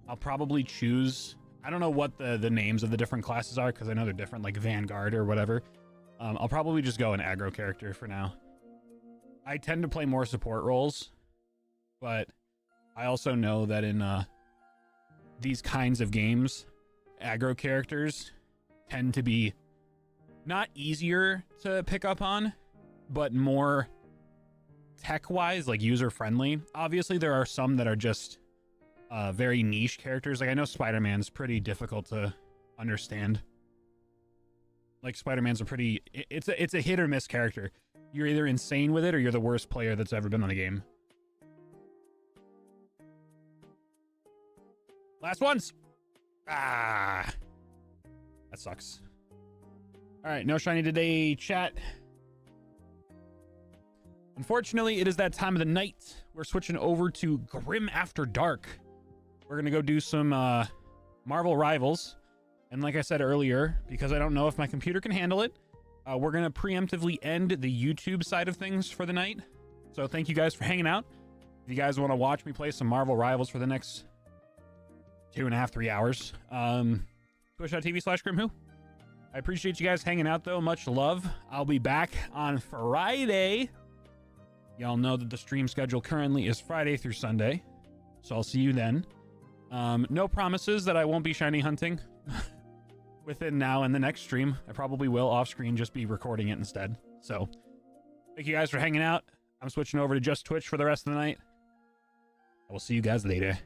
I'll probably choose... I don't know what the names of the different classes are because I know they're different, like Vanguard or whatever. I'll probably just go an aggro character for now. I tend to play more support roles, but I also know that in these kinds of games, aggro characters tend to be not easier to pick up on, but more tech-wise, like user-friendly. Obviously, there are some that are just very niche characters. Like I know Spider-Man's pretty difficult to understand. Like Spider-Man's a pretty... It's a hit or miss character. You're either insane with it or you're the worst player that's ever been on the game. Last ones. Ah, that sucks. All right, no shiny today, chat. Unfortunately, it is that time of the night. We're switching over to Grim After Dark. We're gonna go do some Marvel Rivals, and like I said earlier, because I don't know if my computer can handle it, we're gonna preemptively end the YouTube side of things for the night. So thank you guys for hanging out. If you guys want to watch me play some Marvel Rivals for the next 2.5, 3 hours, twitch.tv/GrimWho. I appreciate you guys hanging out though. Much love. I'll be back on Friday. Y'all know that the stream schedule currently is Friday through Sunday, so I'll see you then. No promises that I won't be shiny hunting within now and the next stream. I probably will off screen just be recording it instead. So thank you guys for hanging out. I'm switching over to just Twitch for the rest of the night. I will see you guys later.